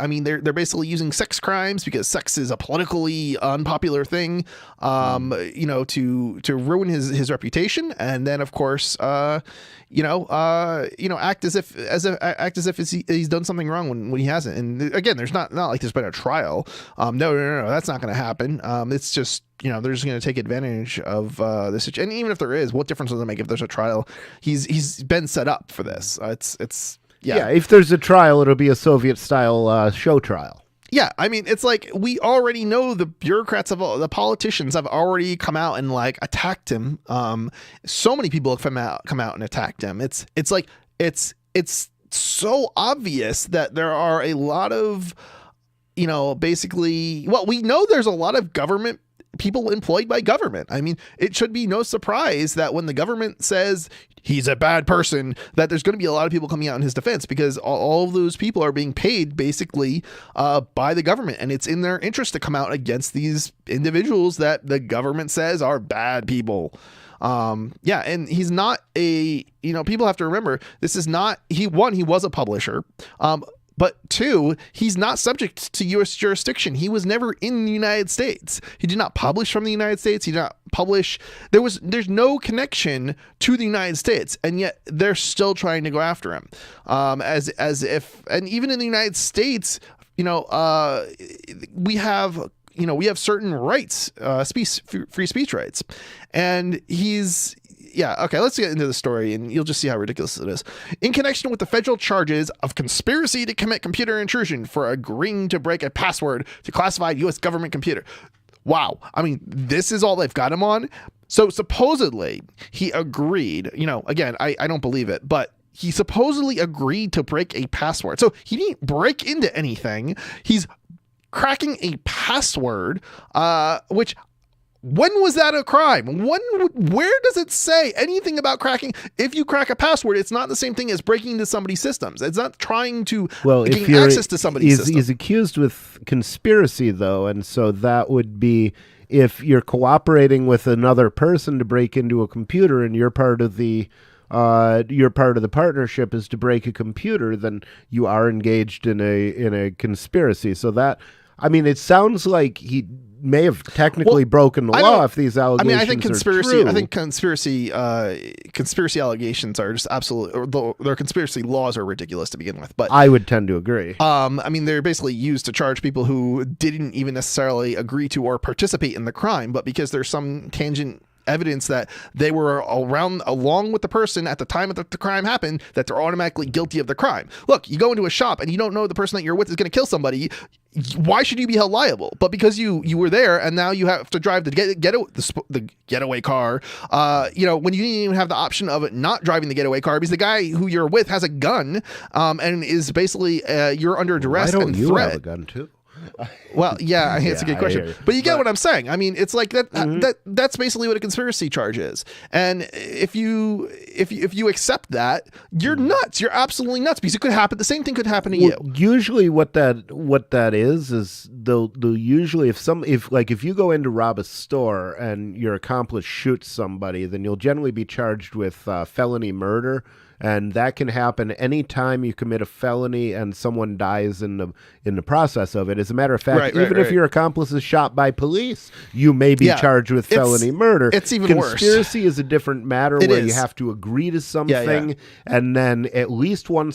mean, they're basically using sex crimes because sex is a politically unpopular thing, to ruin his reputation, and then of course act as if he's done something wrong when he hasn't. And again, there's not like there's been a trial. No, that's not going to happen. It's just, they're just going to take advantage of this. And even if there is, what difference does it make if there's a trial? He's been set up for this. Yeah. If there's a trial, it'll be a Soviet-style show trial. Yeah, I mean, it's like we already know the bureaucrats the politicians have already come out and like attacked him. So many people have come out and attacked him. It's so obvious that there are a lot of, basically, well, we know there's a lot of government people employed by government. I mean, it should be no surprise that when the government says he's a bad person, that there's going to be a lot of people coming out in his defense, because all of those people are being paid basically by the government, and it's in their interest to come out against these individuals that the government says are bad people. And he's not people have to remember, this is not, he was a publisher. But 2, he's not subject to U.S. jurisdiction. He was never in the United States. He did not publish from the United States. He did not publish. There's no connection to the United States, and yet they're still trying to go after him. As if, and even in the United States, we have certain rights, free speech rights, and he's. Yeah, okay, let's get into the story, and you'll just see how ridiculous it is. In connection with the federal charges of conspiracy to commit computer intrusion for agreeing to break a password to classified U.S. government computer. Wow. I mean, this is all they've got him on? So supposedly, he agreed, again, I don't believe it, but he supposedly agreed to break a password. So he didn't break into anything. He's cracking a password, which... When was that a crime? Where does it say anything about cracking? If you crack a password, it's not the same thing as breaking into somebody's systems. It's not trying to gain access to somebody's system. He's accused with conspiracy, though, and so that would be if you're cooperating with another person to break into a computer, and you're part of the partnership is to break a computer, then you are engaged in a conspiracy. So that, I mean, it sounds like he may have technically broken the law if these allegations I think conspiracy. are true. I think conspiracy allegations are just absolute. Their conspiracy laws are ridiculous to begin with. But I would tend to agree. I mean, they're basically used to charge people who didn't even necessarily agree to or participate in the crime, but because there's some tangent evidence that they were along with the person at the time that the crime happened, that they're automatically guilty of the crime. Look, you go into a shop and you don't know the person that you're with is going to kill somebody. Why should you be held liable? But because you were there and now you have to drive the getaway car, when you didn't even have the option of not driving the getaway car because the guy who you're with has a gun, and is basically you're under duress and threat. Why don't you have a gun too? Well, yeah, I mean, it's a good question, but you get what I'm saying. I mean, it's like that. That's basically what a conspiracy charge is. And if you accept that, you're nuts. You're absolutely nuts because it could happen. The same thing could happen to you. Usually, what that is they'll usually if you go in to rob a store and your accomplice shoots somebody, then you'll generally be charged with felony murder. And that can happen anytime you commit a felony and someone dies in the process of it. As a matter of fact, if your accomplice is shot by police, you may be charged with felony murder. It's even worse. Conspiracy is a different matter you have to agree to something, and then at least one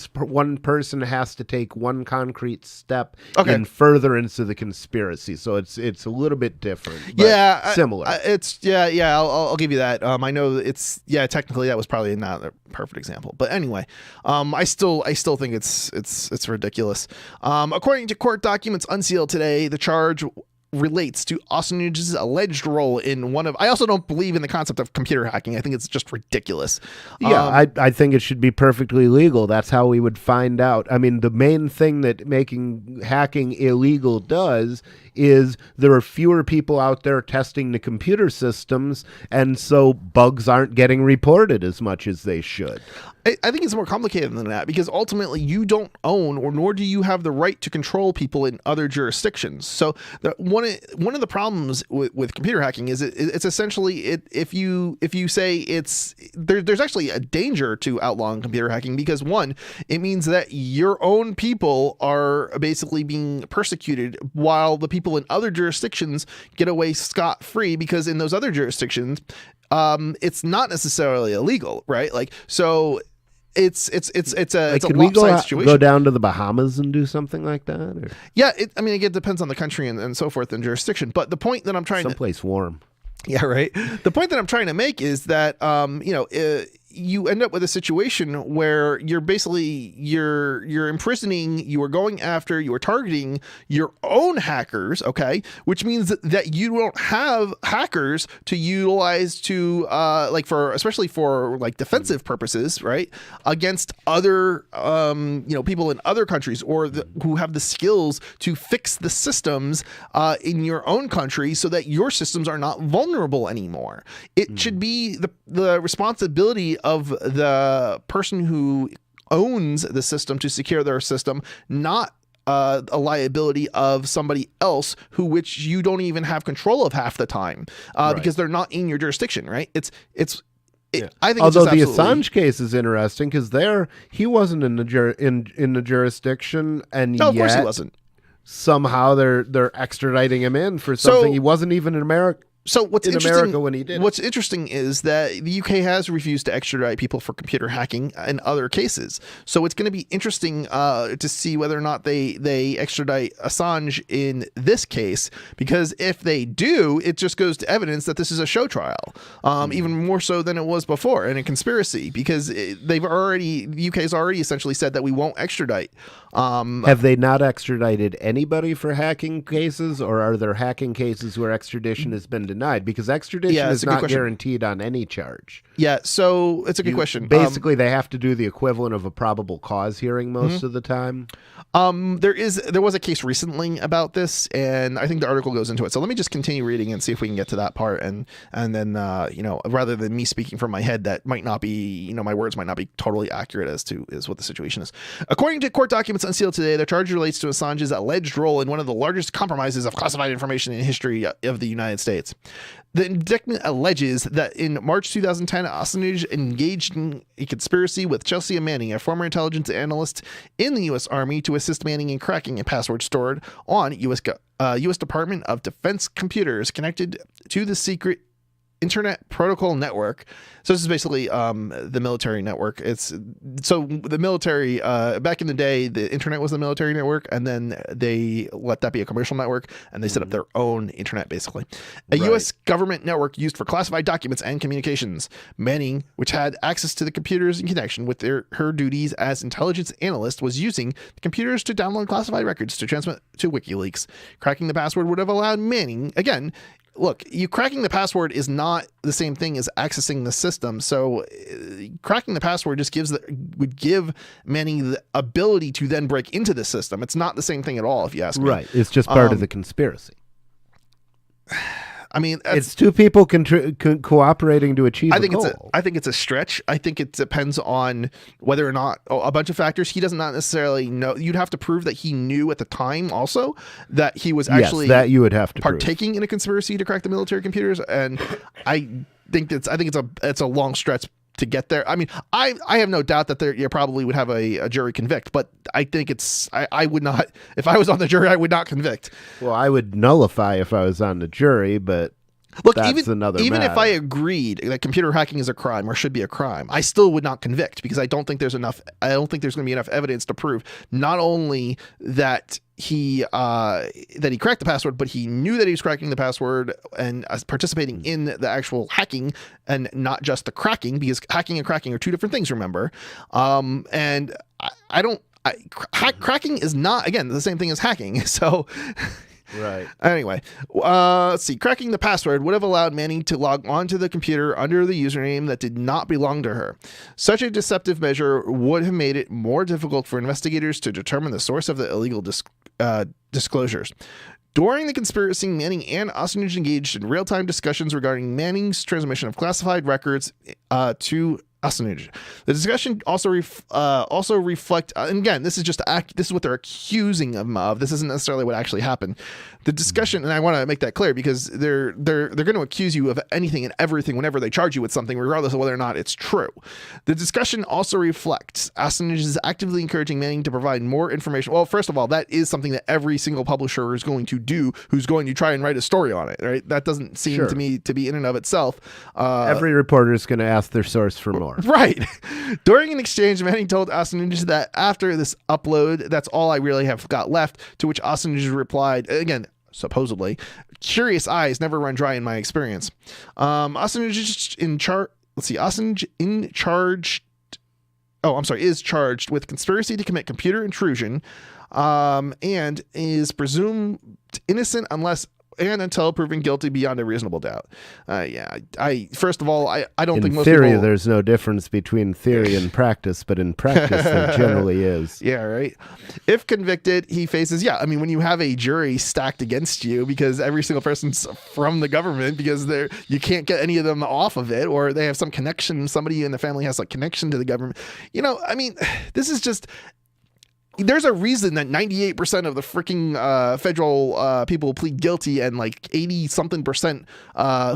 person has to take one concrete step in furtherance of the conspiracy. So it's a little bit different. But similar. I'll give you that. I know technically that was probably not a perfect example. But anyway, I still think it's ridiculous. According to court documents unsealed today, the charge relates to Austin Nugent's alleged role in one of... I also don't believe in the concept of computer hacking. I think it's just ridiculous. Yeah, I think it should be perfectly legal. That's how we would find out. I mean, the main thing that making hacking illegal does is there are fewer people out there testing the computer systems, and so bugs aren't getting reported as much as they should. I think it's more complicated than that because ultimately you don't own or nor do you have the right to control people in other jurisdictions. So one of the problems with computer hacking is it's essentially if you say there's actually a danger to outlawing computer hacking because one, it means that your own people are basically being persecuted while the people in other jurisdictions get away scot-free because in those other jurisdictions it's not necessarily illegal, right? Like so. It's a lopsided situation. Go down to the Bahamas and do something like that? Or? Yeah, it depends on the country and so forth and jurisdiction. But the point that I'm trying someplace warm. Yeah, right. The point that I'm trying to make is that you end up with a situation where you're basically you're imprisoning, you are going after, you are targeting your own hackers, okay, which means that you don't have hackers to utilize to especially for defensive purposes, right, against other people in other countries or who have the skills to fix the systems in your own country so that your systems are not vulnerable anymore. It should be the responsibility of the person who owns the system to secure their system, not a liability of somebody else which you don't even have control of half the time because they're not in your jurisdiction, right? It's I think although it's just the absolutely... Assange case is interesting because there he wasn't in the jurisdiction, and No, of yet course he wasn't. somehow they're extraditing him in for something he wasn't even in America. So what's in interesting, America when he did. What's interesting is that the UK has refused to extradite people for computer hacking in other cases. So it's going to be interesting to see whether or not they extradite Assange in this case, because if they do, it just goes to evidence that this is a show trial, even more so than it was before, and a conspiracy, because the UK has already essentially said that we won't extradite. Have they not extradited anybody for hacking cases, or are there hacking cases where extradition has been denied? Because extradition is not guaranteed on any charge. Yeah, so it's a good question. Basically, they have to do the equivalent of a probable cause hearing most of the time. There was a case recently about this, and I think the article goes into it. So let me just continue reading and see if we can get to that part, and then rather than me speaking from my head, that might not be, my words might not be totally accurate as what the situation is. According to court documents unsealed today, the charge relates to Assange's alleged role in one of the largest compromises of classified information in history of the United States. The indictment alleges that in March 2010, Assange engaged in a conspiracy with Chelsea Manning, a former intelligence analyst in the U.S. Army, to assist Manning in cracking a password stored on U.S. Department of Defense computers connected to the secret Internet Protocol Network. So this is basically the military network. So the military, back in the day, the internet was the military network, and then they let that be a commercial network, and they set up their own internet, basically. A U.S. government network used for classified documents and communications. Manning, which had access to the computers in connection with her duties as intelligence analyst, was using the computers to download classified records to transmit to WikiLeaks. Cracking the password would have allowed Manning, again, look, cracking the password is not the same thing as accessing the system. So cracking the password just would give Manning the ability to then break into the system. It's not the same thing at all, if you ask me. Right. It's just part of the conspiracy. I mean, it's two people cooperating to achieve a goal. I think it's a stretch. I think it depends on whether or not a bunch of factors. He does not necessarily know. You'd have to prove that he knew at the time also that he was actually that you would have to partaking in a conspiracy to crack the military computers. And I think it's a long stretch to get there. I mean, I have no doubt that you probably would have a jury convict, but I think I would not, if I was on the jury, I would not convict. Well, I would nullify if I was on the jury, but look, that's even matter. if I agreed that computer hacking is a crime or should be a crime, I still would not convict, because I don't think there's going to be enough evidence to prove not only that he cracked the password, but he knew that he was cracking the password and participating in the actual hacking, and not just the cracking, because hacking and cracking are two different things, remember. And cracking is not, again, the same thing as hacking. So right. Anyway, let's see. Cracking the password would have allowed Manning to log onto the computer under the username that did not belong to her. Such a deceptive measure would have made it more difficult for investigators to determine the source of the illegal disclosures. During the conspiracy, Manning and Assange engaged in real-time discussions regarding Manning's transmission of classified records to Assange. The discussion also reflect, and again, this is what they're accusing him of. This isn't necessarily what actually happened. The discussion, and I want to make that clear, because they're going to accuse you of anything and everything whenever they charge you with something, regardless of whether or not it's true. The discussion also reflects Assange is actively encouraging Manning to provide more information. Well, first of all, that is something that every single publisher is going to do who's going to try and write a story on it, right? That doesn't seem to me to be in and of itself. Every reporter is going to ask their source for more. Right. During an exchange, Manning told Assange that after this upload, that's all I really have got left, to which Assange replied, again, supposedly, curious eyes never run dry in my experience. Assange is charged with conspiracy to commit computer intrusion, and is presumed innocent until proven guilty beyond a reasonable doubt. First of all, I don't think most people... In theory, there's no difference between theory and practice, but in practice, there generally is. Yeah, right. If convicted, he faces, when you have a jury stacked against you, because every single person's from the government, because you can't get any of them off of it, or they have some connection, somebody in the family has a connection to the government. This is just... there's a reason that 98% of the freaking federal people plead guilty, and like 80-something%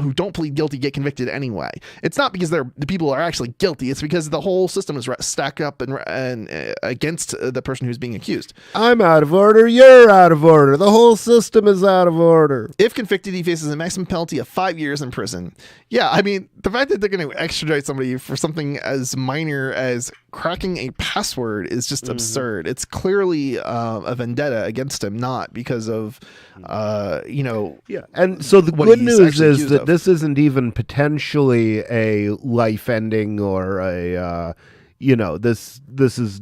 who don't plead guilty get convicted anyway. It's not because the people are actually guilty. It's because the whole system is stacked up and against the person who's being accused. I'm out of order. You're out of order. The whole system is out of order. If convicted, he faces a maximum penalty of 5 years in prison. Yeah, I mean, the fact that they're going to extradite somebody for something as minor as cracking a password is just absurd. It's clearly a vendetta against him, not because of, Yeah, and so the what good he's news actually is accused that of. this isn't even potentially a life-ending or a, this is.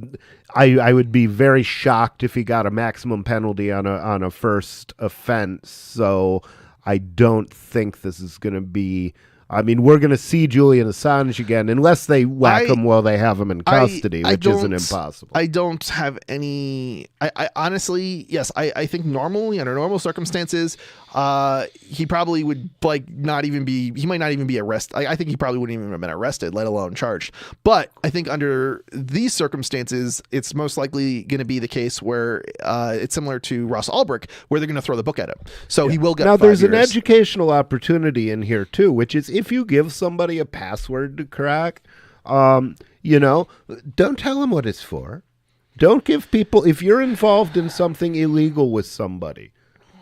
I would be very shocked if he got a maximum penalty on a first offense. So I don't think this is going to be. I mean, we're going to see Julian Assange again, unless they whack him while they have him in custody, which isn't impossible. I don't have any. I honestly, yes, I think normally under normal circumstances, he probably would not even be. He might not even be arrested. I think he probably wouldn't even have been arrested, let alone charged. But I think under these circumstances, it's most likely going to be the case where it's similar to Ross Ulbricht, where they're going to throw the book at him. So he will get. Now, 5 there's years. an educational opportunity in here too, which is if you give somebody a password to crack, don't tell them what it's for. Don't give people, if you're involved in something illegal with somebody,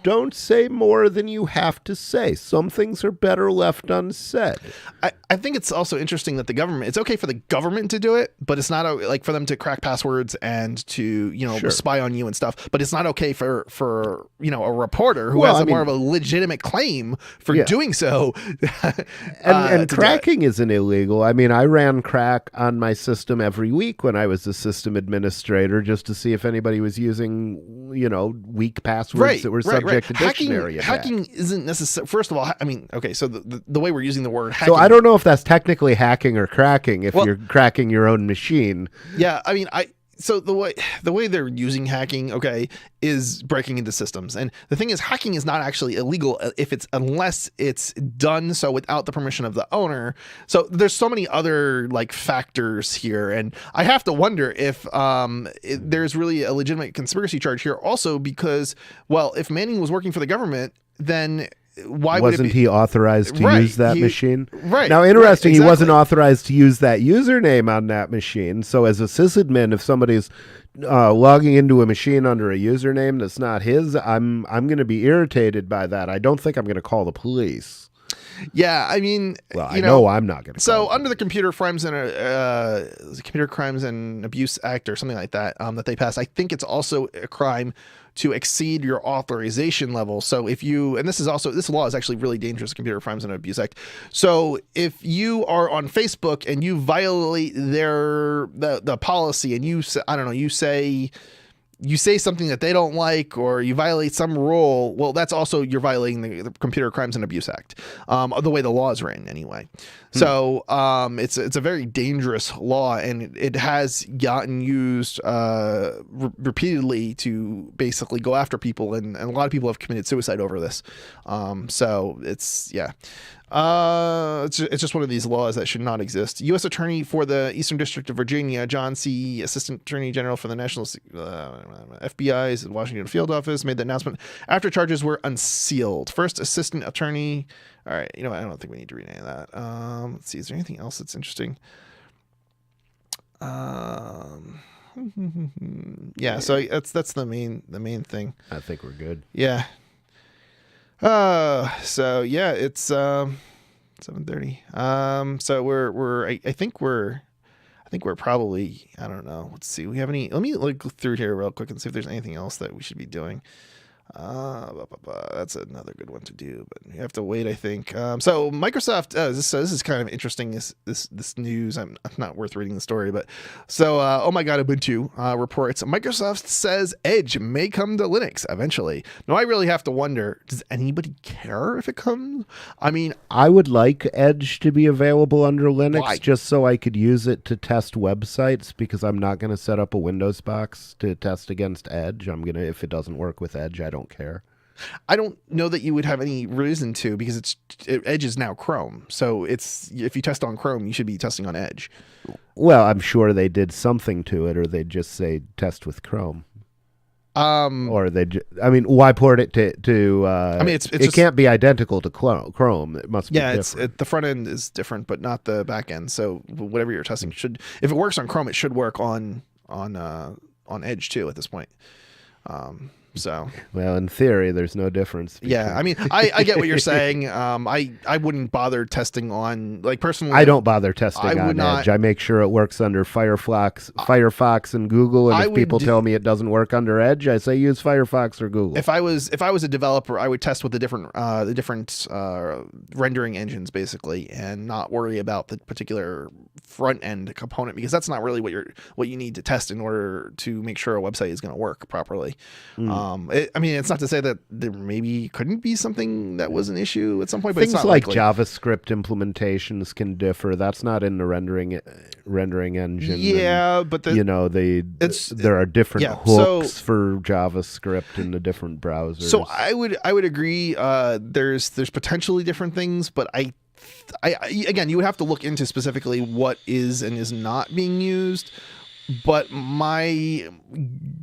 don't say more than you have to say. Some things are better left unsaid. I think it's also interesting that it's okay for the government to do it, but it's not like for them to crack passwords and to, spy on you and stuff. But it's not okay for a reporter who has more of a legitimate claim for doing so. And cracking isn't illegal. I mean, I ran crack on my system every week when I was a system administrator just to see if anybody was using, weak passwords that were subject to dictionary attack. Hacking isn't necessary. First of all, I mean, okay, so the way we're using the word hacking. So I don't know if that's technically hacking or cracking if you're cracking your own machine. Yeah, I mean, so the way they're using hacking, okay, is breaking into systems. And the thing is, hacking is not actually illegal unless it's done so without the permission of the owner. So there's so many other factors here, and I have to wonder if there's really a legitimate conspiracy charge here also because, well, if Manning was working for the government, then why wasn't he authorized to use that machine? Right. Now, interesting, exactly. He wasn't authorized to use that username on that machine. So as a sysadmin, if somebody's logging into a machine under a username that's not his, I'm going to be irritated by that. I don't think I'm going to call the police. Yeah, I mean, well, I know I'm not going to. So under the Computer Crimes and Abuse Act or something like that that they passed, I think it's also a crime to exceed your authorization level. So if you, and this law is actually really dangerous, Computer Crimes and Abuse Act. So if you are on Facebook and you violate the policy and you say something that they don't like or you violate some rule, well, that's also, you're violating the Computer Crimes and Abuse Act, the way the law is written anyway. So it's a very dangerous law, and it has gotten used repeatedly to basically go after people, and a lot of people have committed suicide over this. So it's just one of these laws that should not exist. U.S. Attorney for the Eastern District of Virginia, John C., Assistant Attorney General for the National FBI's Washington Field Office, made the announcement after charges were unsealed. First Assistant Attorney. All right, I don't think we need to read any of that. Let's see. Is there anything else that's interesting? Yeah. So that's the main thing. I think we're good. Yeah. So yeah, it's 7:30. So I think we're probably, I don't know. Let's see. We have any? Let me look through here real quick and see if there's anything else that we should be doing. That's another good one to do, but you have to wait, I think. So Microsoft, this is kind of interesting. This news, I'm not worth reading the story, but so oh my god, Ubuntu reports Microsoft says Edge may come to Linux eventually. Now I really have to wonder, does anybody care if it comes? I mean, I would like Edge to be available under Linux just so I could use it to test websites, because I'm not going to set up a Windows box to test against Edge. I'm gonna, if it doesn't work with Edge, I don't care. I don't know that you would have any reason to, because Edge is now Chrome. So if you test on Chrome, you should be testing on Edge. Well, I'm sure they did something to it, or they'd just say test with Chrome. Or why port it to I mean, it can't be identical to Chrome. It must be different. The front end is different, but not the back end. So whatever you're testing if it works on Chrome, it should work on Edge too at this point. So, well, in theory, there's no difference. Yeah, I mean, I get what you're saying. I wouldn't bother testing on, like, personally. I don't bother testing on Edge. I make sure it works under Firefox and Google. And if people tell me it doesn't work under Edge, I say use Firefox or Google. If I was a developer, I would test with the different rendering engines basically, and not worry about the particular front end component, because that's not really what you need to test in order to make sure a website is going to work properly. It's not to say that there maybe couldn't be something that was an issue at some point, but things it's not like likely. JavaScript implementations can differ. That's not in the rendering engine. Yeah, but there are different hooks for JavaScript in the different browsers. So I would agree. There's potentially different things, but I again, you would have to look into specifically what is and is not being used. But my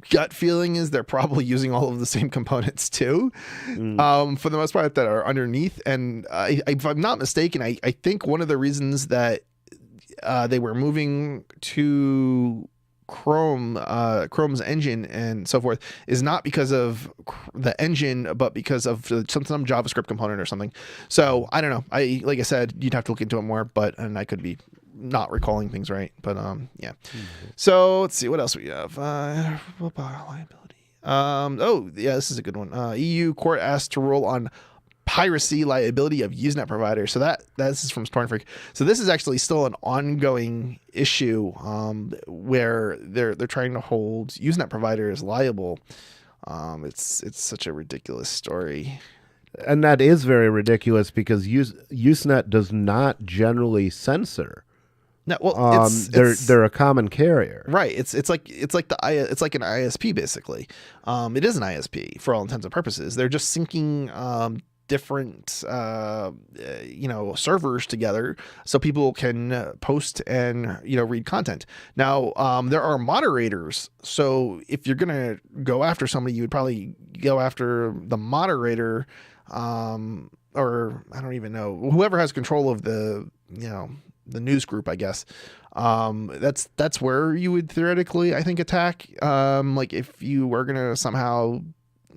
gut feeling is they're probably using all of the same components too, for the most part, that are underneath. And if I'm not mistaken, I think one of the reasons that they were moving to Chrome's engine and so forth is not because of the engine, but because of some JavaScript component or something. So I don't know. Like I said, you'd have to look into it more, and I could be not recalling things right, but yeah. So let's see what else we have. Liability. This is a good one. EU court asked to rule on piracy liability of Usenet providers. So this is from Stormfreak. So this is actually still an ongoing issue where they're trying to hold Usenet providers liable. It's such a ridiculous story. And that is very ridiculous, because Usenet does not generally censor. No, well, they're a common carrier, right? It's like an ISP basically. It is an ISP for all intents and purposes. They're just syncing different servers together so people can post and read content. Now there are moderators, so if you're gonna go after somebody, you would probably go after the moderator, or I don't even know, whoever has control of the news group, I guess. That's where you would theoretically, I think, attack. Like if you were gonna somehow,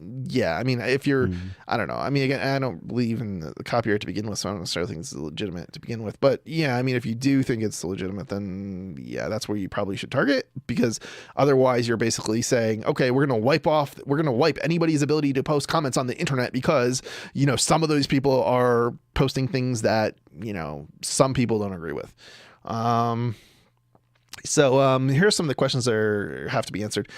if you're, I don't know. I mean, again, I don't believe in the copyright to begin with, so I don't necessarily think it's legitimate to begin with. But yeah, I mean, if you do think it's legitimate, then that's where you probably should target, because otherwise you're basically saying, okay, we're gonna wipe anybody's ability to post comments on the internet because some of those people are posting things that some people don't agree with. So here's some of the questions that have to be answered.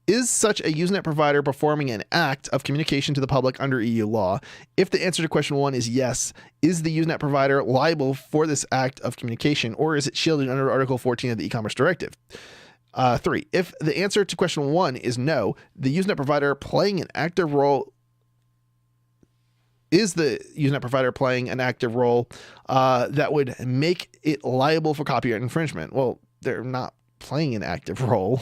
Is such a Usenet provider performing an act of communication to the public under EU law? If the answer to question 1 is yes, is the Usenet provider liable for this act of communication, or is it shielded under Article 14 of the e-commerce directive? 3, if the answer to question 1 is no, the Usenet provider playing an active role is the Usenet provider playing an active role that would make it liable for copyright infringement? Well, they're not playing an active role.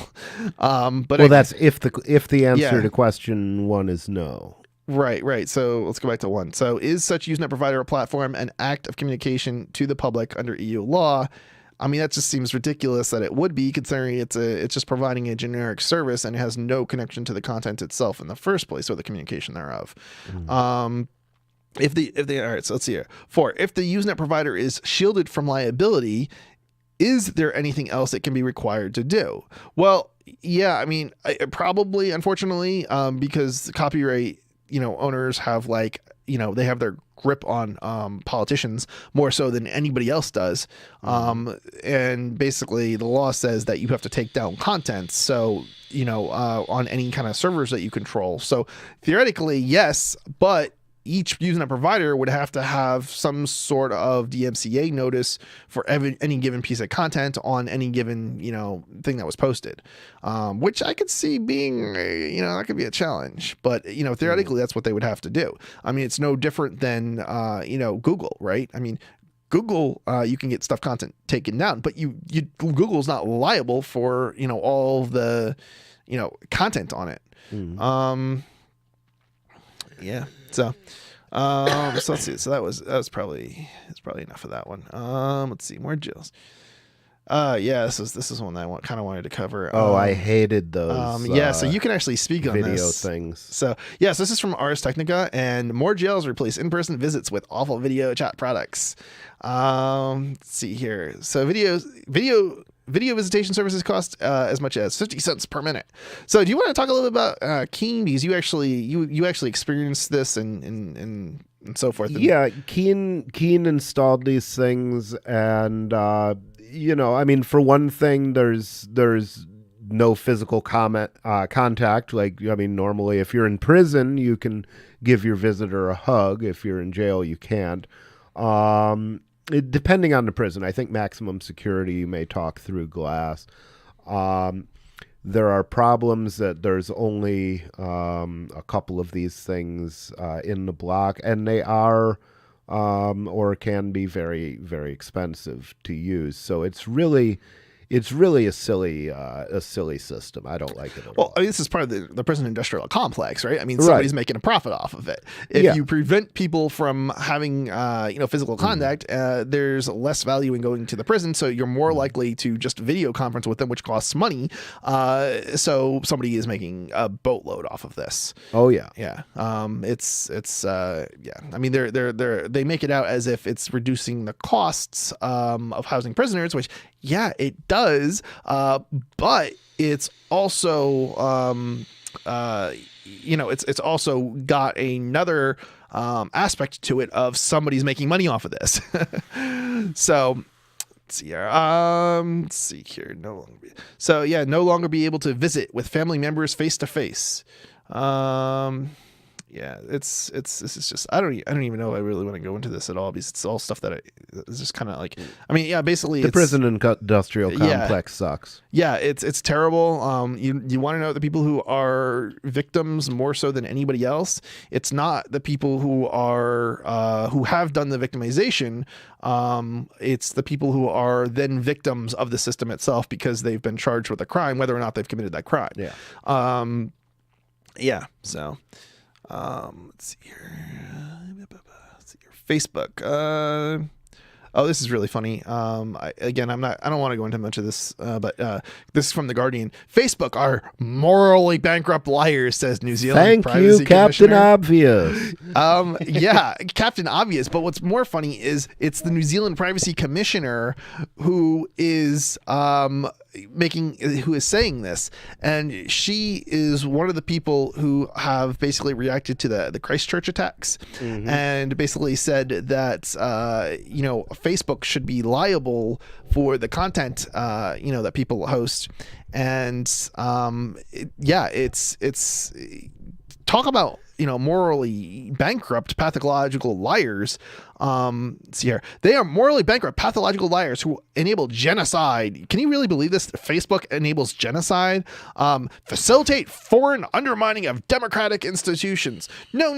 That's if the answer to question 1 is no. Right. So let's go back to 1. So is such Usenet provider or platform an act of communication to the public under EU law? I mean, that just seems ridiculous that it would be, considering it's just providing a generic service and it has no connection to the content itself in the first place, or the communication thereof. All right, so let's see here. 4, if the Usenet provider is shielded from liability, is there anything else it can be required to do? Well, yeah, I mean, probably, unfortunately, because copyright, owners have they have their grip on politicians more so than anybody else does. And basically the law says that you have to take down content. So, on any kind of servers that you control. So theoretically, yes, but each Usenet provider would have to have some sort of DMCA notice for any given piece of content on any given, thing that was posted, which I could see being, that could be a challenge. But, theoretically, that's what they would have to do. I mean, it's no different than, Google, right? I mean, Google, you can get content taken down, but Google's not liable for, all the, content on it. Yeah. So let's see. So that was probably enough of that one. Let's see, more jails. Yeah, this is one that I kind of wanted to cover. I hated those. Yeah, so you can actually speak on video this. things. So yes, this is from Ars Technica, and more jails replace in-person visits with awful video chat products. Let's see here. So video visitation services cost as much as 50 cents per minute. So do you want to talk a little bit about Keen, because you actually experienced this and so forth? Yeah, Keen installed these things, and I mean, for one thing, there's no physical contact. Like, I mean, normally if you're in prison, you can give your visitor a hug. If you're in jail, you can't. Depending on the prison, I think maximum security, you may talk through glass. There are problems that there's only a couple of these things in the block, and they are or can be very, very expensive to use. So it's really a silly system. I don't like it at all. I mean, this is part of the prison industrial complex, right? I mean, somebody's making a profit off of it. If you prevent people from having, physical contact, there's less value in going to the prison. So you're more likely to just video conference with them, which costs money. So somebody is making a boatload off of this. Oh yeah. Yeah. It's yeah. I mean, they make it out as if it's reducing the costs, of housing prisoners, which, yeah, it does, but it's also, it's also got another aspect to it of somebody's making money off of this. So let's see here. No longer be able to visit with family members face to face. Yeah, this is just, I don't even know if I really want to go into this at all, because it's all stuff that it's just kind of like, I mean, yeah, basically the prison industrial complex sucks. Yeah, it's terrible. You want to know the people who are victims more so than anybody else? It's not the people who have done the victimization. It's the people who are then victims of the system itself because they've been charged with a crime, whether or not they've committed that crime. Yeah. Yeah. So. Let's see here. Facebook. This is really funny. I don't want to go into much of this, but this is from The Guardian. Facebook are morally bankrupt liars, says New Zealand Privacy Captain Commissioner. Obvious. Yeah, Captain Obvious. But what's more funny is it's the New Zealand Privacy Commissioner who is saying this, and she is one of the people who have basically reacted to the Christchurch attacks, and basically said that Facebook should be liable for the content that people host, and it's talk about morally bankrupt pathological liars. See here, they are morally bankrupt pathological liars who enable genocide. Can you really believe this? Facebook enables genocide. Facilitate foreign undermining of democratic institutions. No.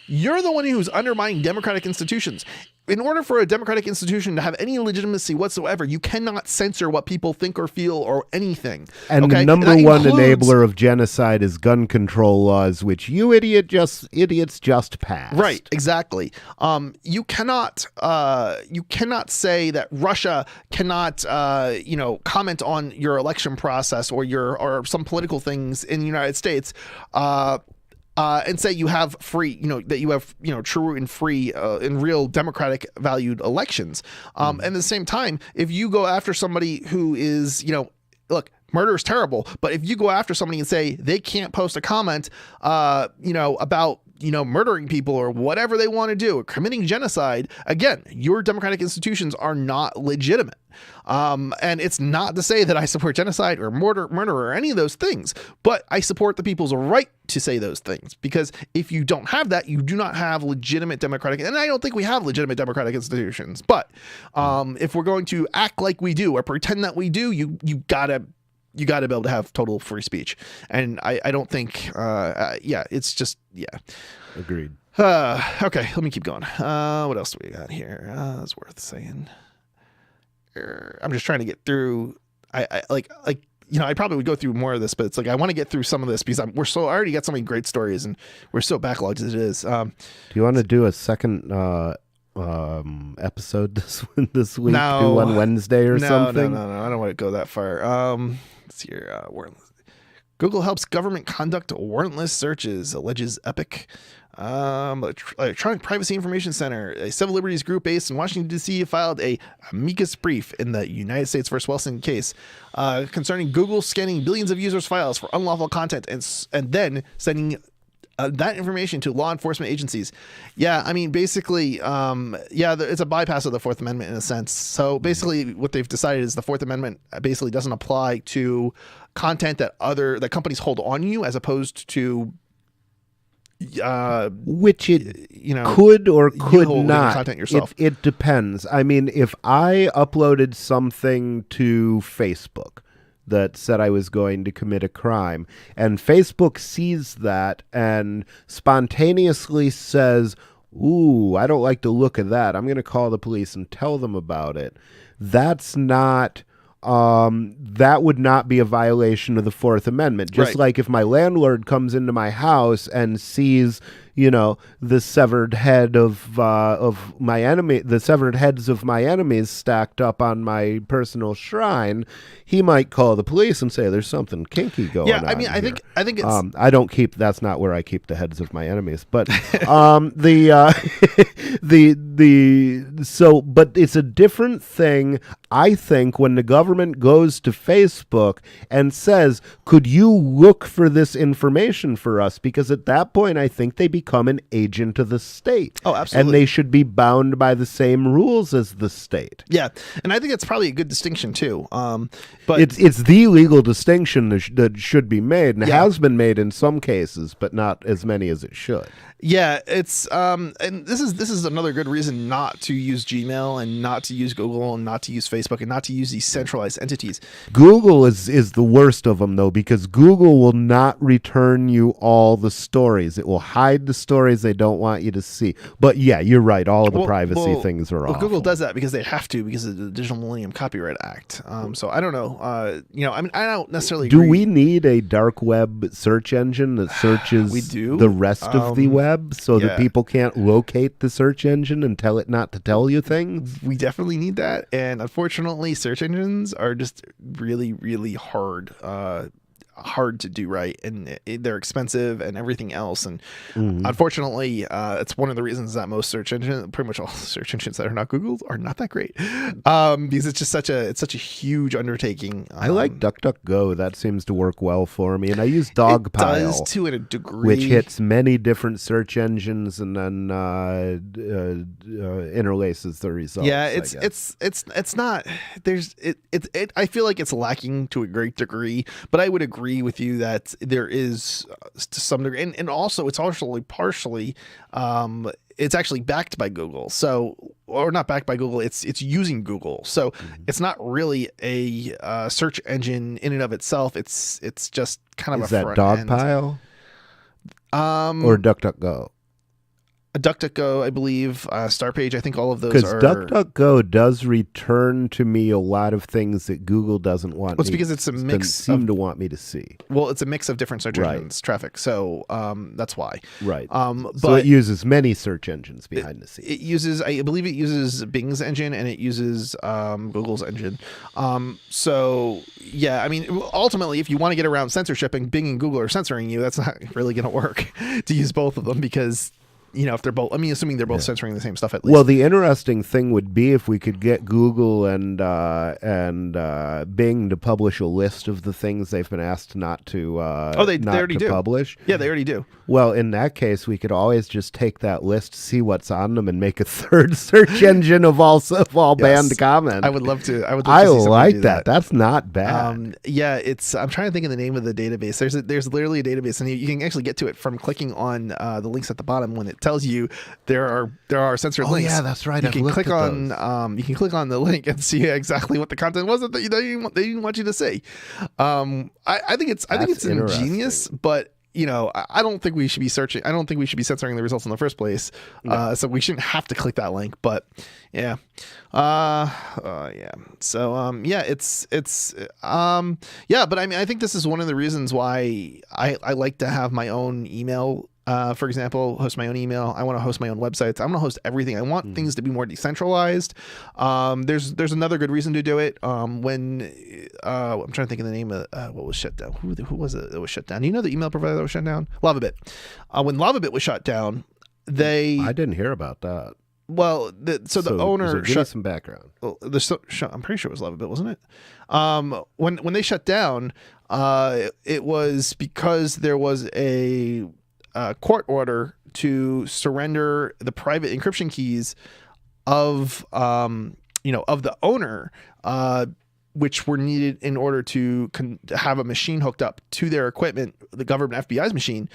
You're the one who's undermining democratic institutions. In order for a democratic institution to have any legitimacy whatsoever, you cannot censor what people think or feel or anything. And the number one enabler of genocide is gun control laws, which you idiots just passed. Right, exactly. You cannot say that Russia cannot comment on your election process or some political things in the United States. And say you have free, that you have, true and free and real democratic valued elections. And at the same time, if you go after somebody who is, look, murder is terrible, but if you go after somebody and say they can't post a comment, about murdering people or whatever they want to do, or committing genocide, again, your democratic institutions are not legitimate. And it's not to say that I support genocide or murder or any of those things, but I support the people's right to say those things, because if you don't have that, you do not have legitimate democratic, and I don't think we have legitimate democratic institutions. But if we're going to act like we do or pretend that we do, you gotta be able to have total free speech. And I don't think, it's just, Agreed. Okay, let me keep going. What else do we got here? That's worth saying. I'm just trying to get through. I probably would go through more of this, but it's like I want to get through some of this because I already got so many great stories and we're so backlogged as it is. Do you want to do a second episode this week? No. Do on Wednesday or something? No. I don't want to go that far. Let's see here. Google helps government conduct warrantless searches, alleges Epic. Electronic Privacy Information Center, a civil liberties group based in Washington, D.C., filed a amicus brief in the United States versus Wilson case concerning Google scanning billions of users' files for unlawful content and then sending that information to law enforcement agencies. Yeah, I mean, basically, it's a bypass of the Fourth Amendment in a sense. So basically what they've decided is the Fourth Amendment basically doesn't apply to content that companies hold on you, as opposed to which it could or could not. Content yourself. It depends. I mean, if I uploaded something to Facebook that said I was going to commit a crime, and Facebook sees that and spontaneously says, "Ooh, I don't like the look of that. I'm going to call the police and tell them about it." That's not. That would not be a violation of the Fourth Amendment. Just like if my landlord comes into my house and sees, the severed head of my enemy, the severed heads of my enemies stacked up on my personal shrine, he might call the police and say there's something kinky going on. Yeah, I mean, I think it's. I don't keep. That's not where I keep the heads of my enemies. But but it's a different thing, I think, when the government goes to Facebook and says, "Could you look for this information for us?" Because at that point, I think they become an agent of the state. Oh, absolutely. And they should be bound by the same rules as the state. Yeah, and I think it's probably a good distinction too. But it's the legal distinction that should be made, and it has been made in some cases, but not as many as it should. Yeah, it's and this is another good reason not to use Gmail and not to use Google and not to use Facebook and not to use these centralized entities. Google is the worst of them, though, because Google will not return you all the stories. It will hide the stories they don't want you to see. But yeah, you're right. All of the privacy things are awful. Google does that because they have to, because of the Digital Millennium Copyright Act. So I don't know. I mean, I don't necessarily agree. Do we need a dark web search engine that searches the rest of the web so that people can't locate the search engine and tell it not to tell you things? We definitely need that. And unfortunately, search engines are just really, really hard to do right, and they're expensive and everything else, and unfortunately it's one of the reasons that most search engines, pretty much all search engines that are not Googled, are not that great, because it's just such a huge undertaking. I like DuckDuckGo. That seems to work well for me, and I use Dogpile. It does too, in a degree, which hits many different search engines and then interlaces the results. Yeah, it's not, there's it I feel like it's lacking to a great degree, but I would agree with you that there is to some degree, and also it's also partially it's actually backed by Google, or not backed by Google, it's using Google, so it's not really a search engine in and of itself. It's just kind of a front end. Is that Dogpile or DuckDuckGo? DuckDuckGo, I believe, Startpage, I think all of those are... Because DuckDuckGo does return to me a lot of things that Google doesn't want it's because it's a mix seem to want me to see. Well, it's a mix of different search engines traffic, so that's why. Right. But so it uses many search engines behind the scenes. It uses, I believe it uses Bing's engine, and it uses Google's engine. So, yeah, I mean, ultimately, if you want to get around censorship and Bing and Google are censoring you, that's not really going to work to use both of them, because if they're both, assuming they're both censoring the same stuff at least. Well, the interesting thing would be if we could get Google and Bing to publish a list of the things they've been asked not to they already do publish. Yeah, they already do. Well, in that case, we could always just take that list, see what's on them, and make a third search engine of all banned comments. I would love to. I like that. That's not bad. I'm trying to think of the name of the database. There's literally a database, and you can actually get to it from clicking on the links at the bottom when it tells you there are censored links. Yeah, that's right. You can click on the link and see exactly what the content was that they didn't want you to see. I think it's ingenious, but I don't think we should be searching. I don't think we should be censoring the results in the first place. No. So we shouldn't have to click that link. But yeah, yeah. So But I think this is one of the reasons why I like to have my own email. For example, host my own email. I want to host my own websites. I want to host everything. I want things to be more decentralized. There's another good reason to do it. When I'm trying to think of the name of what was shut down. Who was it that was shut down? Do you know the email provider that was shut down? LavaBit. When LavaBit was shut down, I didn't hear about that. Well, the owner give me some background. I'm pretty sure it was LavaBit, wasn't it? When they shut down, it was because there was a court order to surrender the private encryption keys of the owner, which were needed in order to have a machine hooked up to their equipment, the government FBI's machine,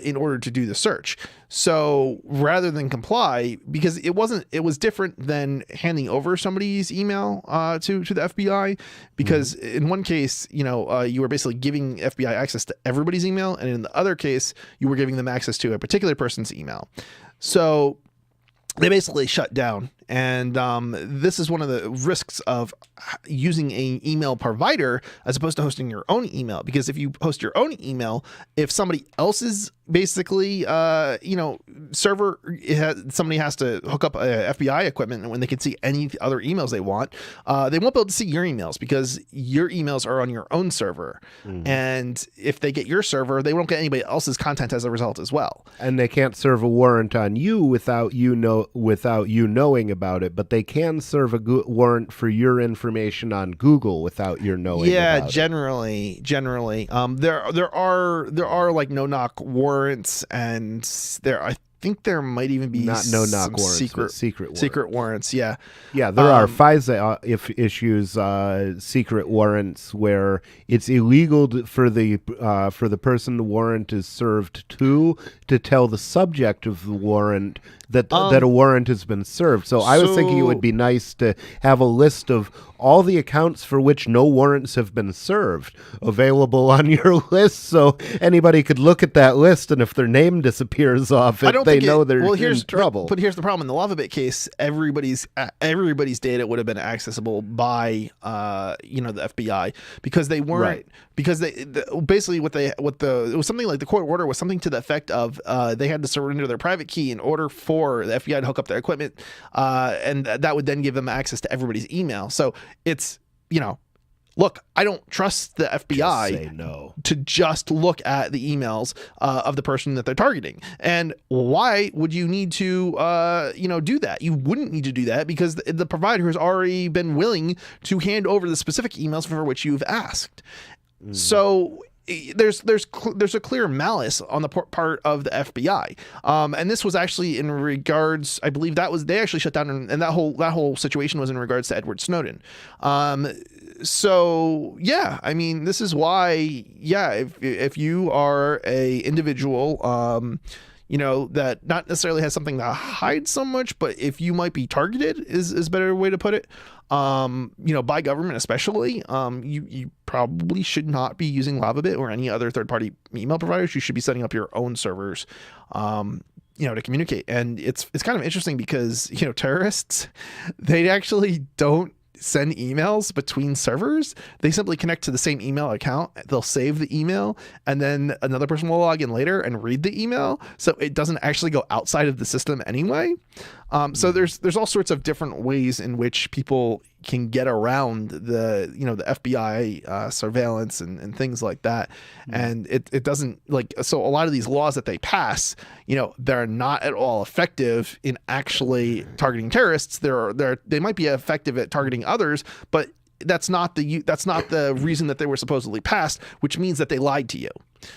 in order to do the search. So rather than comply, because it was different than handing over somebody's email to the FBI, because in one case, you were basically giving FBI access to everybody's email, and in the other case, you were giving them access to a particular person's email. So they basically shut down. And this is one of the risks of using an email provider as opposed to hosting your own email. Because if you host your own email, if somebody else's basically, server, somebody has to hook up FBI equipment, and when they can see any other emails they want, they won't be able to see your emails because your emails are on your own server. And if they get your server, they won't get anybody else's content as a result as well. And they can't serve a warrant on you without you knowing about it, but they can serve a warrant for your information on Google without your knowing. Yeah, about generally, there are like no-knock warrants, and I think there might even be not no-knock warrants, secret warrants. Yeah, there are FISA if issues secret warrants where it's illegal for the person the warrant is served to tell the subject of the warrant that a warrant has been served. So I was thinking it would be nice to have a list of all the accounts for which no warrants have been served available on your list, so anybody could look at that list, and if their name disappears off it, they know they're in trouble. But here's the problem. In the LavaBit case, everybody's data would have been accessible by the FBI, because they weren't, right. Because basically it was something like the court order was something to the effect of they had to surrender their private key in order for the FBI to hook up their equipment, and that would then give them access to everybody's email. So it's, look, I don't trust the FBI to just look at the emails of the person that they're targeting. And why would you need to, do that? You wouldn't need to do that because the provider has already been willing to hand over the specific emails for which you've asked. So there's a clear malice on the part of the FBI, and this was actually in regards, I believe they actually shut down, and that whole situation was in regards to Edward Snowden. So yeah, I mean, this is why, if you are a individual, that not necessarily has something to hide so much, but if you might be targeted is a better way to put it, by government especially, you probably should not be using LavaBit or any other third-party email providers. You should be setting up your own servers, to communicate. And it's kind of interesting because, terrorists, they actually don't send emails between servers. They simply connect to the same email account. They'll save the email, and then another person will log in later and read the email. So it doesn't actually go outside of the system anyway. So there's all sorts of different ways in which people can get around the FBI surveillance and things like that. And it doesn't so a lot of these laws that they pass, they're not at all effective in actually targeting terrorists. They might be effective at targeting others, but that's not the reason that they were supposedly passed, which means that they lied to you.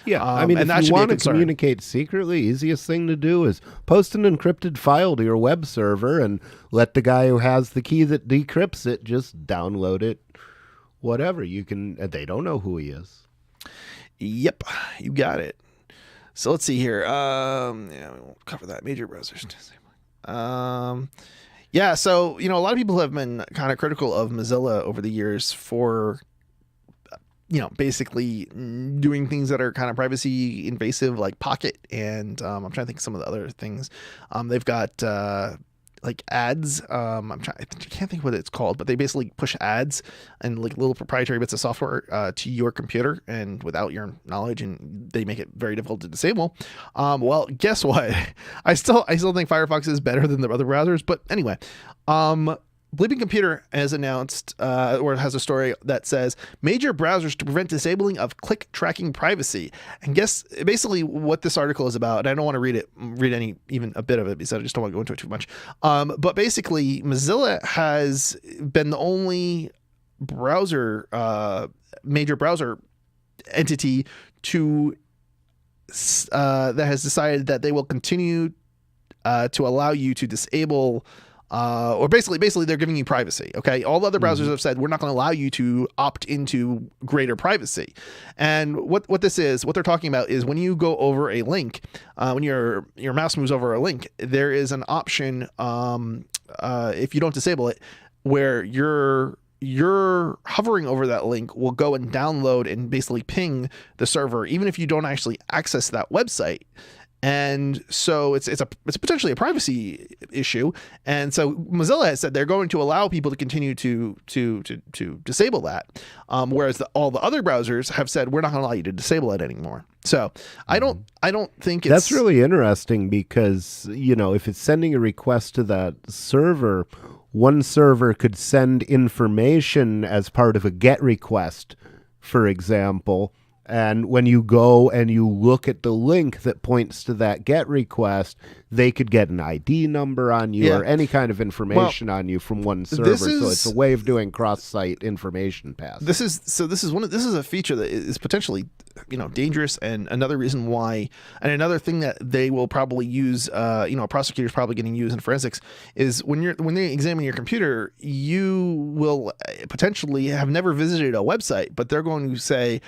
Yeah, I mean, if you want to communicate secretly, easiest thing to do is post an encrypted file to your web server and let the guy who has the key that decrypts it just download it. Whatever they don't know who he is. Yep, you got it. So let's see here. We won't cover that. Major browsers. Yeah, so a lot of people have been kind of critical of Mozilla over the years for basically doing things that are kind of privacy invasive, like Pocket, and I'm trying to think of some of the other things. They've got ads. I can't think what it's called, but they basically push ads and little proprietary bits of software to your computer, and without your knowledge, and they make it very difficult to disable. Well, guess what? I still think Firefox is better than the other browsers, but anyway. Bleeping Computer has announced, or has a story that says major browsers to prevent disabling of click tracking privacy. And guess basically what this article is about. And I don't want to read even a bit of it because I just don't want to go into it too much. But basically, Mozilla has been the only major browser entity that has decided that they will continue to allow you to disable. Or basically they're giving you privacy. Okay. All the other browsers have said, we're not going to allow you to opt into greater privacy. And what they're talking about is when you go over a link, when your mouse moves over a link, there is an option, if you don't disable it, where you're hovering over that link will go and download and basically ping the server, even if you don't actually access that website. And so it's potentially a privacy issue. And so Mozilla has said they're going to allow people to continue to disable that. Whereas all the other browsers have said, we're not going to allow you to disable it anymore. So I don't think that's really interesting because, if it's sending a request to that server, one server could send information as part of a GET request, for example. And when you go and you look at the link that points to that GET request, they could get an ID number on you or any kind of information on you from one server. So it's a way of doing cross-site information pass. This is a feature that is potentially dangerous, and another reason why, and another thing that they will probably use, prosecutors probably going to use in forensics is when they examine your computer, you will potentially have never visited a website, but they're going to say,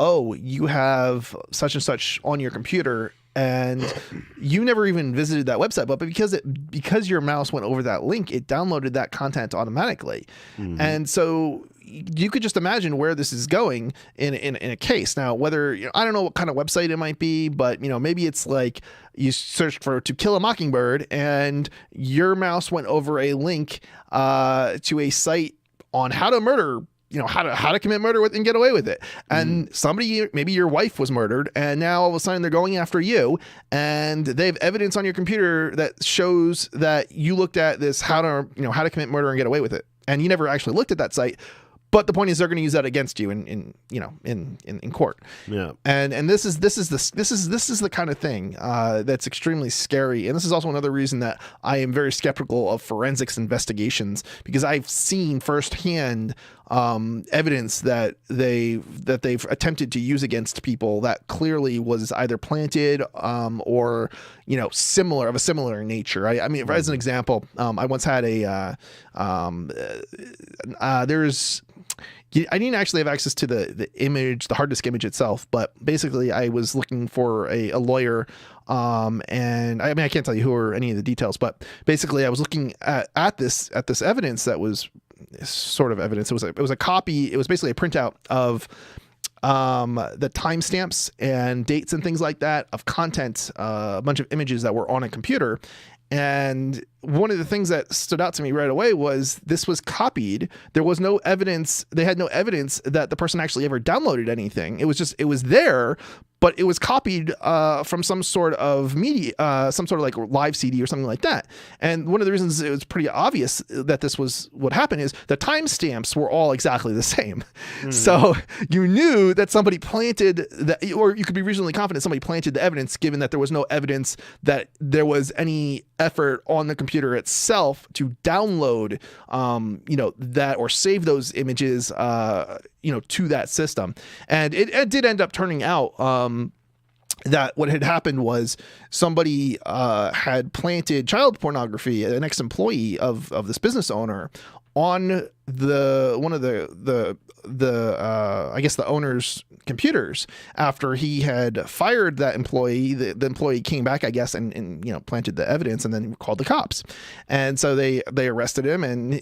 oh, you have such and such on your computer and you never even visited that website, but because your mouse went over that link, it downloaded that content automatically. Mm-hmm. And so you could just imagine where this is going in a case. Now, whether, I don't know what kind of website it might be, but maybe it's like you searched for To Kill a Mockingbird and your mouse went over a link to a site on how to murder, how to commit murder and get away with it. And somebody, maybe your wife was murdered, and now all of a sudden they're going after you, and they have evidence on your computer that shows that you looked at this how to commit murder and get away with it, and you never actually looked at that site. But the point is, they're going to use that against you in court. Yeah. And this is the kind of thing that's extremely scary. And this is also another reason that I am very skeptical of forensics investigations, because I've seen firsthand evidence that they've attempted to use against people that clearly was either planted or of a similar nature. I mean, as an example, I once had I didn't actually have access to the image, the hard disk image itself, but basically I was looking for a lawyer, and I can't tell you who or any of the details, but basically I was looking at this evidence that was sort of evidence. It was a copy. It was basically a printout of the timestamps and dates and things like that of content, a bunch of images that were on a computer. And one of the things that stood out to me right away was this was copied. There was no evidence. They had no evidence that the person actually ever downloaded anything. It was there, but it was copied from some sort of media, some sort of like live CD or something like that. And one of the reasons it was pretty obvious that this was what happened is the timestamps were all exactly the same. So you knew that somebody planted that, or you could be reasonably confident somebody planted the evidence, given that there was no evidence that there was any effort on the computer itself to download, that or save those images, to that system. And it did end up turning out that what had happened was somebody had planted child pornography, an ex-employee of this business owner, on one of the I guess the owner's computers after he had fired that employee. The employee came back, I guess, and planted the evidence and then called the cops. And so they arrested him, and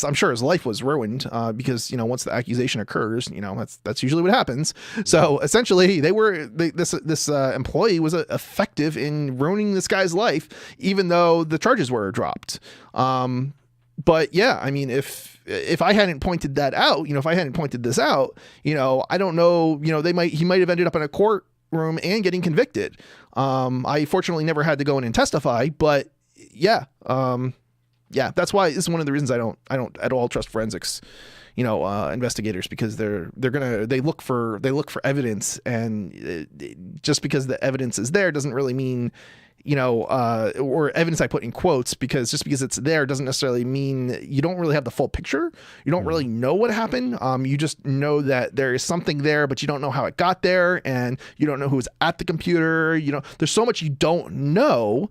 I'm sure his life was ruined because once the accusation occurs, that's usually what happens. So essentially this employee was effective in ruining this guy's life, even though the charges were dropped. But yeah, I mean, if I hadn't pointed that out, if I hadn't pointed this out, I don't know, he might have ended up in a courtroom and getting convicted. I fortunately never had to go in and testify, but yeah, that's why this is one of the reasons I don't at all trust forensics, investigators, because they look for evidence, and just because the evidence is there doesn't really mean, or evidence I put in quotes, because just because it's there doesn't necessarily mean you don't really have the full picture. You don't really know what happened. You just know that there is something there, but you don't know how it got there, and you don't know who was at the computer. There's so much you don't know.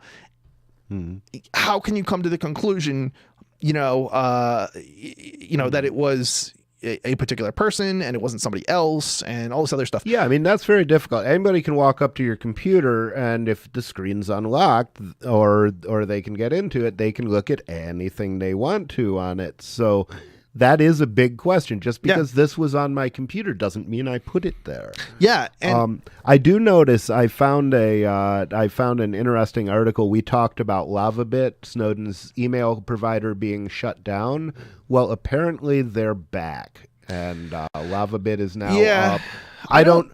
How can you come to the conclusion, that it was a particular person and it wasn't somebody else and all this other stuff? Yeah, I mean, that's very difficult. Anybody can walk up to your computer, and if the screen's unlocked or they can get into it, they can look at anything they want to on it. So that is a big question. Just because this was on my computer doesn't mean I put it there. Yeah, and I do notice I found an interesting article. We talked about LavaBit, Snowden's email provider, being shut down. Well, apparently they're back, and LavaBit is now up. I don't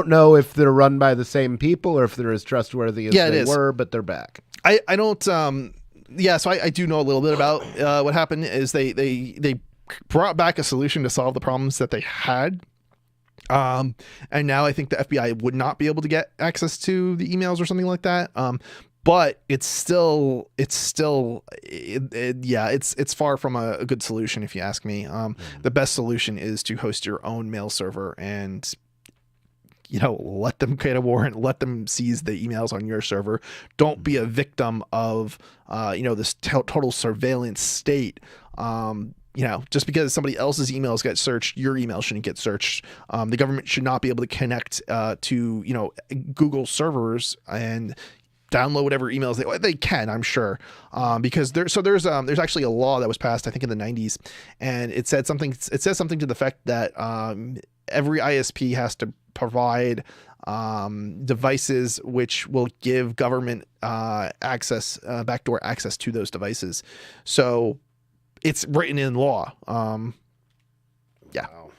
know if they're run by the same people or if they're as trustworthy as they were, but they're back. I don't. So I do know a little bit about what happened. Is they brought back a solution to solve the problems that they had. And now I think the FBI would not be able to get access to the emails or something like that. But it's far from a good solution, if you ask me. The best solution is to host your own mail server and, let them create a warrant, let them seize the emails on your server. Don't be a victim of, this total surveillance state. Just because somebody else's emails get searched, your email shouldn't get searched. The government should not be able to connect to Google servers and download whatever emails they can, I'm sure, because there's actually a law that was passed, I think, in the 90s, and it says something to the effect that every ISP has to provide devices which will give government access, backdoor access to those devices. So it's written in law. Yeah. Wow.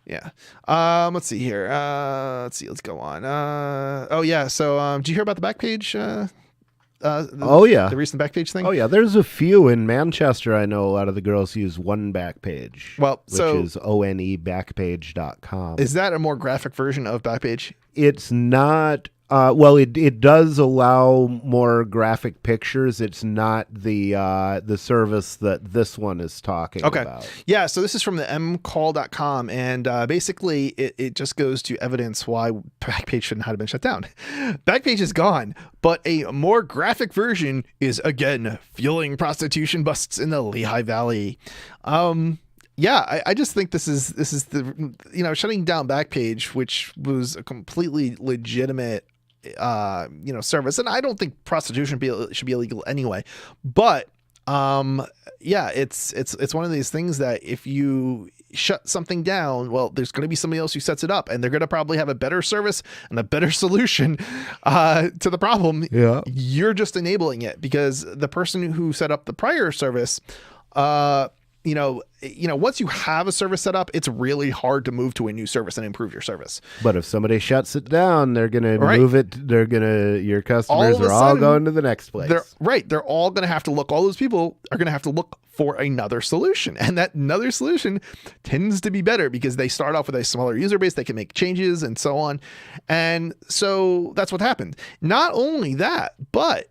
Yeah. Let's see here. Let's go on. So did you hear about the Backpage? The recent Backpage thing? Oh, yeah. There's a few in Manchester. I know a lot of the girls use one Backpage, which is onebackpage.com. Is that a more graphic version of Backpage? It's not. It does allow more graphic pictures. It's not the service that this one is talking about. Yeah, so this is from the mcall.com, and basically it just goes to evidence why Backpage shouldn't have been shut down. Backpage is gone, but a more graphic version is again fueling prostitution busts in the Lehigh Valley. Yeah, I just think this is the shutting down Backpage, which was a completely legitimate service, and I don't think prostitution should be illegal anyway. But it's one of these things that if you shut something down, well, there's going to be somebody else who sets it up, and they're going to probably have a better service and a better solution to the problem. Yeah, you're just enabling it because the person who set up the prior service once you have a service set up, it's really hard to move to a new service and improve your service. But if somebody shuts it down, they're going to move it. Your customers are all going to the next place. They're all going to have to look. All those people are going to have to look for another solution. And that another solution tends to be better because they start off with a smaller user base. They can make changes and so on. And so that's what happened. Not only that, but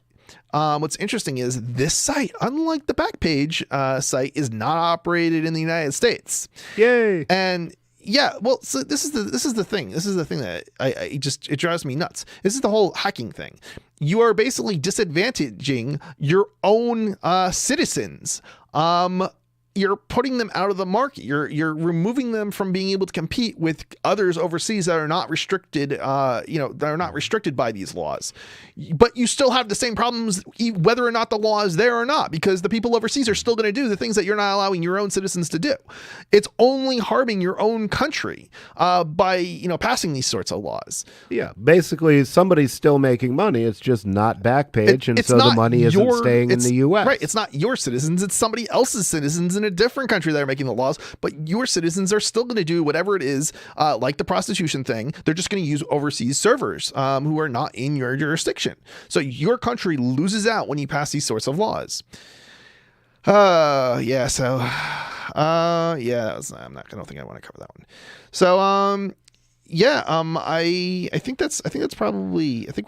what's interesting is this site, unlike the Backpage site, is not operated in the United States. Yay! And yeah, well, so this is the thing. This is the thing that it drives me nuts. This is the whole hacking thing. You are basically disadvantaging your own citizens. You're putting them out of the market. You're removing them from being able to compete with others overseas that are not restricted. That are not restricted by these laws. But you still have the same problems, whether or not the law is there or not, because the people overseas are still going to do the things that you're not allowing your own citizens to do. It's only harming your own country by passing these sorts of laws. Yeah, basically somebody's still making money. It's just not Backpage, and so the money isn't staying in the U.S. Right. It's not your citizens. It's somebody else's citizens in a different country that are making the laws, but your citizens are still going to do whatever it is, like the prostitution thing. They're just going to use overseas servers who are not in your jurisdiction. So your country loses out when you pass these sorts of laws. I don't think I want to cover that one. So, I think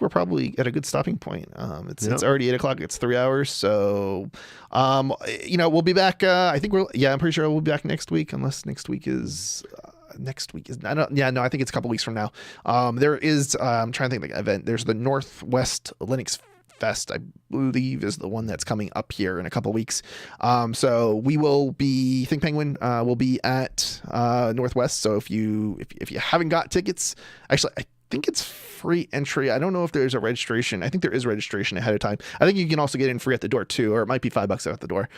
we're probably at a good stopping point. It's already 8:00. It's 3 hours. So, we'll be back. I'm pretty sure we'll be back next week, unless next week is, I think it's a couple weeks from now. There is, I'm trying to think of the event. There's the Northwest Linux Fest, I believe, is the one that's coming up here in a couple weeks. So we will be, Think Penguin will be at Northwest. So if you haven't got tickets, actually, I think it's free entry. I don't know if there's a registration. I think there is registration ahead of time. I think you can also get in free at the door too, or it might be $5 at the door.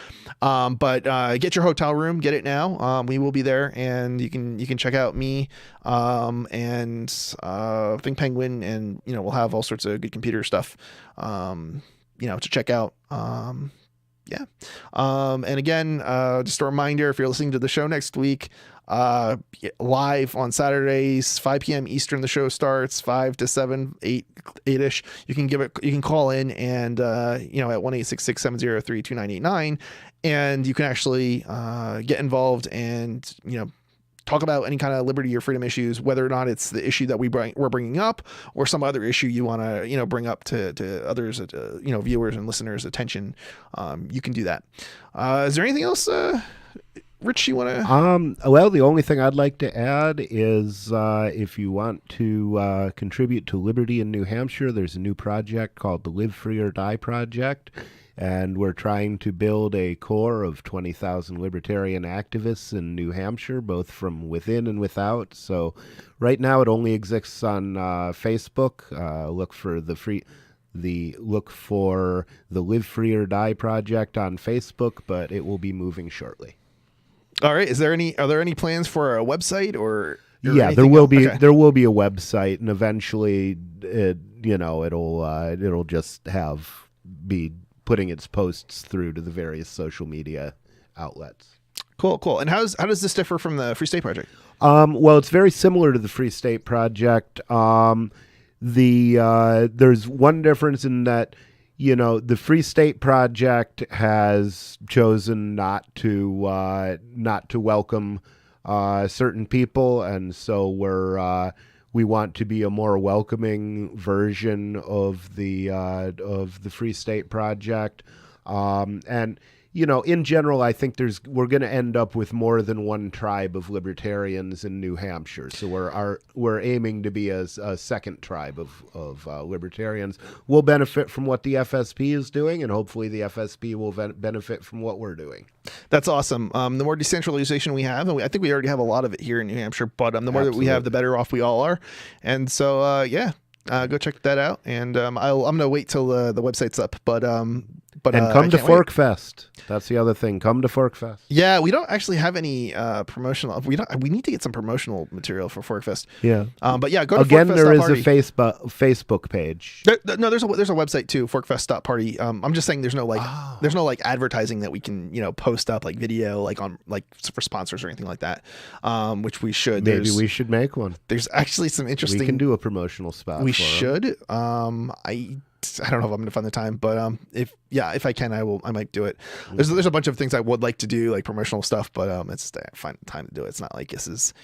But get your hotel room, get it now. We will be there, and you can check out me and Think Penguin, and we'll have all sorts of good computer stuff to check out. And again, just a reminder, if you're listening to the show next week, live on Saturdays, 5 p.m. Eastern, the show starts 5 to 7, 8-ish. You can call in and, at 1-866-703-2989, and you can actually, get involved and, talk about any kind of liberty or freedom issues, whether or not it's the issue that we're bringing up or some other issue you want to, bring up to others, viewers and listeners' attention. You can do that. Is there anything else, Rich, you want to? Well, the only thing I'd like to add is if you want to contribute to liberty in New Hampshire, there's a new project called the Live Free or Die Project, and we're trying to build a core of 20,000 libertarian activists in New Hampshire, both from within and without. So right now it only exists on Facebook. Look for the Live Free or Die Project on Facebook, but it will be moving shortly. All right. Are there any plans for a website or yeah, there will be. Okay. There will be a website, and eventually, it'll just be putting its posts through to the various social media outlets. Cool. And how does this differ from the Free State Project? Well, it's very similar to the Free State Project. There's one difference in that, the Free State Project has chosen not to welcome certain people, and so we want to be a more welcoming version of the Free State Project, and in general, I think we're going to end up with more than one tribe of libertarians in New Hampshire. So we're aiming to be a second tribe of libertarians. We'll benefit from what the FSP is doing, and hopefully the FSP will benefit from what we're doing. That's awesome. The more decentralization we have, and I think we already have a lot of it here in New Hampshire, but the more that we have, the better off we all are. And so, go check that out. And I'm going to wait till the website's up, but But and come to Fork Fest. That's the other thing. Come to Fork Fest. Yeah, we don't actually have any promotional. We need to get some promotional material for Fork Fest. Yeah. But yeah, go to Again, there is forkfest.party. a Facebook page. No, there's a website too, forkfest.party. I'm just saying there's no like advertising that we can post up like video like on like for sponsors or anything like that. Which we should. Maybe we should make one. There's actually some interesting. We can do a promotional spot. We for should. I don't know if I'm gonna find the time, but if I can, I might do it. There's a bunch of things I would like to do, like promotional stuff, but it's just I find the time to do it. It's not like this is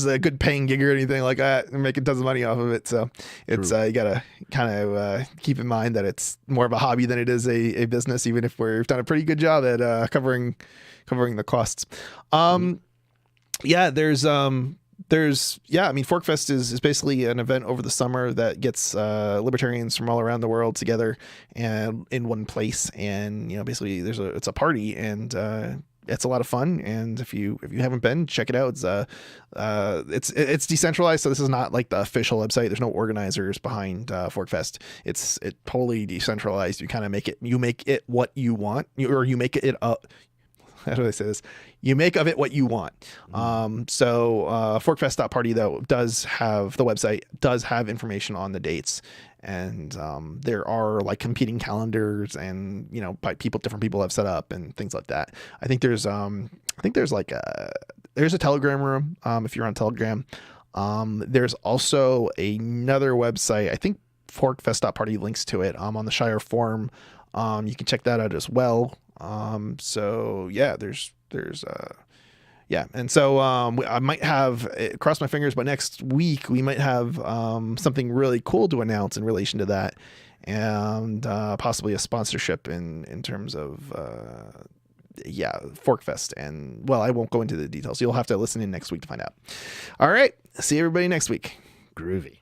a good paying gig or anything like that. I'm making tons of money off of it, so it's you gotta kind of keep in mind that it's more of a hobby than it is a business, even if we've done a pretty good job at covering the costs. ForkFest is basically an event over the summer that gets libertarians from all around the world together and in one place, and basically it's a party, and it's a lot of fun. And if you haven't been, check it out. It's decentralized, so this is not like the official website. There's no organizers behind ForkFest. It's totally decentralized. You kind of make it what you want, or you make it how do I say this? You make of it what you want. Forkfest.party though does have the website, does have information on the dates, and there are like competing calendars, and different people have set up and things like that. I think there's a Telegram room if you're on Telegram. There's also another website. I think Forkfest.party links to it on the Shire forum. You can check that out as well. And so I might have, cross my fingers, but next week we might have something really cool to announce in relation to that, and possibly a sponsorship in terms of Forkfest. And I won't go into the details. You'll have to listen in next week to find out. All right, see everybody next week. Groovy.